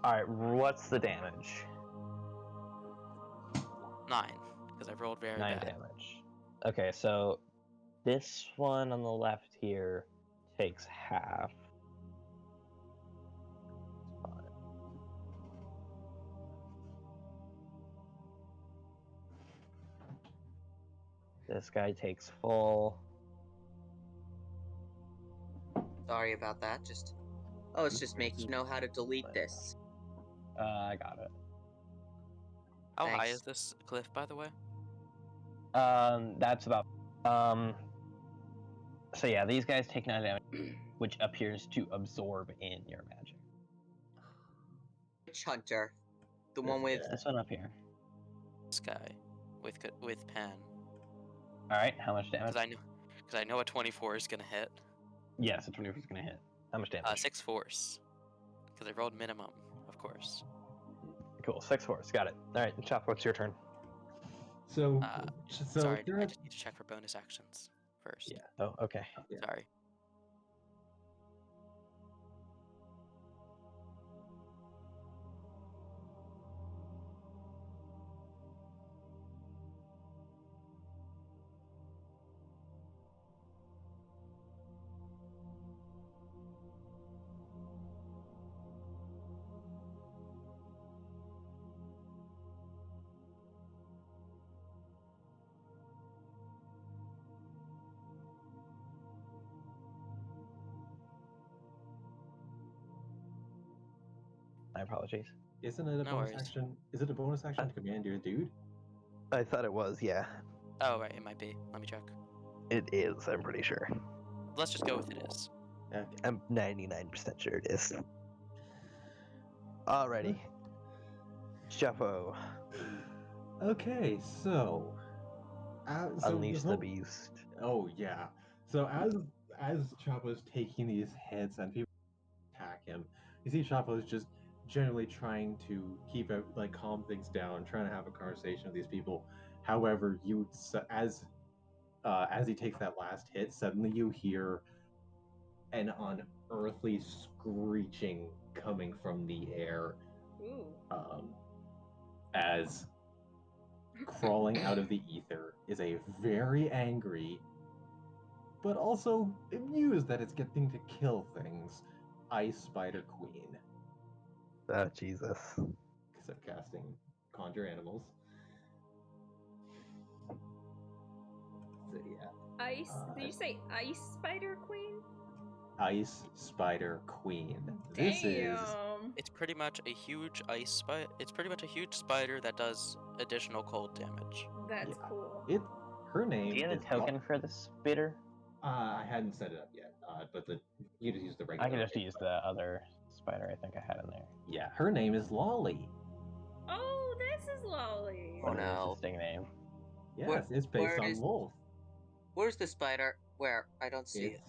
All right, what's the damage? 9, because I've rolled very 9 bad. damage. Okay, so this one on the left here takes half. This guy takes full. Sorry about that. It's just making you know how to delete this. I got it. How high Thanks. is this cliff, by the way? That's about. So yeah, these guys take 9 damage, which appears to absorb in your magic. Witch Hunter, the one with This one up here. This guy with pen. All right, how much damage? Because I know a 24 is gonna hit. Yes, a 24 is gonna hit. How much damage? 6 force. Because I rolled minimum, of course. Cool, 6 force. Got it. All right, Chop. What's your turn? So, Sorry, you're I at- just need to check for bonus actions first. Yeah. Oh, okay. Yeah. Sorry. My apologies. Isn't it a No bonus worries. action? Is it a bonus action to command your dude? I thought it was. Yeah, Oh, right, it might be. Let me check. it is. I'm pretty sure. Let's just go with it is. Okay. I'm 99% sure it is. Alrighty. Chapo, Okay, so unleash the beast. Oh yeah. So as Chapo's taking these hits and people attack him, you see Chapo's just generally trying to keep it like calm things down, trying to have a conversation with these people. However, as he takes that last hit, suddenly you hear an unearthly screeching coming from the air. Ooh. As crawling out of the ether is a very angry, but also amused that it's getting to kill things, Ice Spider Queen. Oh, Jesus. Because I'm casting Conjure Animals. So yeah. Ice. Did you say Ice Spider Queen? Ice Spider Queen. Damn. This is It's pretty much a huge ice spider. It's pretty much a huge spider that does additional cold damage. That's Yeah. cool. her name. Do you have a is token for the spitter? I hadn't set it up yet, but you just use the regular. I can just name. use the other spider I think I had in there. Yeah, her name is Lolly. Oh, this is Lolly. Oh, no. Interesting name. Yes, it's based where on is- Wolf. Where's the spider? Where? I don't see it.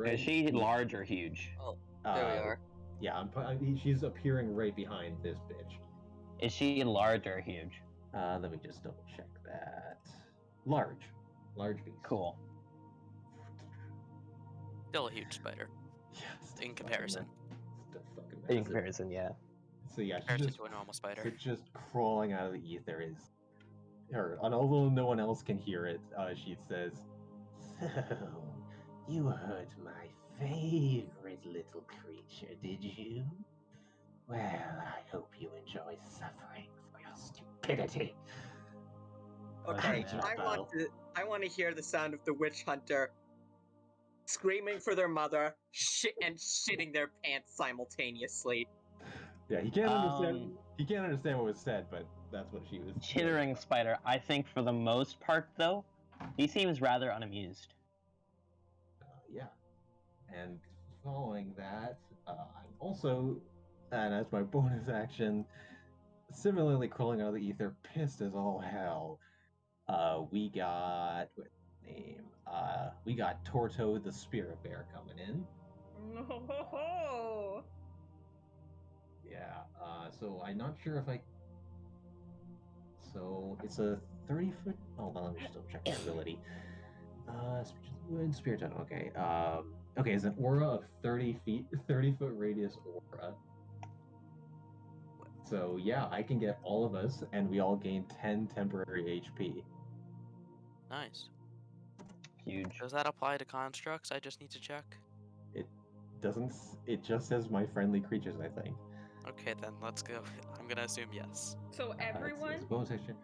Is she large or huge? Oh, there we are. Yeah, she's appearing right behind this bitch. Is she large or huge? Let me just double check that. Large beast. Cool. Still a huge spider Yeah, in comparison. In comparison, yeah. So yeah, she's Comparison just, to a normal spider. so just crawling out of the ether is her. And although no one else can hear it, she says, "So, you hurt my favorite little creature, did you? Well, I hope you enjoy suffering for your stupidity." Okay, Chapo. I want to hear the sound of the witch hunter screaming for their mother, shitting their pants simultaneously. Yeah, he can't understand. He can't understand what was said, but that's what she was. Chittering spider. I think for the most part, though, he seems rather unamused. Yeah, and following that, I'm also, and as my bonus action, similarly crawling out of the ether, pissed as all hell. We got what's his name? We got Torto the Spirit Bear coming in. No. Yeah. So I'm not sure if I. So it's a 30-foot. Hold on, let me just double check my ability. Spirit Tunnel. Okay. Okay, it's an aura of 30 feet, 30-foot radius aura. So yeah, I can get all of us, and we all gain 10 temporary HP. Nice. Huge. Does that apply to constructs? I just need to check. It doesn't. It just says my friendly creatures, I think. Okay, then let's go. I'm gonna assume yes. So everyone? It's a bonus action.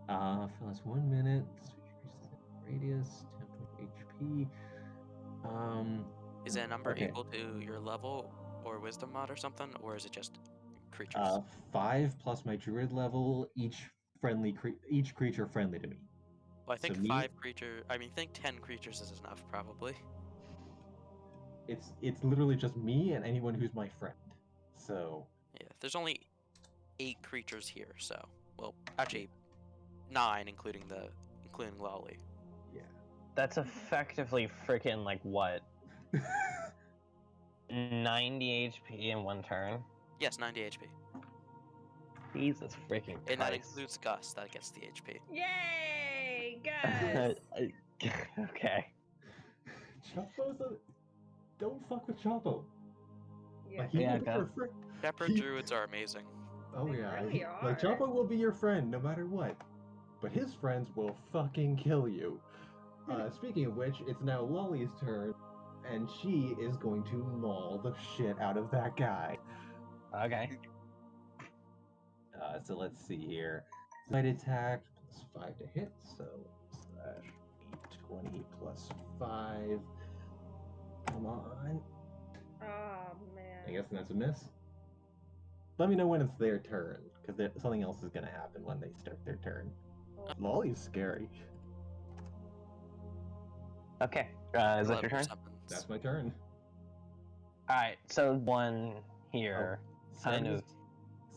For this 1 minute. radius, 10 HP. Is that number okay. equal to your level or wisdom mod or something, or is it just creatures? 5 plus my druid level, each creature friendly to me. Well, I think So me- 5 creature. I mean, think 10 creatures is enough, probably. It's literally just me and anyone who's my friend. So Yeah, there's only 8 creatures here, so well, actually 9 including Lolly. yeah. That's effectively freaking like what? 90 HP in one turn? Yes, 90 HP. Jesus freaking And that Christ. includes Gus, that gets the HP. Yay, Gus! Okay. Chapo's a... Don't fuck with Chapo. Yeah. Like, he Yeah, will be your friend. Shepherd druids are amazing. Oh They yeah. really Like, are. Chapo will be your friend no matter what. But his friends will fucking kill you. Speaking of which, it's now Lolly's turn, and she is going to maul the shit out of that guy. Okay. So let's see here. Light attack plus 5 to hit, so / 20 plus 5. Come on. Oh man. I guess that's a miss. Let me know when it's their turn, because something else is going to happen when they start their turn. Oh. Lolly's scary. Okay. Is that your turn? That's my turn. Alright, so one here kind of.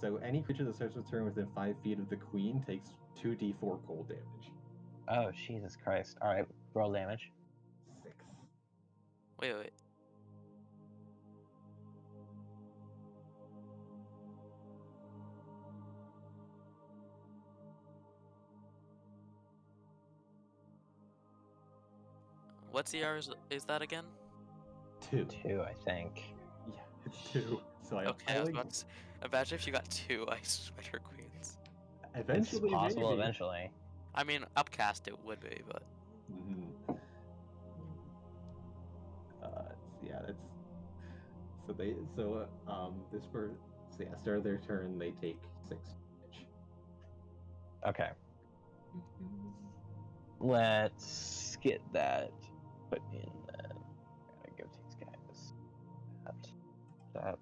So any creature that starts its turn within 5 feet of the queen takes 2d4 cold damage. Oh, Jesus Christ. Alright, roll damage. 6. Wait. What's the R is that again? 2. 2, I think. Yeah, it's 2. So Okay, I was about to imagine if you got 2 Ice Spider Queens. Eventually, It's possible maybe. eventually. I mean, upcast it would be, but Mm-hmm. Yeah, that's this bird. So yeah, start of their turn, they take 6 damage. Okay. Let's get that put in then. Gotta give these guys that.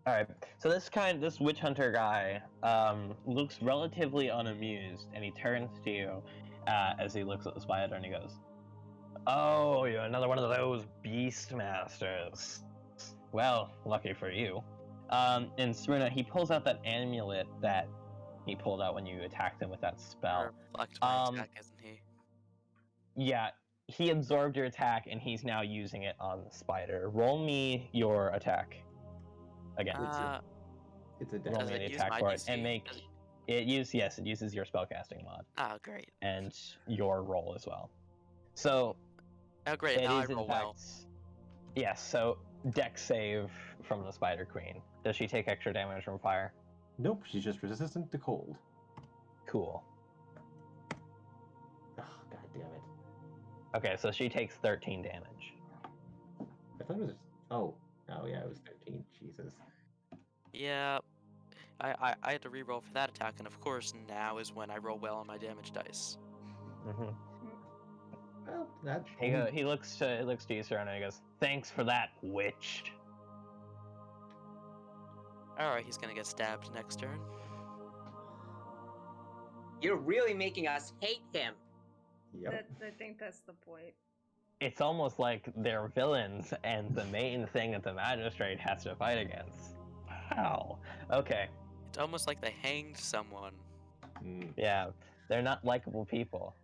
Alright, so this witch hunter guy looks relatively unamused, and he turns to you as he looks at the spider and he goes, "Oh, you're another one of those beast masters. Well, lucky for you." And Serena, he pulls out that amulet that he pulled out when you attacked him with that spell. reflect my attack, isn't he? Yeah, he absorbed your attack and he's now using it on the spider. Roll me your attack again. It's a Roll Does me it the use attack my for it DC? and make it uses your spellcasting mod Ah, great. and your roll as well. So Oh, great. it Now I is in roll fact well. yes. So dex save from the Spider Queen. Does she take extra damage from fire? Nope, she's just resistant to cold. Cool. Oh, God damn it. Okay, so she takes 13 damage. I thought it was. Oh yeah, it was 13. Jesus. Yeah, I had to reroll for that attack, and of course now is when I roll well on my damage dice. Mm-hmm. Well, that. He looks to you, Serena, and he goes, "Thanks for that, witch." Alright, he's gonna get stabbed next turn. You're really making us hate him. Yep. I think that's the point. It's almost like they're villains, and the main thing that the magistrate has to fight against. Wow. Okay. It's almost like they hanged someone. Yeah, they're not likable people.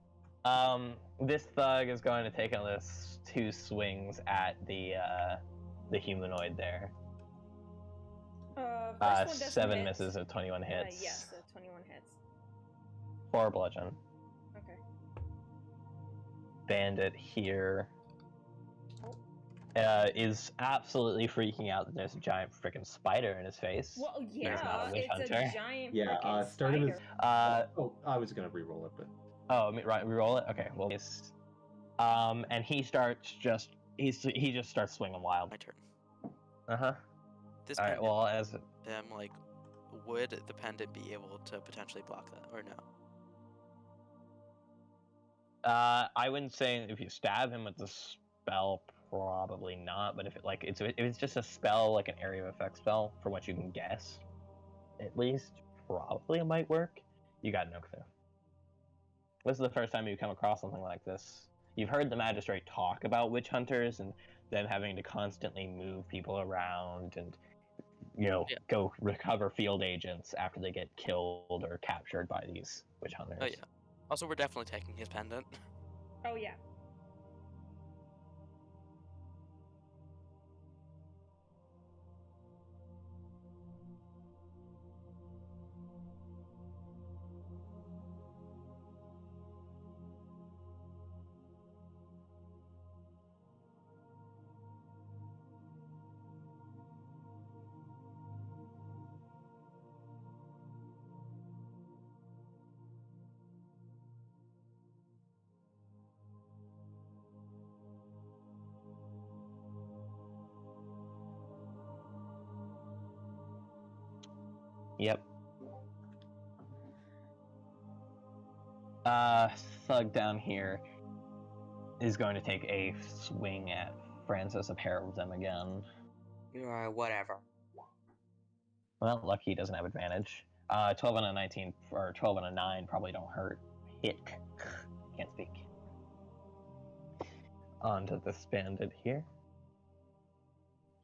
This thug is going to take at least 2 swings at the humanoid there. First one doesn't 7 hit. misses of 21 hits. Yes, 21 hits. 4 bludgeon. Okay. Bandit here is absolutely freaking out that there's a giant freaking spider in his face. Well, not yeah, a witch it's hunter. a giant Yeah. freaking Start of his. spider. I was gonna re-roll it, but. Oh, right, reroll it. Okay, well, and he just starts swinging wild. My turn. This All right. pendant, Well, as like, would the pendant be able to potentially block that, or no? I wouldn't say if you stab him with the spell, probably not. But if it's just a spell, like an area of effect spell, from what you can guess, at least, probably it might work. You got no clue. This is the first time you come across something like this. You've heard the magistrate talk about witch hunters and them having to constantly move people around and, go recover field agents after they get killed or captured by these witch hunters. Oh yeah. Also, we're definitely taking his pendant. Oh yeah. Yep. Thug down here is going to take a swing at Francis, a pair of them again. Whatever. Well, lucky he doesn't have advantage. 12 and a 19, or 12 and a 9 probably don't hurt. Hit. Can't speak. On to this bandit here.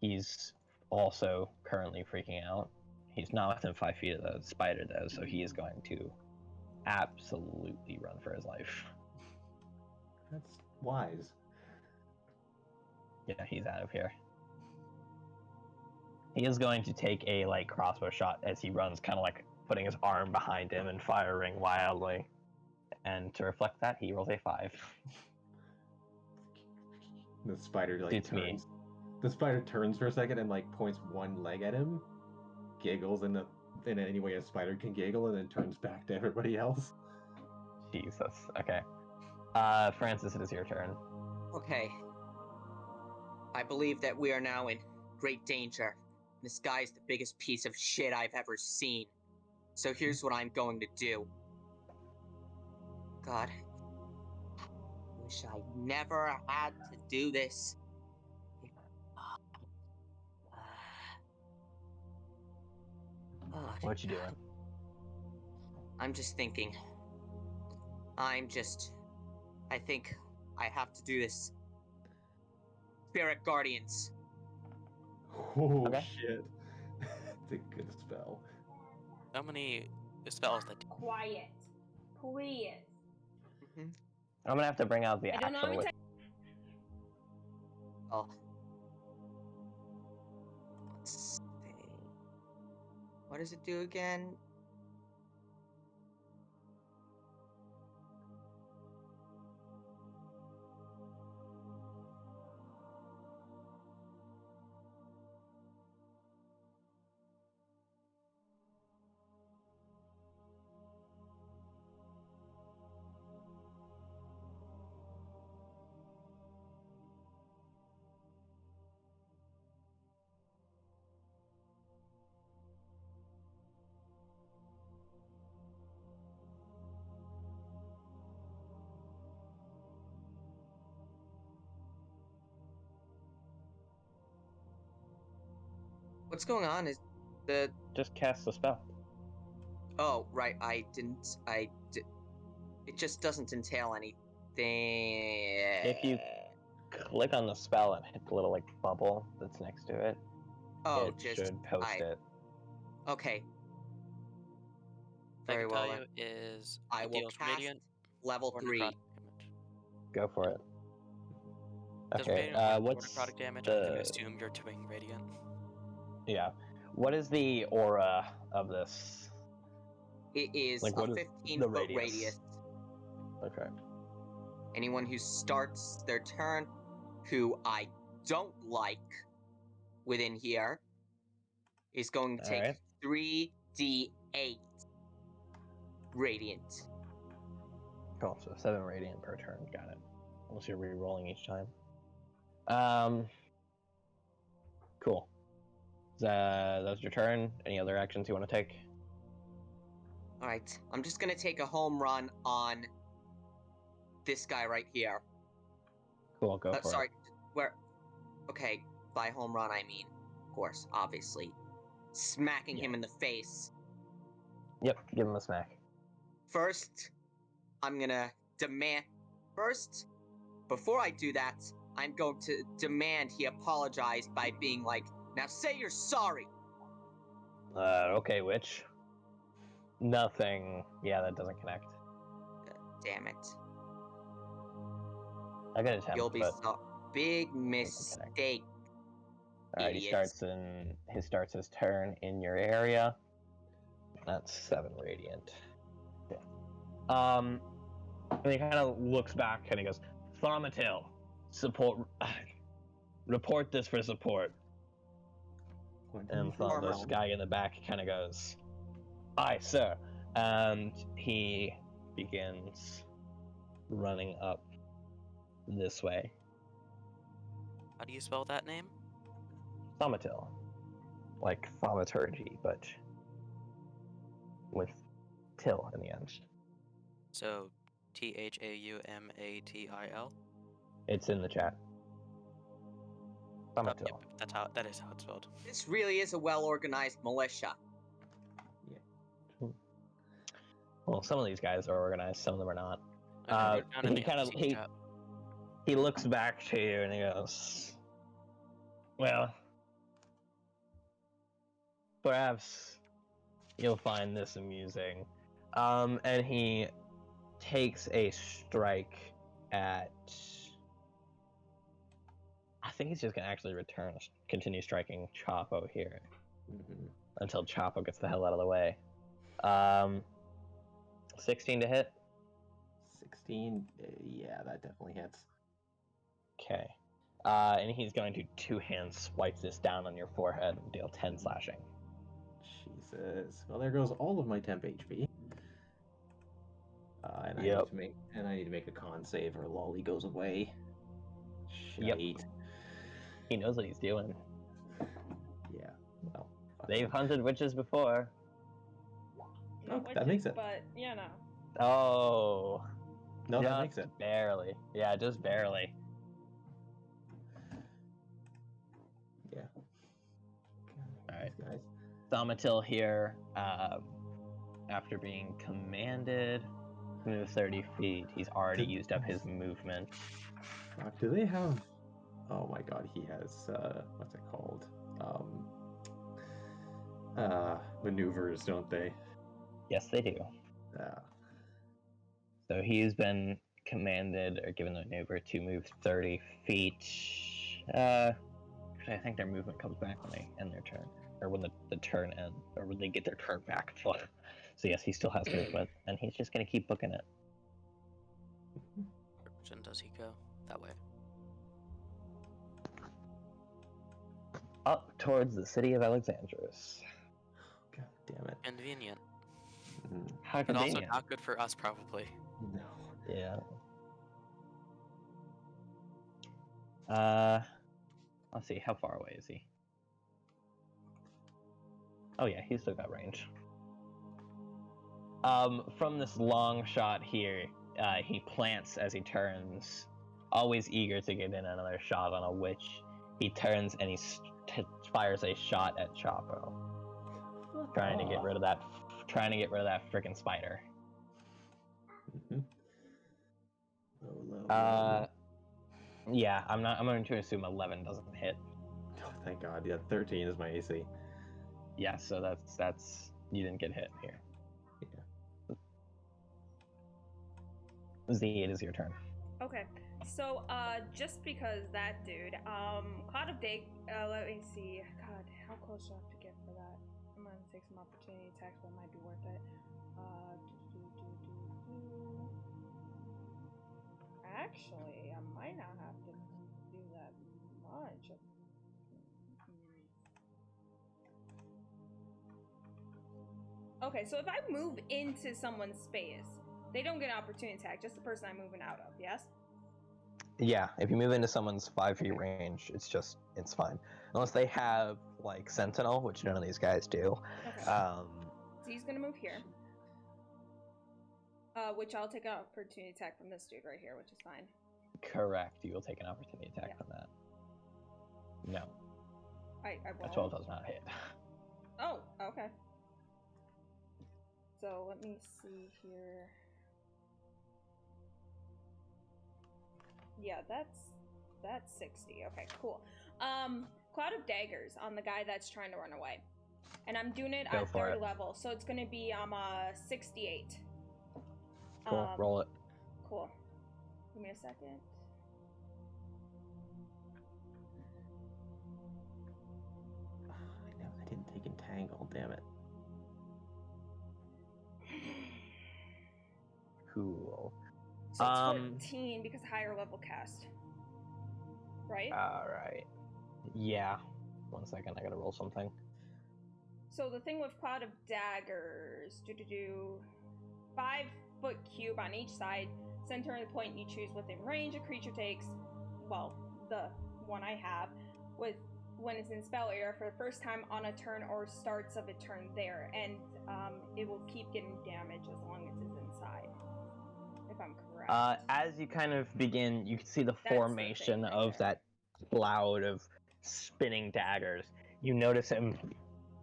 He's also currently freaking out. He's not within 5 feet of the spider, though, so he is going to absolutely run for his life. That's wise. Yeah, he's out of here. He is going to take a crossbow shot as he runs, kind of putting his arm behind him and firing wildly. And to reflect that, he rolls a 5. The spider It's me. turns. The spider turns for a second and points one leg at him, giggles in any way a spider can giggle, and then turns back to everybody else. Jesus. Okay. Francis, it is your turn. Okay. I believe that we are now in great danger. This guy's the biggest piece of shit I've ever seen. So here's what I'm going to do. God. Wish I never had to do this. What you doing? I'm just thinking. I think I have to do this. Spirit Guardians. Oh, Okay. shit. It's a good spell. How many spells that? Quiet, please. Mm-hmm. I'm gonna have to bring out the I don't know actual. how to Oh. Let's see. What does it do again? What's going on? Is the Just cast the spell. Oh, right. It just doesn't entail anything. If you click on the spell and hit the little bubble that's next to it, it should post it. Okay. I Very can well. tell you is I it will deals cast radiant level or 3. necrotic damage. Go for it. Does Okay. radiant or What's necrotic damage? the... I'm gonna assume you're doing radiant. Yeah. What is the aura of this? It is What a is 15-foot radius. Okay. Anyone who starts their turn, who I don't like within here, is going to take 3d8 radiant. Cool. So 7 radiant per turn. Got it. Unless you're re-rolling each time. Cool. That's your turn. Any other actions you want to take? Alright, I'm just gonna take a home run on this guy right here. Cool, go for Sorry, it. where? Okay, by home run I mean, of course, obviously, smacking him in the face. Yep, give him a smack. First, I'm gonna demand. First, before I do that, I'm going to demand he apologize by being like, "Now say you're sorry." Okay, which? Nothing. Yeah, that doesn't connect. Damn it. I got attempt, You'll be but big connect. mistake. Alright, he starts his turn in your area. That's 7 radiant. Yeah. And he kind of looks back and he goes, Thaumatil, report this for support. And this guy in the back kind of goes, aye, sir. And he begins running up this way. How do you spell that name? Thaumatil. Like thaumaturgy, but with till in the end. So, Thaumatil. It's in the chat. Oh, Thaumatil. yep, that is how it's spelled. This really is a well-organized militia. Well, some of these guys are organized, some of them are not. He looks back to you and he goes, well, perhaps you'll find this amusing. And he takes a strike at... I think he's just going to actually continue striking Chapo here. Until Chapo gets the hell out of the way. 16 to hit? 16? Yeah, that definitely hits. Okay. And he's going to two-hand swipe this down on your forehead and deal 10 slashing. Jesus. Well, there goes all of my temp HP. I need to make a con save or Lolly goes away. Shite. Yep. He knows what he's doing. Yeah. Well, they've hunted witches before. Oh, that makes it. But, you know. Oh. No, that makes it. Barely. Yeah, just barely. Yeah. Alright. Guys. Thaumatil here, after being commanded to move 30 feet, he's already used up his movement. Do they have... Oh my god, he has, what's it called? Maneuvers, don't they? Yes, they do. So he's been commanded or given the maneuver to move 30 feet. I think their movement comes back when they end their turn. Or when the turn ends. Or when they get their turn back. So yes, he still has movement. And he's just going to keep booking it. What direction does he go? That way. Up towards the city of Alexandros. God damn it. Convenient. How But convenient. also not good for us, probably. No. Yeah. Let's see, how far away is he? Oh yeah, he's still got range. From this long shot here, he plants as he turns, always eager to get in another shot on a witch. He turns and he fires a shot at Chapo, trying to get rid of that frickin' spider. Yeah, I'm going to assume 11 doesn't hit. Oh, thank God. Yeah, 13 is my AC. Yeah, so that's you didn't get hit here. Yeah. Z, it is your turn. Okay, so just because that dude, Cloud of Day, let me see. God, how close do I have to get for that? I'm gonna take some opportunity attacks, but it might be worth it. Actually, I might not have to do that much. Okay, so if I move into someone's space, they don't get an opportunity attack, just the person I'm moving out of, yes? Yeah, if you move into someone's 5 feet range, it's fine. Unless they have, like, Sentinel, which none of these guys do. Okay. So he's gonna move here. Which I'll take an opportunity attack from this dude right here, which is fine. Correct. You will take an opportunity attack from that. No. I A roll. 12 does not hit. Oh, okay. So let me see here. Yeah, that's 60. Okay, cool. Cloud of Daggers on the guy that's trying to run away. And I'm doing it at 3rd level, so it's gonna be 68. Cool, roll it. Cool. Give me a second. I didn't take Entangle, damn it. Cool. So it's 14 because higher level cast. Right? Alright. Yeah. 1 second, I gotta roll something. So the thing with Cloud of Daggers, 5-foot cube on each side, centering the point you choose within range. A creature takes, well, the one I have, when it's in spell area for the first time on a turn or starts of a turn there, and it will keep getting damage as long as it's inside. If I'm correct. As you kind of begin, you can see the formation of that cloud of spinning daggers. You notice him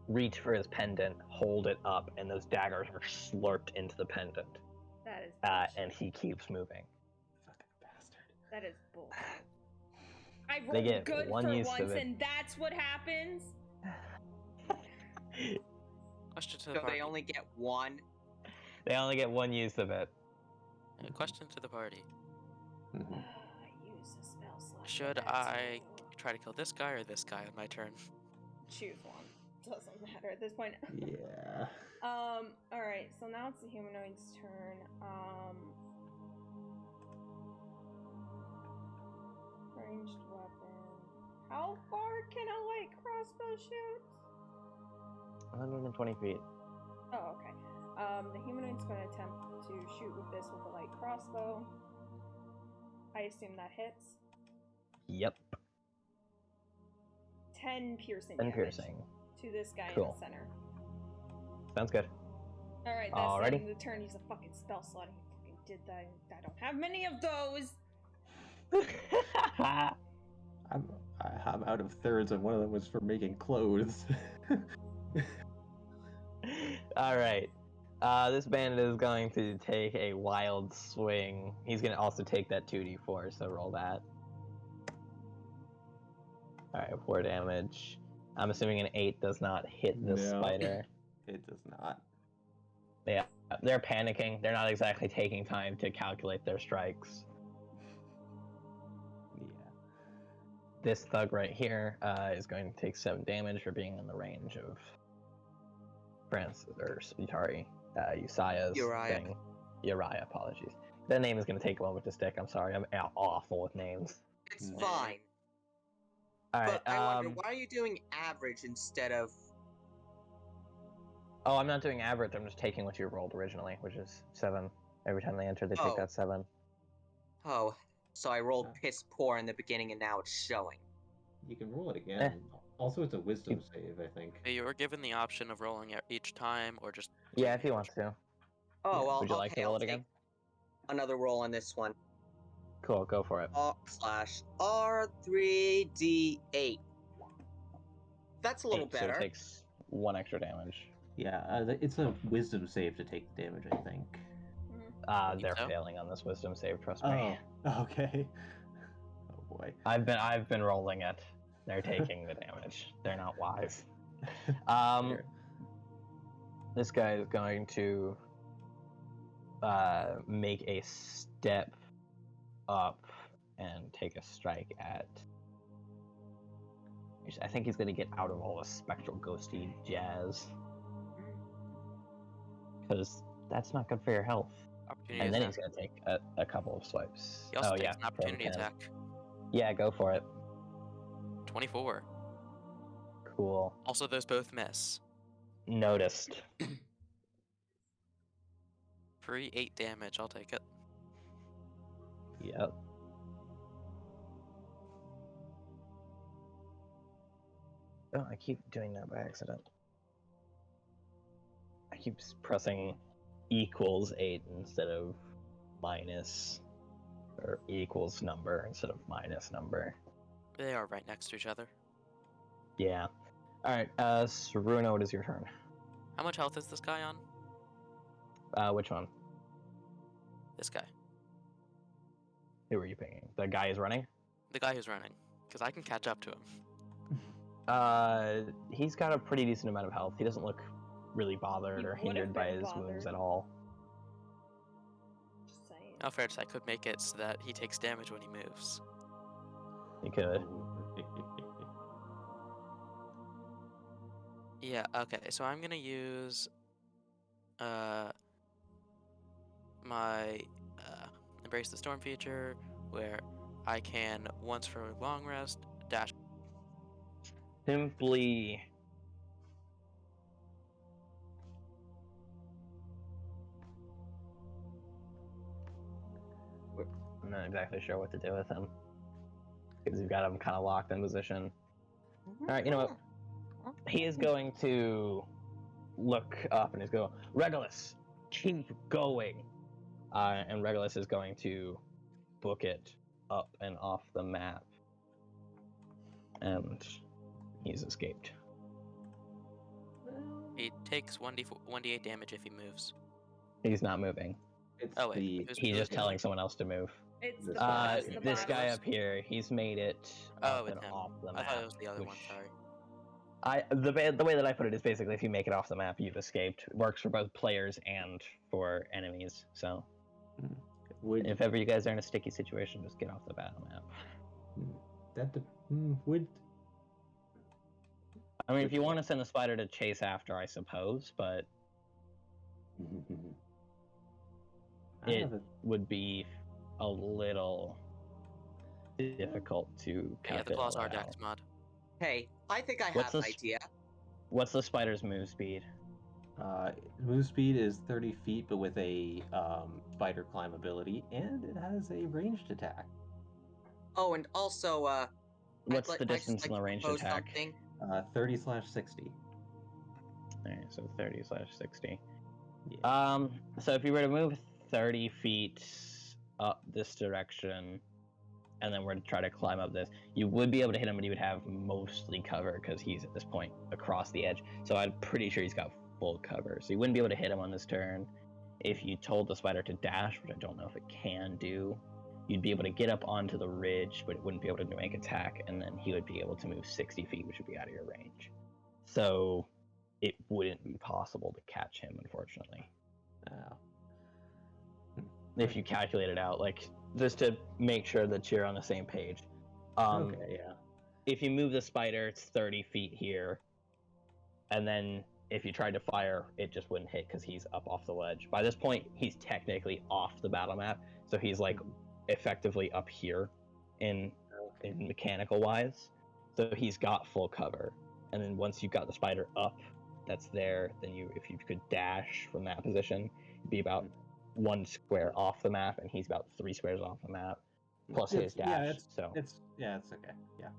reach for his pendant, hold it up, and those daggers are slurped into the pendant. That is bullshit. And he keeps moving. Fucking bastard. That is bullshit. I rolled good for once, and that's what happens? Question to the party. They only get one? They only get 1 use of it. Question to the party. I use a spell slot. Should I try to kill this guy or this guy on my turn? Choose one. Doesn't matter at this point. Yeah. Alright, so now it's the humanoid's turn. Ranged weapon. How far can a light crossbow shoot? 120 feet. Oh, okay. The humanoid's going to attempt to shoot with this with a light crossbow. I assume that hits. Yep. 10 piercing 10 damage piercing. to this guy Cool. in the center. Sounds good. Alright, that's the end of the turn. He's a fucking spell slot. He fucking did that. I don't have many of those. I'm out of thirds, and one of them was for making clothes. Alright. This bandit is going to take a wild swing. He's going to also take that 2d4, so roll that. Alright, 4 damage. I'm assuming an 8 does not hit this spider. It does not. Yeah, they're panicking. They're not exactly taking time to calculate their strikes. Yeah. This thug right here is going to take 7 damage for being in the range of Usaya's thing. Uriah, apologies. That name is going to take a moment to stick. I'm sorry, I'm awful with names. It's fine. Alright, but I wonder, why are you doing average instead of... Oh, I'm not doing average, I'm just taking what you rolled originally, which is 7. Every time they enter, they take that 7. Oh, so I rolled piss poor in the beginning and now it's showing. You can roll it again. Also, it's a wisdom save, I think. You were given the option of rolling it each time, or just... Yeah, if you want to. Oh, well, would you like to roll it again? Another roll on this one. Cool, go for it. R3D8. That's a little better. So it takes 1 extra damage. Yeah, it's a wisdom save to take the damage, I think. They're failing on this wisdom save, trust me. Oh, okay. Oh boy. I've been rolling it. They're taking the damage. They're not wise. This guy is going to make a step up and take a strike at... I think he's going to get out of all the spectral ghosty jazz. Because that's not good for your health. And then he's going to take a couple of swipes. He also takes an opportunity attack. Yeah, go for it. 24. Cool. Also, those both miss. Noticed. Free 8 damage, I'll take it. Yep. Oh, I keep doing that by accident. I keep pressing equals 8 instead of minus, or equals number instead of minus number. They are right next to each other. Yeah. Alright, Saruna, what is your turn? How much health is this guy on? Which one? This guy. Who are you picking? The guy is running? The guy who's running. Because I can catch up to him. He's got a pretty decent amount of health. He doesn't look really bothered or hindered by his wounds at all. Just saying. How fair to say, I could make it so that he takes damage when he moves. He could. Yeah, okay, so I'm gonna use my Embrace the Storm feature, where I can, once for a long rest, dash. Simply... I'm not exactly sure what to do with him. Because you've got him kind of locked in position. Alright, you know what? He is going to look up and he's going, Regulus, keep going. And Regulus is going to book it up and off the map. And he's escaped. He takes 1d8 damage if he moves. He's not moving. It's Oh, wait, the He's just telling someone else to move. It's This the guy. boss. The This boss. guy up here, he's made it Oh, up with and him. off the I map. thought it was the other one, which- sorry. The way that I put it is basically if you make it off the map, you've escaped. It works for both players and for enemies. So would if ever you guys are in a sticky situation, just get off the battle map. would I mean, if you want to send the spider to chase after, I suppose, but I it have a- would be a little difficult to Yeah, the calculate. claws are out. dex mod. Hey, I think I What's have an this- idea. What's the spider's move speed? Move speed is 30 feet, but with a spider climb ability, and it has a ranged attack. Oh, and also, What's I'd the I'd just distance like in the to ranged propose attack? something. 30/60. Alright, so 30/60. Yeah. So if you were to move 30 feet up this direction, and then were to try to climb up this, you would be able to hit him, but he would have mostly cover because he's at this point across the edge. So I'm pretty sure he's got full cover. So you wouldn't be able to hit him on this turn. If you told the spider to dash, which I don't know if it can do, you'd be able to get up onto the ridge, but it wouldn't be able to make attack, and then he would be able to move 60 feet, which would be out of your range. So it wouldn't be possible to catch him, unfortunately. If you calculate it out, like, just to make sure that you're on the same page. Okay, yeah. If you move the spider, it's 30 feet here, and then if you tried to fire, it just wouldn't hit because he's up off the ledge. By this point, he's technically off the battle map, so he's like effectively up here in mechanical wise. So he's got full cover, and then once you've got the spider up, that's there. Then if you could dash from that position, it'd be about 1 square off the map, and he's about 3 squares off the map, plus his dash. Yeah, it's okay. Yeah.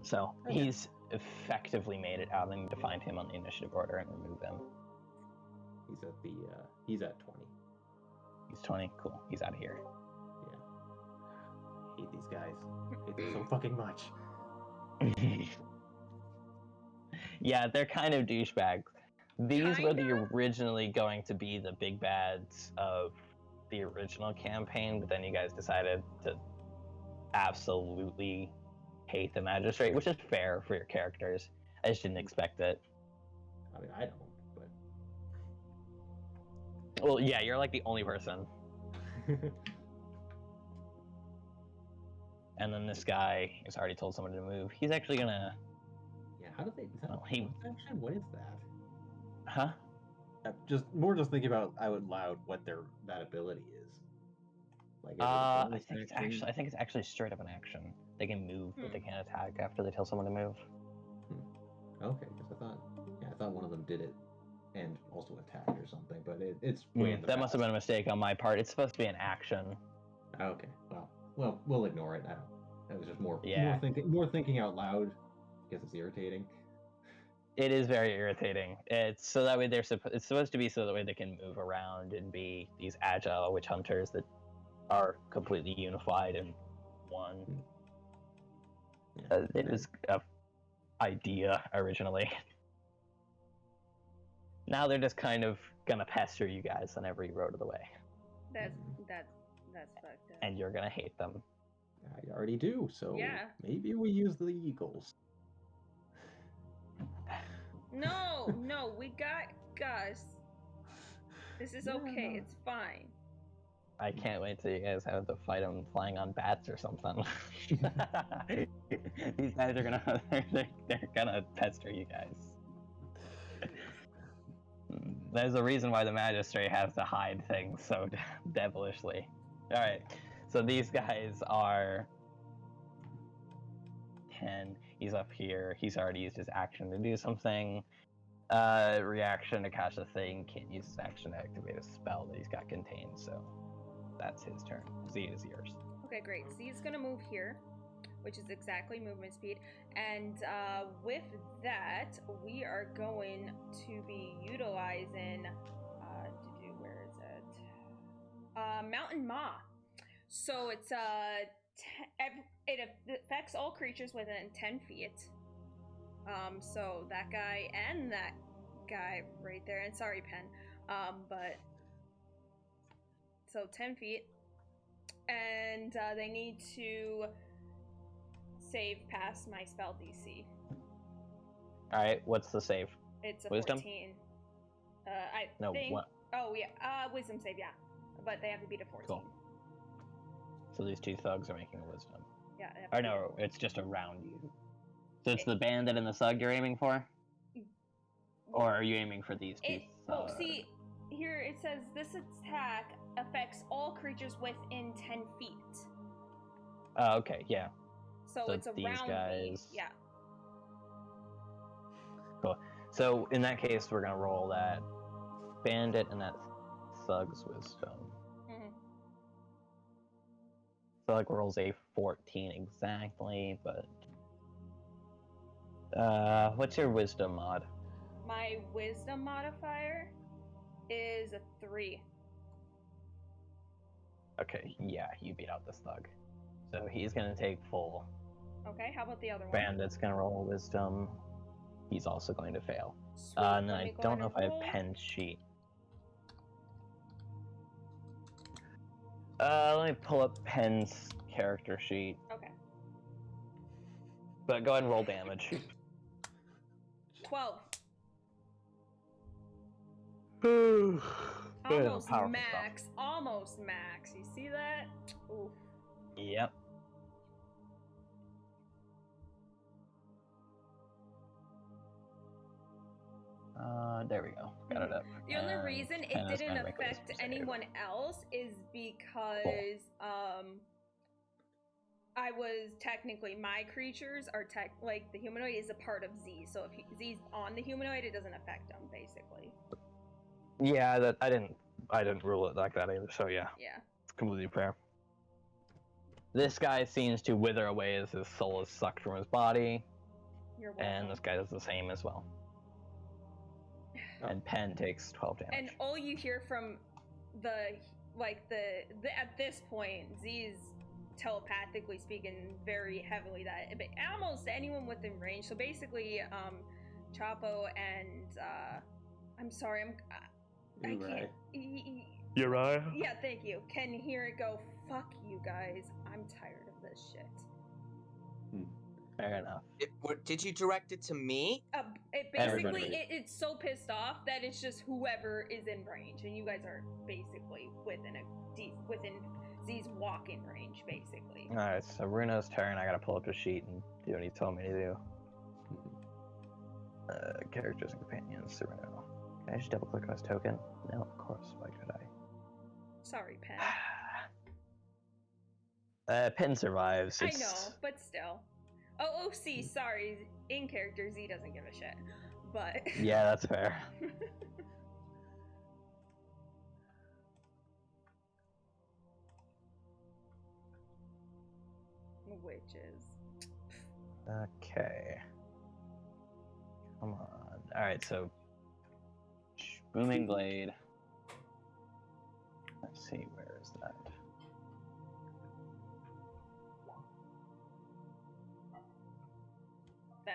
So Okay. he's effectively made it out. I need to find him on the initiative order and remove him. He's at 20. He's 20. Cool. He's out of here. Yeah. Hate these guys. Hate them so fucking much. Yeah, they're kind of douchebags. These were Kinda? originally going to be the big bads of the original campaign, but then you guys decided to absolutely hate the magistrate, which is fair for your characters. I just didn't expect it. I mean, I don't, but Well, yeah, you're like the only person. And then this guy has already told someone to move. He's actually gonna... yeah. How do they? Is that Well, a bonus action? What is that? Huh? Just thinking about out loud what that ability is. Like, is it a I bonus think it's action? actually straight up an action. They can move, but they Hmm. can't attack after they tell someone to move. Okay, because I thought one of them did it and also attacked or something, but it's way in the That must have past. been a mistake on my part. It's supposed to be an action. Okay, well, we'll ignore it. That was just more Yeah. thinking out loud. I guess it's irritating. It is very irritating. It's so that way it's supposed to be so that way they can move around and be these agile witch hunters that are completely unified in one. Yeah. It was a idea originally. Now they're just kind of gonna pester you guys on every road of the way, That's fucked up. and you're gonna hate them. I already do, so Yeah. maybe we use the eagles. No, we got Gus. This is okay. Yeah. It's fine. I can't wait till you guys have to fight them flying on bats or something. These guys are gonna they're gonna pester you guys. There's a reason why the magistrate has to hide things so devilishly. All right, so these guys are 10. He's up here. He's already used his action to do something. Reaction to catch a thing. Can't use his action to activate a spell that he's got contained. So that's his turn. Z is yours. Okay, great. Z is gonna move here, which is exactly movement speed. And with that, we are going to be utilizing, where is it? Mountain Maw. So it's, it affects all creatures within 10 feet. So that guy and that guy right there, and sorry, Pen, but, so 10 feet. And they need to save past my spell DC. All right, what's the save? It's a Wisdom? 14. No, think. what? Oh yeah, wisdom save, yeah, but they have to beat a 14. Cool. So these two thugs are making a wisdom. Yeah. They have Or to no, it's just around you. So it's the bandit and the thug you're aiming for? Or are you aiming for these two Well, thugs? see, here it says this attack affects all creatures within 10 feet. Oh, okay, yeah. So it's these around guys. me. Yeah. Cool. So in that case, we're gonna roll that bandit and that thug's wisdom. Mm-hmm. Thug rolls a 14 exactly, but what's your wisdom mod? My wisdom modifier is a 3. Okay, yeah, you beat out this thug. So he's gonna take full. Okay, how about the other one? Bandit's gonna roll wisdom. He's also going to fail. Sweet, And then let I me go don't know ahead if I and have roll. Pen's sheet. Let me pull up Pen's character sheet. Okay. But go ahead and roll damage. 12. Almost Almost max. Almost max. You see that? Oof. Yep. There we go. Got it up. The only And reason it Pen is didn't gonna make a affect wisdom save. anyone else is because I was technically, my creatures are like the humanoid is a part of Z, so if Z's on the humanoid, it doesn't affect them basically. Yeah, that I didn't rule it like that either. So yeah, Yeah. it's completely fair. This guy seems to wither away as his soul is sucked from his body, You're welcome. and this guy does the same as well. And Pen takes 12 damage. And all you hear from the at this point, Z's telepathically speaking very heavily that almost anyone within range. So basically, Chapo and I'm sorry, I can't. Uriah? Yeah, thank you. Can hear it go. Fuck you guys. I'm tired of this shit. Fair enough. Did you direct it to me? It basically Everybody. it's so pissed off that it's just whoever is in range, and you guys are basically within Z's walking range, basically. Alright, so Runo's turn. I gotta pull up his sheet and do what he told me to do. Characters and companions, Runo. Can I just double click on his token? No, of course. Why could Sorry, Pen. I? Pen survives. I know, but still. Oh, see, sorry. In character, Z doesn't give a shit. But Yeah, that's fair. Witches. Okay. Come on. Alright, so Booming Blade. Let's see, where is that?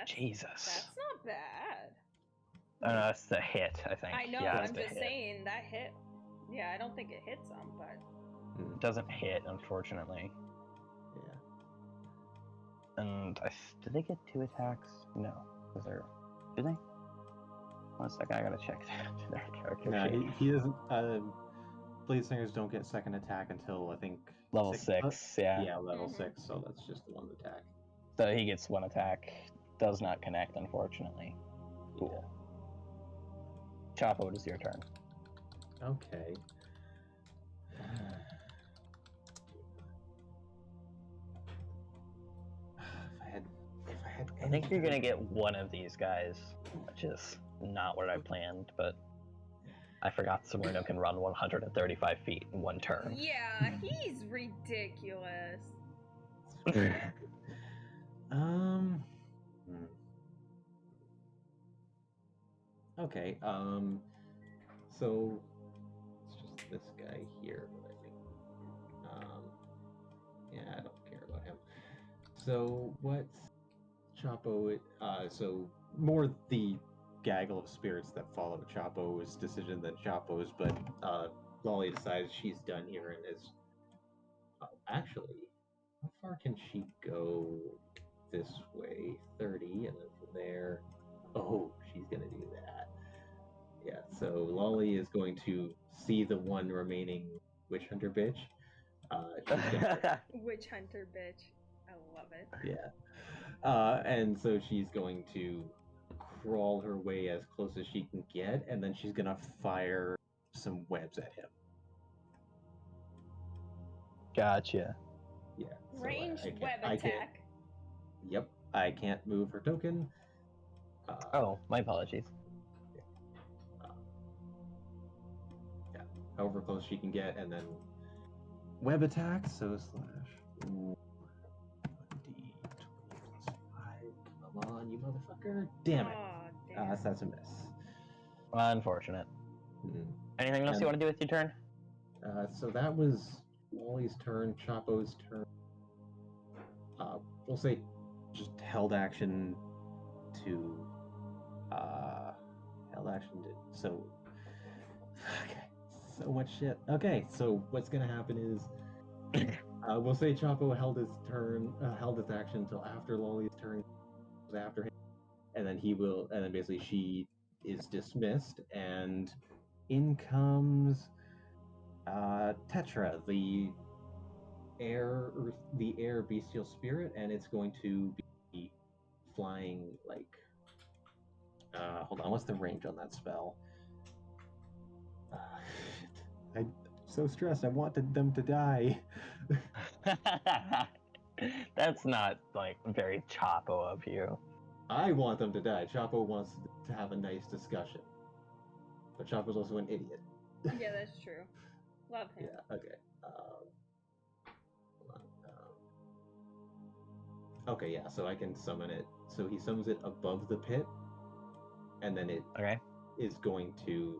Jesus. That's not bad. Oh no, that's the hit, I think. I know, yeah, I'm just saying that hit. Yeah, I don't think it hits them, but... It doesn't hit, unfortunately. Yeah. And did they get 2 attacks? No. Was there... Did they? 1 second, I gotta check their character sheet. He doesn't... Blade Singers don't get second attack until, I think... Level 6, yeah. Yeah, level 6, so that's just the 1 attack. So he gets 1 attack. Does not connect, unfortunately. Cool. Choppo, it is your turn. Okay. I think you're gonna get one of these guys, which is not what I planned, but I forgot Sabrina can run 135 feet in 1 turn. Yeah, he's ridiculous. Okay, so it's just this guy here, I think. Yeah, I don't care about him. So what's Choppo? So more the gaggle of spirits that follow Choppo's decision than Choppo's, but Lolly decides she's done here and is actually, how far can she go this way? 30, and then from there, oh, she's gonna do that. Yeah, so Lolly is going to see the one remaining witch hunter bitch. Witch hunter bitch. I love it. Yeah. And so she's going to crawl her way as close as she can get, and then she's gonna fire some webs at him. Gotcha. Yeah. So Ranged web attack. Yep. I can't move her token. Oh, my apologies. Yeah. However close she can get, and then web attack. So slash. 1d20 plus 5. Come on, you motherfucker! Damn it. Damn. So that's a miss. Unfortunate. Mm-hmm. Anything else you want to do with your turn? So that was Wally's turn, Choppo's turn. We'll say just held action to so okay, so much shit. Okay, so what's gonna happen is we'll say Choppo held his action until after Lolly's turn, after him, and then basically she is dismissed, and in comes Tetra, the air bestial spirit, and it's going to be flying like hold on, what's the range on that spell? I'm so stressed. I wanted them to die. That's not like very Choppo of you. I want them to die. Choppo wants to have a nice discussion, but Choppo's also an idiot. Yeah, that's true. Love him. Yeah. Okay. Okay, yeah, so I can summon it. So he summons it above the pit, and then it is going to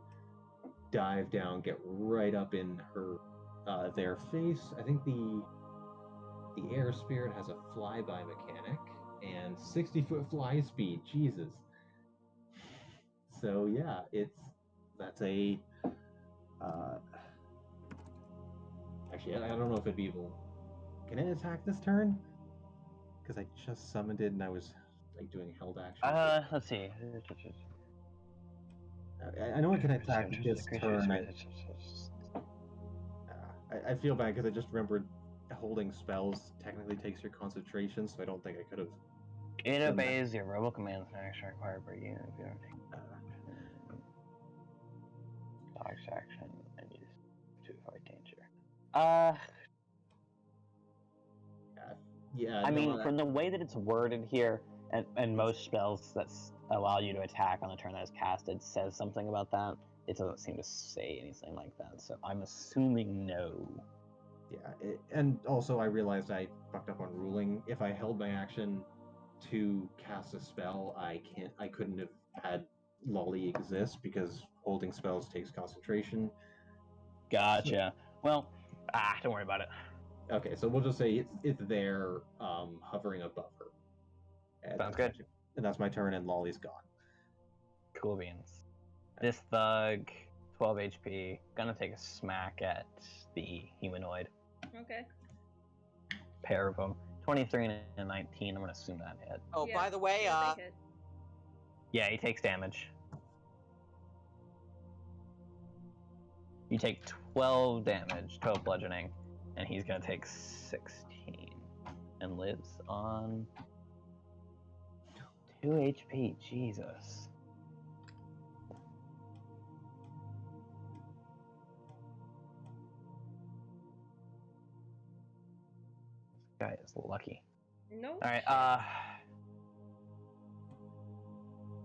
dive down, get right up in their face. I think the air spirit has a flyby mechanic and 60-foot fly speed. Jesus. So yeah, that's a. Actually, I don't know if it'd be able. Can it attack this turn? Because I just summoned it and I was like doing held action. Let's see. I know it can attack this turn. I feel bad because I just remembered holding spells technically takes your concentration, so I don't think I could have. It obeys your verbal commands and action required per unit if you don't take dodge action and use to avoid danger. Yeah. I mean, from the way that it's worded here, and most spells that allow you to attack on the turn that is casted says something about that. It doesn't seem to say anything like that, so I'm assuming no. Yeah, and also I realized I fucked up on ruling. If I held my action to cast a spell, I couldn't have had Lolly exists because holding spells takes concentration. Gotcha. Well, don't worry about it. Okay, so we'll just say it's there, hovering above her. Sounds good. And that's my turn, and Lolly's gone. Cool beans. This thug, 12 HP, gonna take a smack at the humanoid. Okay. Pair of them. 23 and a 19, I'm gonna assume that hit. Oh, Yeah, by the way, yeah, they hit. Yeah, he takes damage. You take 12 damage, 12 bludgeoning, and he's gonna take 16 and lives on 2 HP. Jesus. This guy is lucky. No. Alright,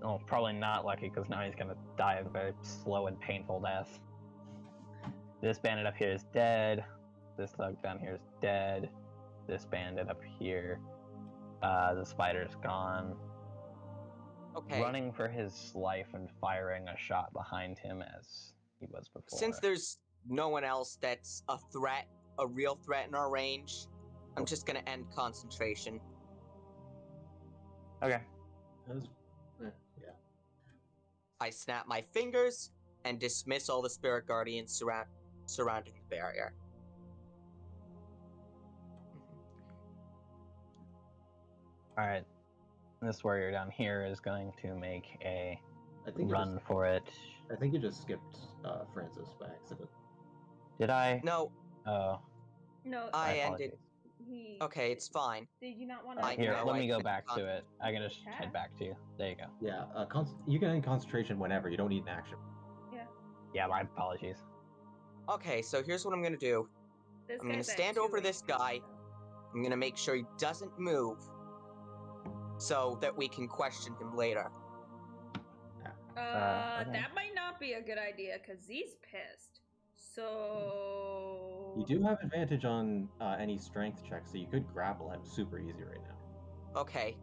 oh, probably not lucky, because now he's gonna die a very slow and painful death. This bandit up here is dead. This thug down here is dead. This bandit up here. The spider's gone. okay. Running for his life and firing a shot behind him as he was before. Since there's no one else that's a threat, a real threat in our range, I'm just gonna end concentration. Okay. Yeah. I snap my fingers and dismiss all the spirit guardians surrounding the barrier. Alright. This warrior down here is going to make a I think run for it. I think you just skipped Francis by accident. Did I? No, Oh. No. I my ended. apologies. He. Okay, it's fine. Did you not want I to? Here, know, let I me go couldn't back to it. I can just Yeah. head back to you. There you go. Yeah, you can end concentration whenever. You don't need an action. Yeah, my apologies. Okay, so here's what I'm gonna do. This I'm gonna guy's at stand 2 over this HP, guy. so. I'm gonna make sure he doesn't move, so that we can question him later. Okay. That might not be a good idea because he's pissed. So. You do have advantage on any strength checks, so you could grapple him super easy right now. Okay.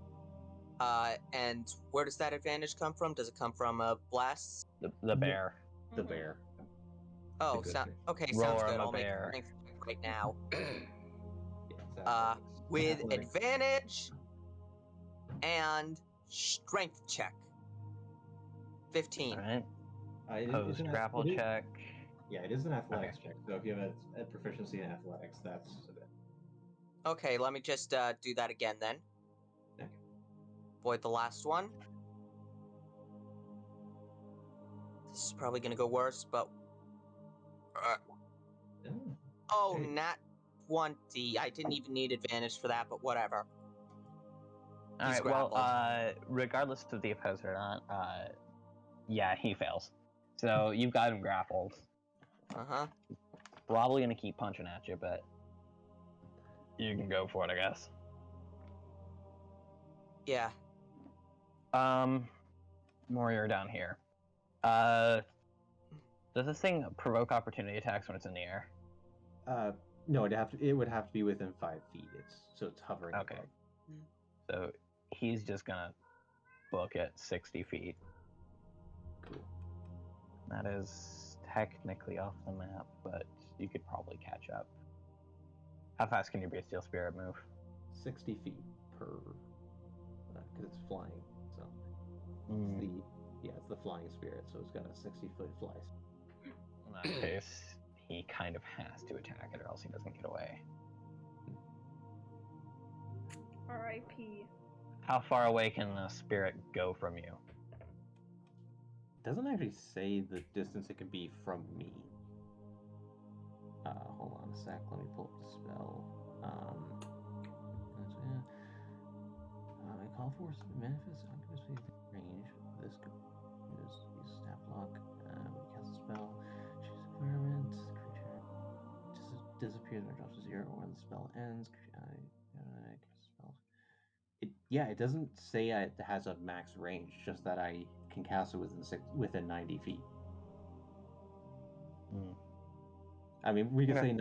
And where does that advantage come from? Does it come from blasts? The bear. The Mhm. bear. Oh, good so thing. okay, Roar, sounds I'm good. a I'll make a bear. strength check right now. Yeah, it's With athletics. advantage and strength check. 15. Alright. It's Post an grapple check. Yeah, it is an athletics check. So if you have a proficiency in athletics, that's a bit. Okay, let me just do that again then. Okay. Avoid the last one. This is probably gonna go worse, but oh, Okay. nat 20. I didn't even need advantage for that, but whatever. He's Alright, well, grappled. regardless of the opposer or not, yeah, he fails. So you've got him grappled. Uh-huh. Probably gonna keep punching at you, but you can go for it, I guess. Yeah. Warrior down here. Does this thing provoke opportunity attacks when it's in the air? No, it would have to be within 5 feet. It's hovering. Okay. above. So he's just gonna book at 60 feet. Cool. That is technically off the map, but you could probably catch up. How fast can your Bestial Spirit move? 60 feet per, because it's flying. So Mm. it's the flying spirit. So it's got a 60-foot fly. In that case, he kind of has to attack it, or else he doesn't get away. R.I.P. How far away can the spirit go from you? It doesn't actually say the distance it can be from me. Hold on a sec. Let me pull up the spell. I call force manifest occupancy range. This use snap block. We cast a spell. Choose a environment. Creature disappears or drops to 0 when the spell ends. It doesn't say it has a max range. Just that I can cast it within 90 feet. Hmm. I mean, we could Okay.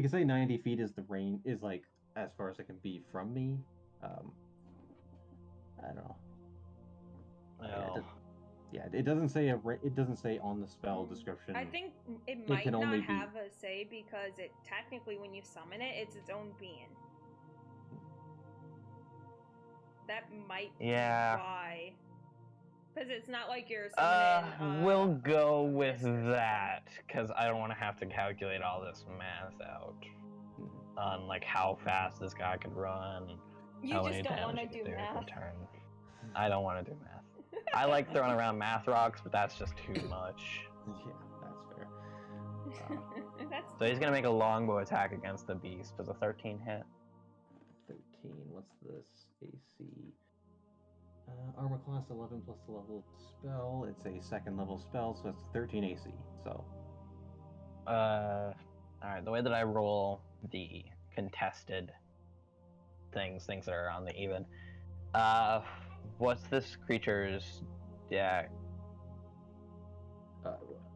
say 90 feet is the range, is like as far as it can be from me. I don't know. Well, Yeah, it doesn't say it doesn't say on the spell description. I think it can might not only be- have a say because it technically, when you summon it, it's its own being. That might be why. Because it's not like you're summoning. We'll go with that because I don't want to have to calculate all this math out on like how fast this guy could run. You how just many don't want to damage he do could do math. per turn. I don't want to do math. I like throwing around math rocks, but that's just too much. Yeah, that's fair. So he's gonna make a longbow attack against the beast. Does a 13 hit? 13. What's this AC? Armor class 11 plus the level of the spell. It's a second level spell, so it's 13 AC. So. Alright, the way that I roll the contested things that are on the even. What's this creature's deck?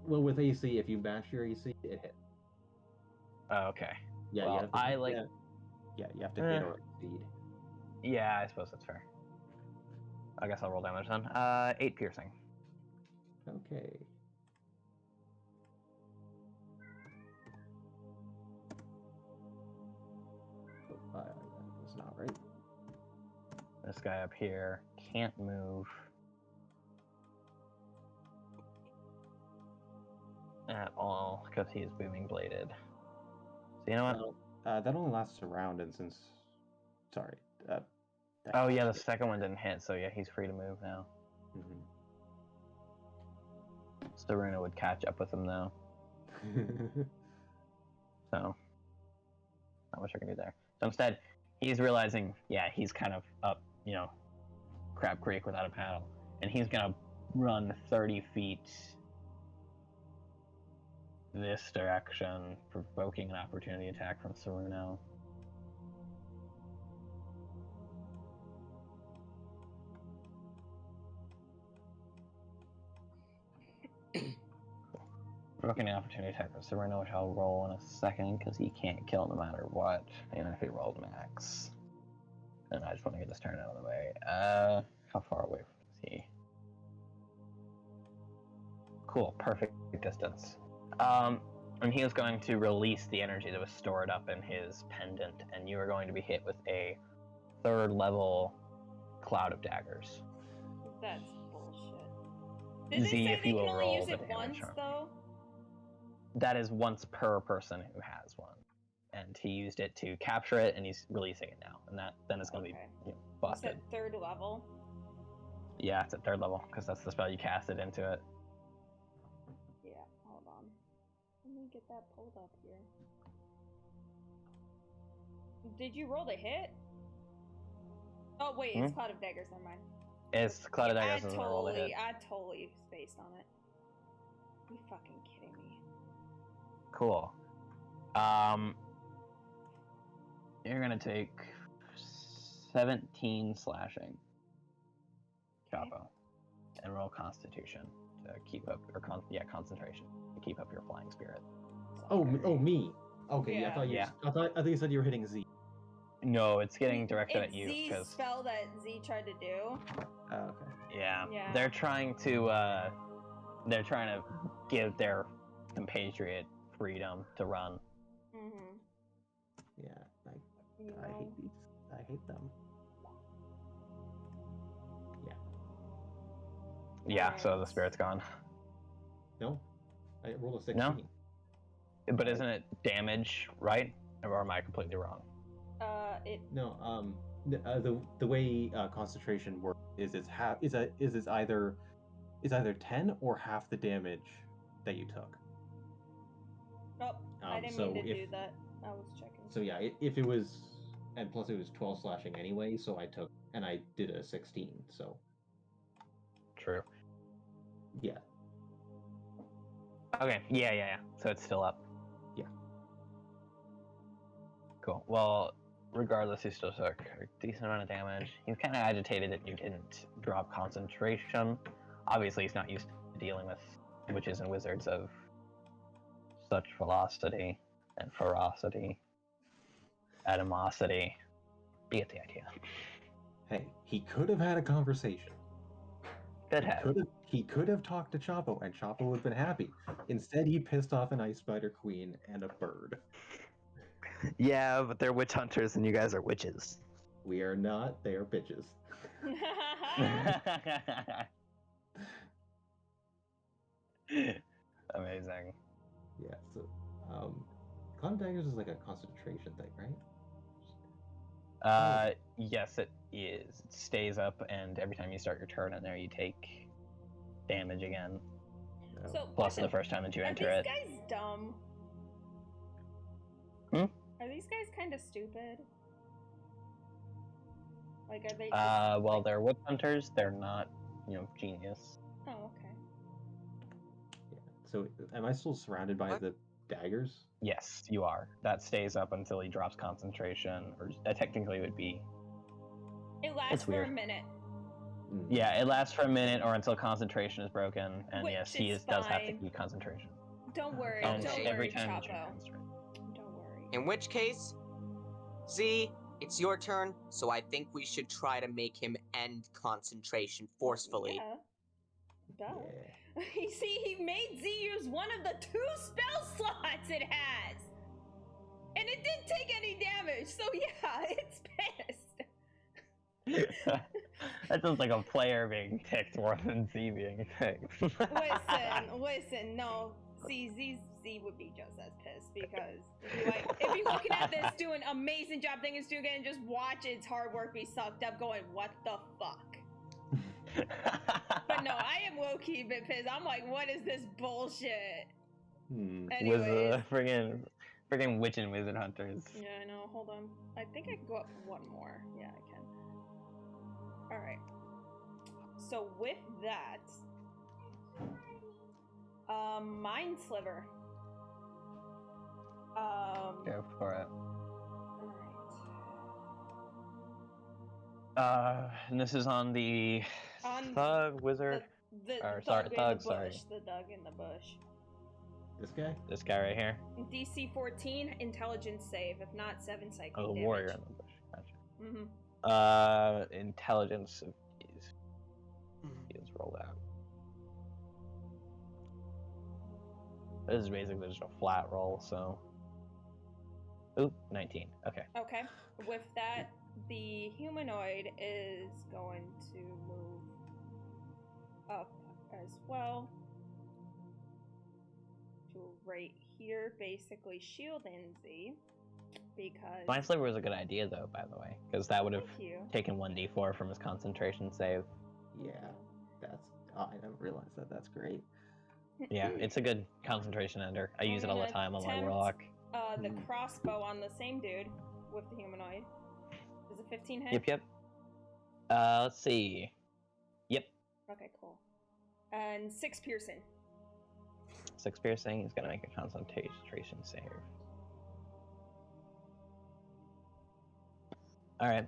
Well, with AC, if you match your AC, it hits. Oh, okay. Yeah, well, you have to, you have to hit or exceed. Yeah, I suppose that's fair. I guess I'll roll damage then. 8 piercing. Okay. That was not right. This guy up here can't move at all because he's booming bladed. So you know what? That only lasts a round, and since... Sorry. Oh yeah, the second one didn't hit, so yeah, he's free to move now. Saruna would catch up with him though. So, not much I can do there. So instead, he's realizing, yeah, he's kind of up, Crab Creek without a paddle, and he's gonna run 30 feet this direction, provoking an opportunity attack from Saruno. Provoking an opportunity attack from Saruno, which I'll roll in a second, because he can't kill no matter what, even if he rolled max. And I just want to get this turn out of the way. How far away is he? Cool, perfect distance. And he is going to release the energy that was stored up in his pendant, and you are going to be hit with a 3rd level cloud of daggers. That's bullshit. Did they say they can only use it once, though? That is once per person who has one. And he used it to capture it, and he's releasing it now. And that then is going to be busted. It's at 3rd level? Yeah, it's at 3rd level, because that's the spell you casted into it. Yeah, hold on. Let me get that pulled up here. Did you roll the hit? Oh, wait, it's Cloud of Daggers, never mind. It's Cloud of Daggers doesn't roll the hit. I totally spaced on it. You fucking kidding me? Cool. You're gonna take 17 slashing, Chapo, and roll Constitution to keep up, or concentration to keep up your flying spirit. Oh, me. Okay, Yeah. I thought you said you were hitting Z. No, it's getting directed at you. It's Z's spell that Z tried to do. Oh, okay. Yeah. They're trying to give their compatriot freedom to run. Mm-hmm. Yeah, I hate them. Yeah. Yeah, so the spirit's gone. No, I rolled a 16. No? But isn't it damage, right? Or am I completely wrong? No, the way concentration works is it's either 10 or half the damage that you took. Oh, I didn't mean to do that. I was checking. So yeah, if it was, and plus it was 12 slashing anyway, so I did a 16, so. True. Yeah. Okay, yeah. So it's still up. Yeah. Cool. Well, regardless, he still took a decent amount of damage. He was kind of agitated that you didn't drop concentration. Obviously, he's not used to dealing with witches and wizards of such velocity and ferocity, animosity. You get the idea. Hey, he could have had a conversation. Could have. He could have talked to Chapo, and Chapo would have been happy. Instead, he pissed off an ice spider queen and a bird. Yeah, but they're witch hunters and you guys are witches. We are not. They are bitches. Amazing. Yeah. So, Cloud Daggers is like a concentration thing, right? Yes, it is. It stays up, and every time you start your turn in there, you take damage again. No. So, Plus the question, first time that you are enter these it. guys dumb? Hmm? Are these guys kind of stupid? Like, are they? Well, they're witch hunters. They're not, genius. Oh, okay. Yeah. So, am I still surrounded by What? the daggers? Yes, you are. That stays up until he drops concentration, or technically it would be. It lasts It's for weird. a minute. Mm. Yeah, it lasts for a minute or until concentration is broken, and Which yes, he is does have to fine. keep concentration. Don't worry, And don't every worry, time you Chapo. concentrate. Don't worry. In which case, Z, it's your turn, so I think we should try to make him end concentration forcefully. Yeah. Duh. Yeah. You see, he made Z use one of the 2 spell slots it has! And it didn't take any damage, so yeah, it's pissed. That sounds like a player being ticked more than Z being ticked. Listen, no. See, Z would be just as pissed because if you're looking at this doing amazing job thing it's doing and just watch its hard work be sucked up going, what the fuck? But no, I am low-key a bit pissed. I'm like, what is this bullshit? Anyways. Friggin' witch and wizard hunters. Yeah, I know. Hold on. I think I can go up one more. Yeah, I can. Alright. So with that, Mind Sliver. Go for it. Alright. And this is on the thug wizard. The Thug in the bush. sorry. The thug in the bush. This guy? This guy right here. DC 14, intelligence save. If not, 7 psychic Oh, the damage. warrior in the bush. Gotcha. Mm-hmm. Intelligence is rolled out. This is basically just a flat roll, so. Oop, 19. Okay. Okay. With that, the humanoid is going to move up as well to right here, basically shielding Z, because... Mind Sliver was a good idea, though, by the way, because that would have Thank you. taken 1d4 from his concentration save. Yeah. I didn't realize that. That's great. Yeah, it's a good concentration ender. I use it all the time on my Attempt, warlock. The crossbow on the same dude with the humanoid. Is it 15 hit? Yep. Let's see. Yep. Okay, cool. And 6 piercing. 6 piercing. He's gonna make a concentration save. Alright.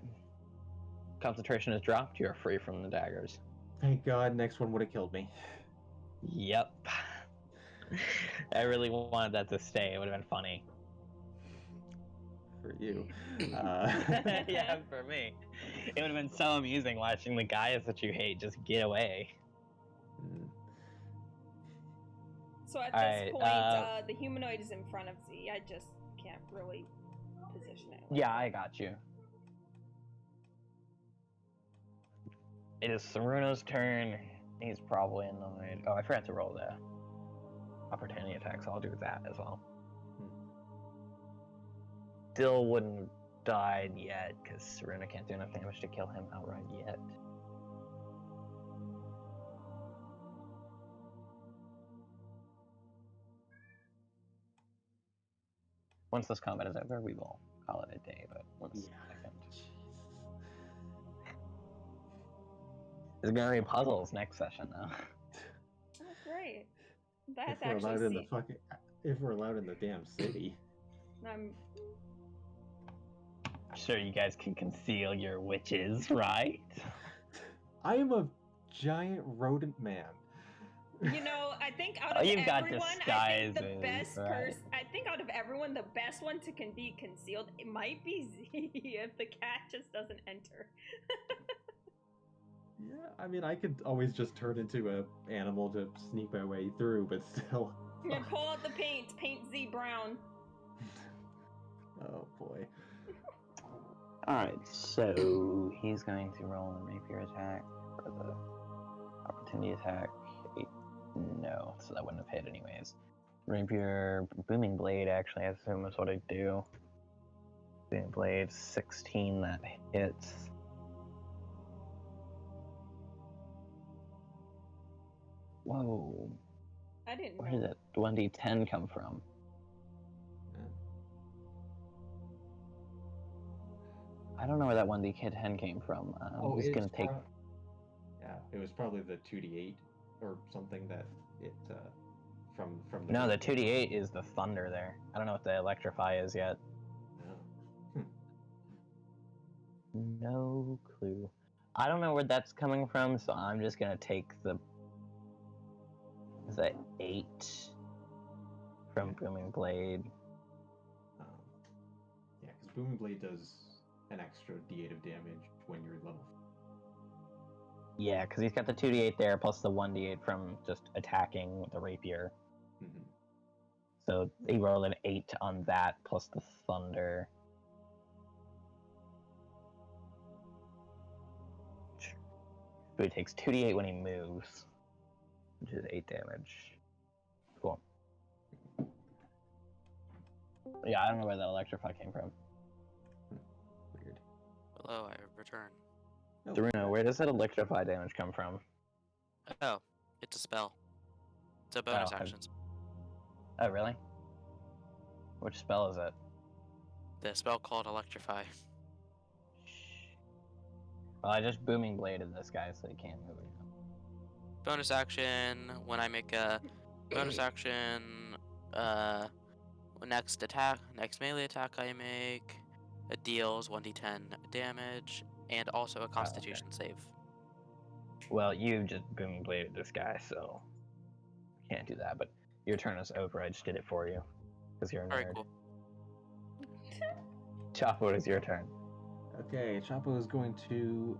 Concentration is dropped. You are free from the daggers. Thank God, next one would have killed me. Yep. I really wanted that to stay. It would have been funny. For you. Yeah, for me. It would have been so amusing watching the guys that you hate just get away. So at this point, the humanoid is in front of Z. I just can't really position it. Yeah, I got you. It is Saruno's turn. He's probably annoyed. Oh, I forgot to roll the opportunity attack, so I'll do that as well. Still wouldn't have died yet, because Saruno can't do enough damage to kill him outright yet. Once this combat is over, we will call it a day, but 1 second. There's gonna be puzzles next session, though. Oh, great. That's actually if we're allowed in the damn city. I'm sure you guys can conceal your witches, right? I am a giant rodent man. You know, I think out of you've got everyone, disguises, I think the best right? person, I think out of everyone, the best one to can be concealed, it might be Z if the cat just doesn't enter. Yeah, I mean, I could always just turn into an animal to sneak my way through, but still. Yeah, pull out the paint. Paint Z brown. Oh boy. Alright, so he's going to roll a rapier attack for the opportunity attack. No, so that wouldn't have hit anyways. Rapier, booming blade, actually, I assume is what I do. Booming blade, 16, that hits. Whoa. I didn't Where know. did that 1d10 come from? I don't know where that 1d10 came from. I'm just gonna take. Yeah, it was probably the 2d8 or something that it from the. No, the 2d8 is the thunder there. I don't know what the electrify is yet. No. No clue. I don't know where that's coming from, so I'm just gonna take the. Is that 8 from Booming Blade? Yeah, because Booming Blade does an extra d8 of damage when you're level. Yeah, because he's got the 2d8 there, plus the 1d8 from just attacking the rapier. Mm-hmm. So he rolled an 8 on that, plus the thunder. So he takes 2d8 when he moves, which is 8 damage. Cool. Yeah, I don't know where that electrify came from. Weird. Hello, I return. Daruna, where does that electrify damage come from? Oh, it's a spell. It's a bonus action. Oh, really? Which spell is it? The spell called Electrify. Well, I just booming bladed this guy, so he can't move it. Bonus action, when I make a bonus action, next melee attack I make, it deals 1d10 damage, and also a constitution save. Well, you just booming bladed this guy, so can't do that, but your turn is over. I just did it for you, because you're a nerd. Very cool. Chapo, it is your turn. Okay, Chapo is going to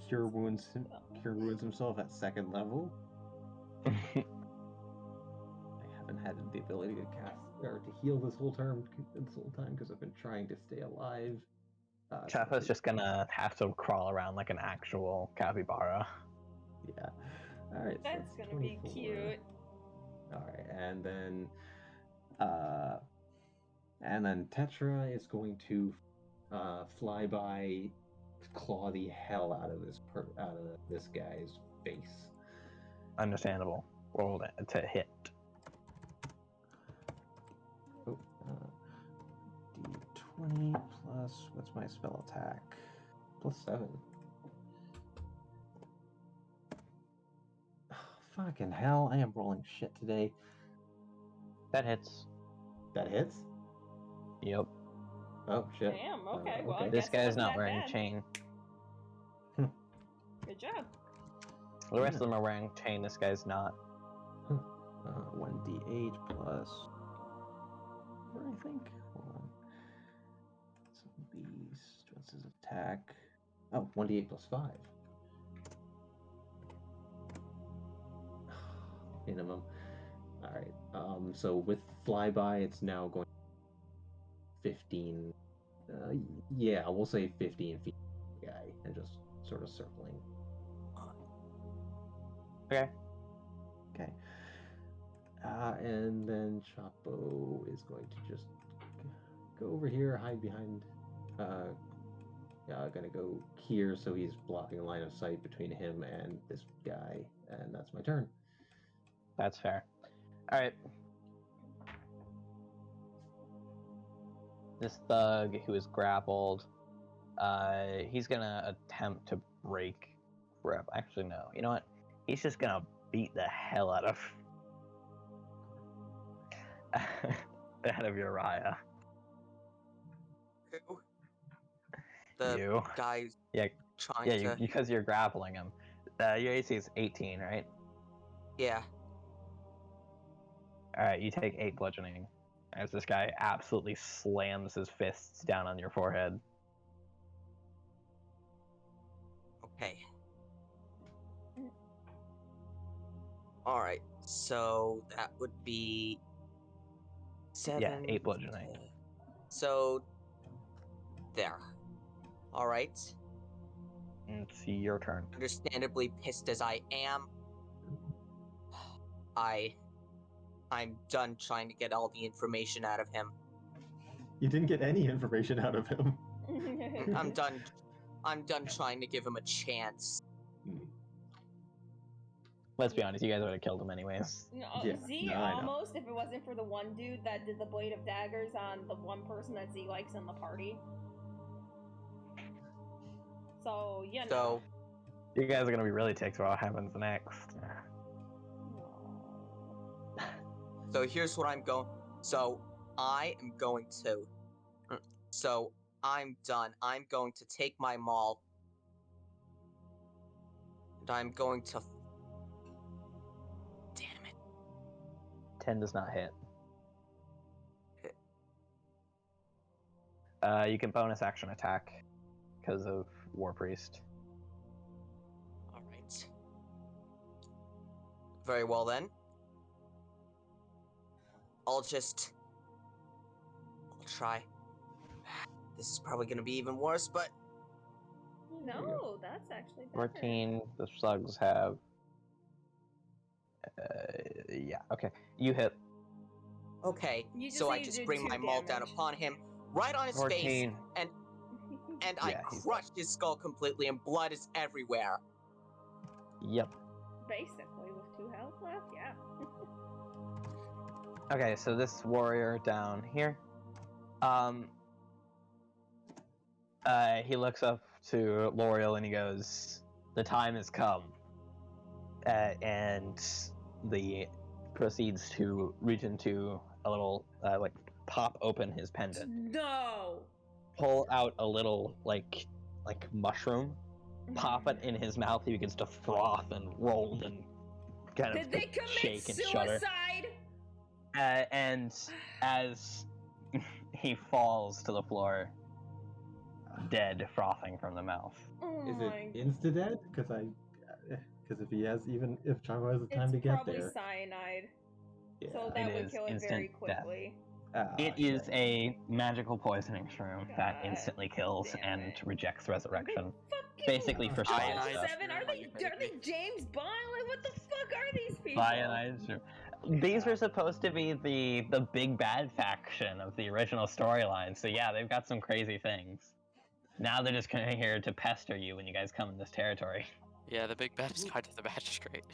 cure wounds himself at 2nd level. I haven't had the ability to cast or to heal this whole time because I've been trying to stay alive. Chapo's just gonna have to crawl around like an actual capybara. Yeah. All right. That's so gonna be cute. All right, and then Tetra is going to fly by, claw the hell out of this guy's face. Understandable. Roll it to hit. Oh, D20 plus, what's my spell attack? +7. Oh, fucking hell, I am rolling shit today. That hits. That hits? Yep. Oh, shit. Damn, okay, well, I This guess it guy's wasn't not that wearing bad. chain. Good job. The rest of them are wearing chain. This guy's not. 1d8 plus 4, I think. Hold on. So beast, what's his attack? Oh, 1d8 plus 5. Minimum. Alright, so with flyby, it's now going 15. Yeah, we'll say 15 feet guy, and just sort of circling. Okay. Okay. And then Chapo is going to just go over here, hide behind. Gonna go here, so he's blocking a line of sight between him and this guy, and that's my turn. That's fair. All right. This thug who is grappled, he's gonna attempt to break grab. Actually, no. You know what? He's just gonna beat the hell out of Uriah. Who? The You. guys trying to... because you're grappling him. Your AC is 18, right? Yeah. Alright, you take 8 bludgeoning as this guy absolutely slams his fists down on your forehead. All right, so that would be 7. Yeah, 8 bludgeoning. So there. All right. It's your turn. Understandably pissed as I am, I'm done trying to get all the information out of him. You didn't get any information out of him. I'm done trying to give him a chance. Let's be honest, you guys would have killed him anyways. No, Yeah, Z no, I know. almost, if it wasn't for the one dude that did the blade of daggers on the one person that Z likes in the party. So, you know. So, You guys are gonna be really ticked about what happens next. so here's what I'm going. So I am going to. So I'm done. I'm going to take my maul. And I'm going to. Damn it. 10 does not hit. You can bonus action attack because of War Priest. All right. Very well then. I'll try. This is probably gonna be even worse, but No, that's actually better. 14. The slugs have. Yeah. Okay. You hit. okay. You just So I need to just do bring 2 my maul down damage. upon him, right on his 14. face, and I Yeah, he's crushed his skull completely, and blood is everywhere. Yep. Basically, with 2 health left, yeah. Okay, so this warrior down here, he looks up to L'Oreal and he goes, "The time has come," and proceeds to reach into a little, pop open his pendant, No! pull out a little like mushroom, pop it in his mouth. He begins to froth and roll and kind Did of they commit shake and shudder. suicide? And as he falls to the floor, dead, frothing from the mouth. Oh Is my it insta-dead? Because if Chaco has the time to It's get probably there. cyanide. Yeah. So that It would is kill it very instant death. quickly. It is a magical poisoning shroom that God instantly kills damn and it. rejects resurrection. Fucking Basically for spell Cyanide stuff. 7? Are shroom, they you kidding me? James Bond? Like, what the fuck are these people? Cyanide shroom. These were supposed to be the big bad faction of the original storyline, so yeah, they've got some crazy things. Now they're just kind of here to pester you when you guys come in this territory. Yeah, the big bad is tied to the magistrate.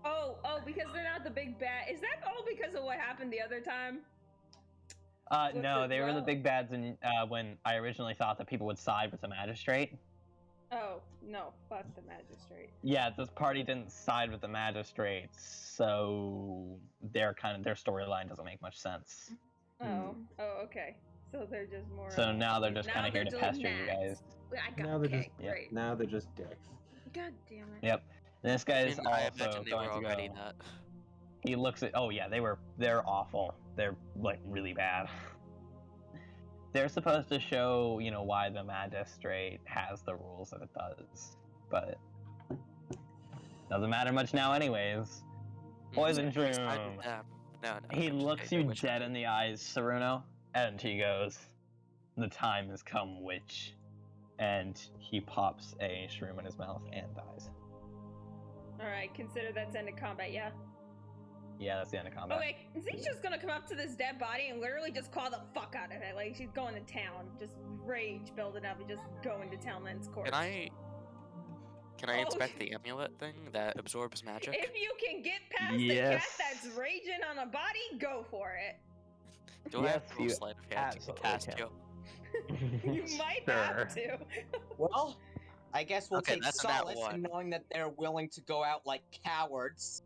Oh, because they're not the big bad. Is that all because of what happened the other time? No, they were the big bads when I originally thought that people would side with the magistrate. Oh, no, fuck the magistrate. Yeah, this party didn't side with the magistrate, so their storyline doesn't make much sense. Oh, okay. So they're just more. So now they're just kind of here to pester you guys. Now they're just great. now they're just dicks. God damn it. Yep. This guy's And I also imagine they were going to already go. that. He looks at. Oh yeah, they're awful. They're like really bad. They're supposed to show, why the magistrate has the rules that it does, but doesn't matter much now, anyways. Poison shroom. No. He looks you dead in the eyes, Saruno, and he goes, "The time has come, witch," and he pops a shroom in his mouth and dies. All right, consider that's end of combat. Yeah. Yeah, that's the end of combat. Okay, Zeke's just gonna come up to this dead body and literally just call the fuck out of it. Like, she's going to town, just rage building up and just going to town on its corpse. Can I inspect the amulet thing that absorbs magic? If you can get past the cat that's raging on a body, go for it. Do I have to roll sleight of hand to cast you? You might have to. Well, I guess we'll take that's a nat solace one. in knowing that they're willing to go out like cowards.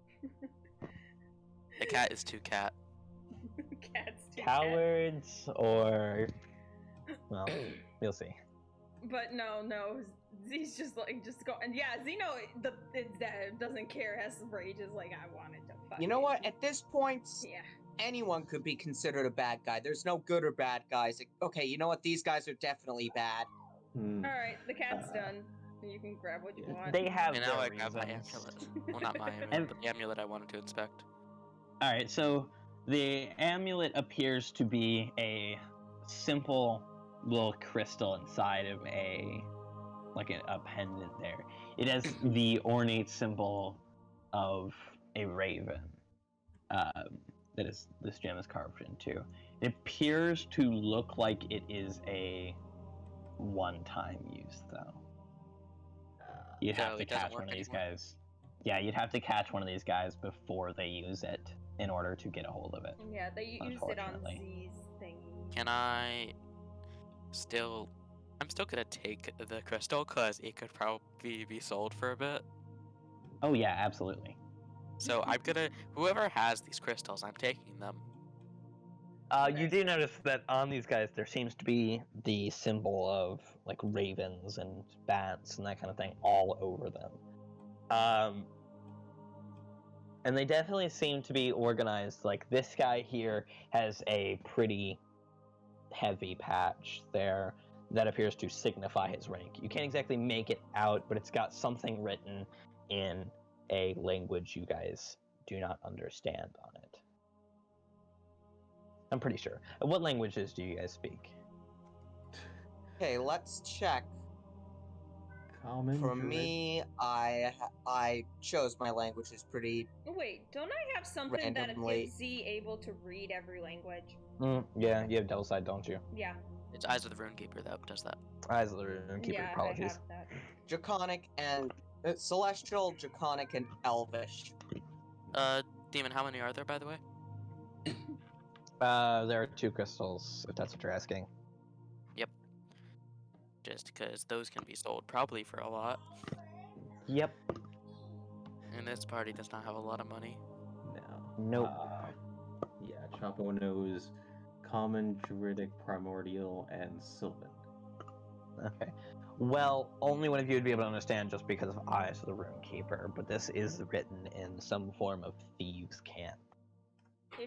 The cat is too cat. Cat's too Cowards or... Well, we'll see. But no, Z's just go, and yeah, Zeno, it's dead, doesn't care, has rage, is like, I wanted to fuck You know what? At this point, yeah, anyone could be considered a bad guy. There's no good or bad guys. Okay, you know what? These guys are definitely bad. Alright, the cat's done. You can grab what you want. They have And now their I grab my reasons. amulet. Well, not my amulet, but the amulet I wanted to inspect. All right, so the amulet appears to be a simple little crystal inside of a pendant there. It has the ornate symbol of a raven this gem is carved into. It appears to look like it is a one-time use, though. You'd have So to it doesn't catch one work of these anymore? guys. Yeah, you'd have to catch one of these guys before they use it in order to get a hold of it. Yeah, they used it on Unfortunately. Z's thingy. Can I still... I'm still gonna take the crystal, because it could probably be sold for a bit. Oh yeah, absolutely. So I'm gonna... Whoever has these crystals, I'm taking them. You do notice that on these guys there seems to be the symbol of like ravens and bats and that kind of thing all over them. And they definitely seem to be organized. Like this guy here has a pretty heavy patch there that appears to signify his rank. You can't exactly make it out, but it's got something written in a language you guys do not understand on it. I'm pretty sure. What languages do you guys speak? Okay, let's check. Common. For Druid. me, I chose my languages pretty. Wait, don't I have something Randomly. that gives Z able to read every language? Yeah, you have Devil's Side, don't you? Yeah. It's Eyes of the Runekeeper that does that. Eyes of the Runekeeper, Yeah, apologies. I have that. Draconic and Celestial, Draconic, and Elvish. Demon, how many are there, by the way? There are 2 crystals, if that's what you're asking. Just because those can be sold probably for a lot. Yep. And this party does not have a lot of money. No. Nope. Yeah, Chapo knows Common, Druidic, Primordial, and Sylvan. Okay. Well, only one of you would be able to understand just because of Eyes of the Runekeeper, but this is written in some form of thieves' cant.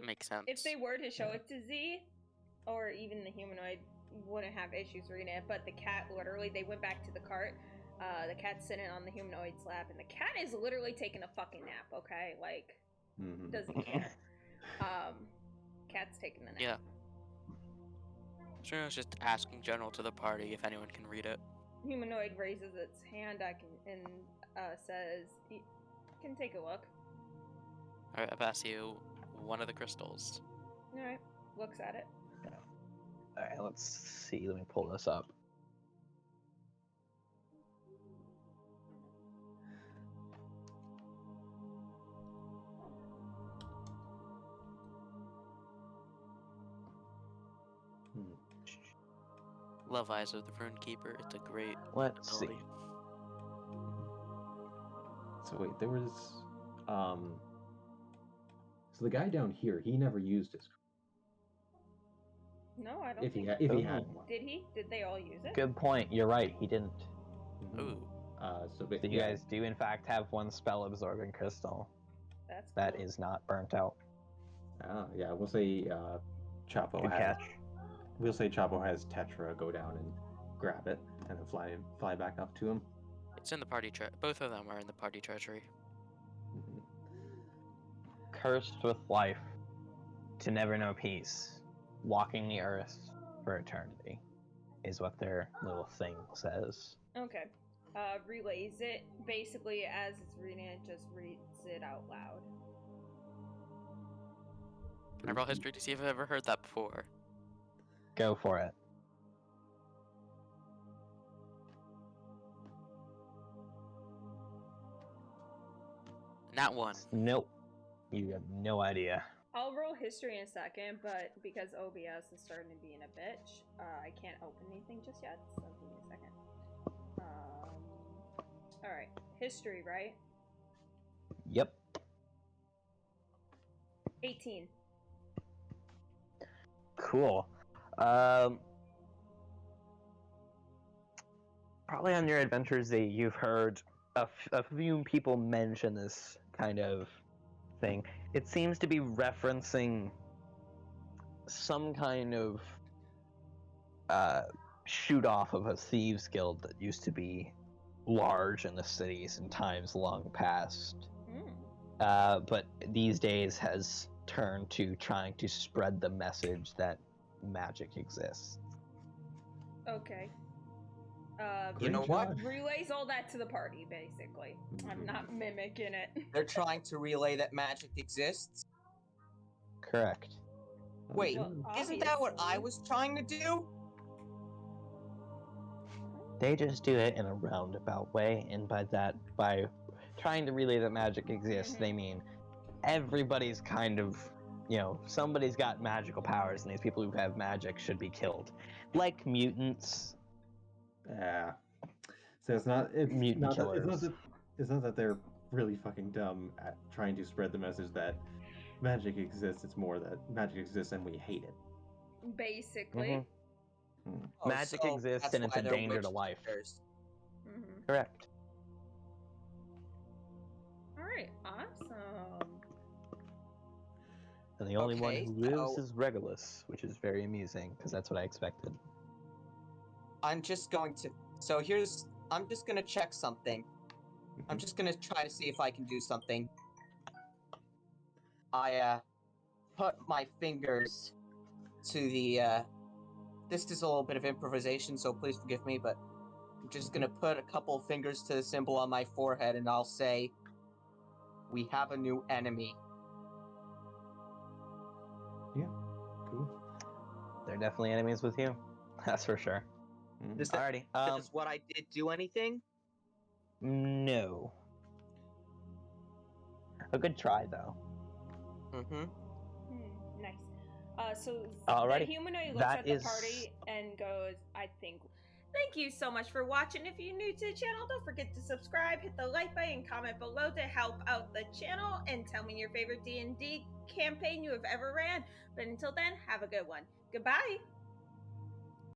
Makes sense. If they were to show it to Z, or even the humanoid, wouldn't have issues reading it, but the cat, literally, they went back to the cart. The cat's sitting on the humanoid's lap, and the cat is literally taking a fucking nap, okay? Like, doesn't care. Cat's taking the nap. Yeah. Sure, I was just asking general to the party if anyone can read it. Humanoid raises its hand and says, "You can take a look." Alright, I pass you one of the crystals. Alright, looks at it. Alright, let's see. Let me pull this up. Love Eyes of the Runekeeper. It's a great Let's see. ability. So wait, there was so the guy down here, he never used his. No, I don't If he think. if he had one. Did he? Did they all use it? Good point. You're right. He didn't. Ooh. So So you guys do in fact have one spell absorbing crystal That's that cool. is not burnt out. Yeah, we'll say Chapo Good has. catch. We'll say Chapo has Tetra go down and grab it and then fly back up to him. It's in the party both of them are in the party treasury. Cursed with life, to never know peace, walking the earth for eternity, is what their little thing says. Okay. Relays it. Basically, as it's reading it, just reads it out loud. Can I roll history to see if I've ever heard that before? Go for it. Nat 1. Nope. You have no idea. I'll roll history in a second, but because OBS is starting to be in a bitch, I can't open anything just yet, so give me a second. Alright. History, right? Yep. 18. Cool. Probably on your adventures, you've heard a few people mention this kind of thing. It seems to be referencing some kind of shoot off of a thieves guild that used to be large in the cities in times long past. Mm. But these days has turned to trying to spread the message that magic exists. Okay. You know what? Relays all that to the party, basically. I'm not mimicking it. They're trying to relay that magic exists. Correct. Wait, Well, isn't that what I obviously. was trying to do? They just do it in a roundabout way, and by trying to relay that magic exists, they mean everybody's kind of, somebody's got magical powers, and these people who have magic should be killed. Like mutants. Yeah. So it's not that they're really fucking dumb at trying to spread the message that magic exists. It's more that magic exists and we hate it. Basically. Oh, Magic so exists that's and it's why a they're danger to witch life. hunters. Correct. All right, awesome. And the only one Okay, who lives so- is Regulus, which is very amusing, because that's what I expected. I'm just going to... So I'm just going to check something. I'm just going to try to see if I can do something. I, put my fingers to the, This is a little bit of improvisation, so please forgive me, but I'm just going to put a couple of fingers to the symbol on my forehead, and I'll say, "We have a new enemy." Yeah, cool. They're definitely enemies with you. That's for sure. Alrighty. Does what I did do anything? No. A good try, though. Nice. So Alrighty. the humanoid looks That at the is- party and goes, I think. Thank you so much for watching. If you're new to the channel, don't forget to subscribe, hit the like button, and comment below to help out the channel, and tell me your favorite D&D campaign you have ever ran. But until then, have a good one. Goodbye!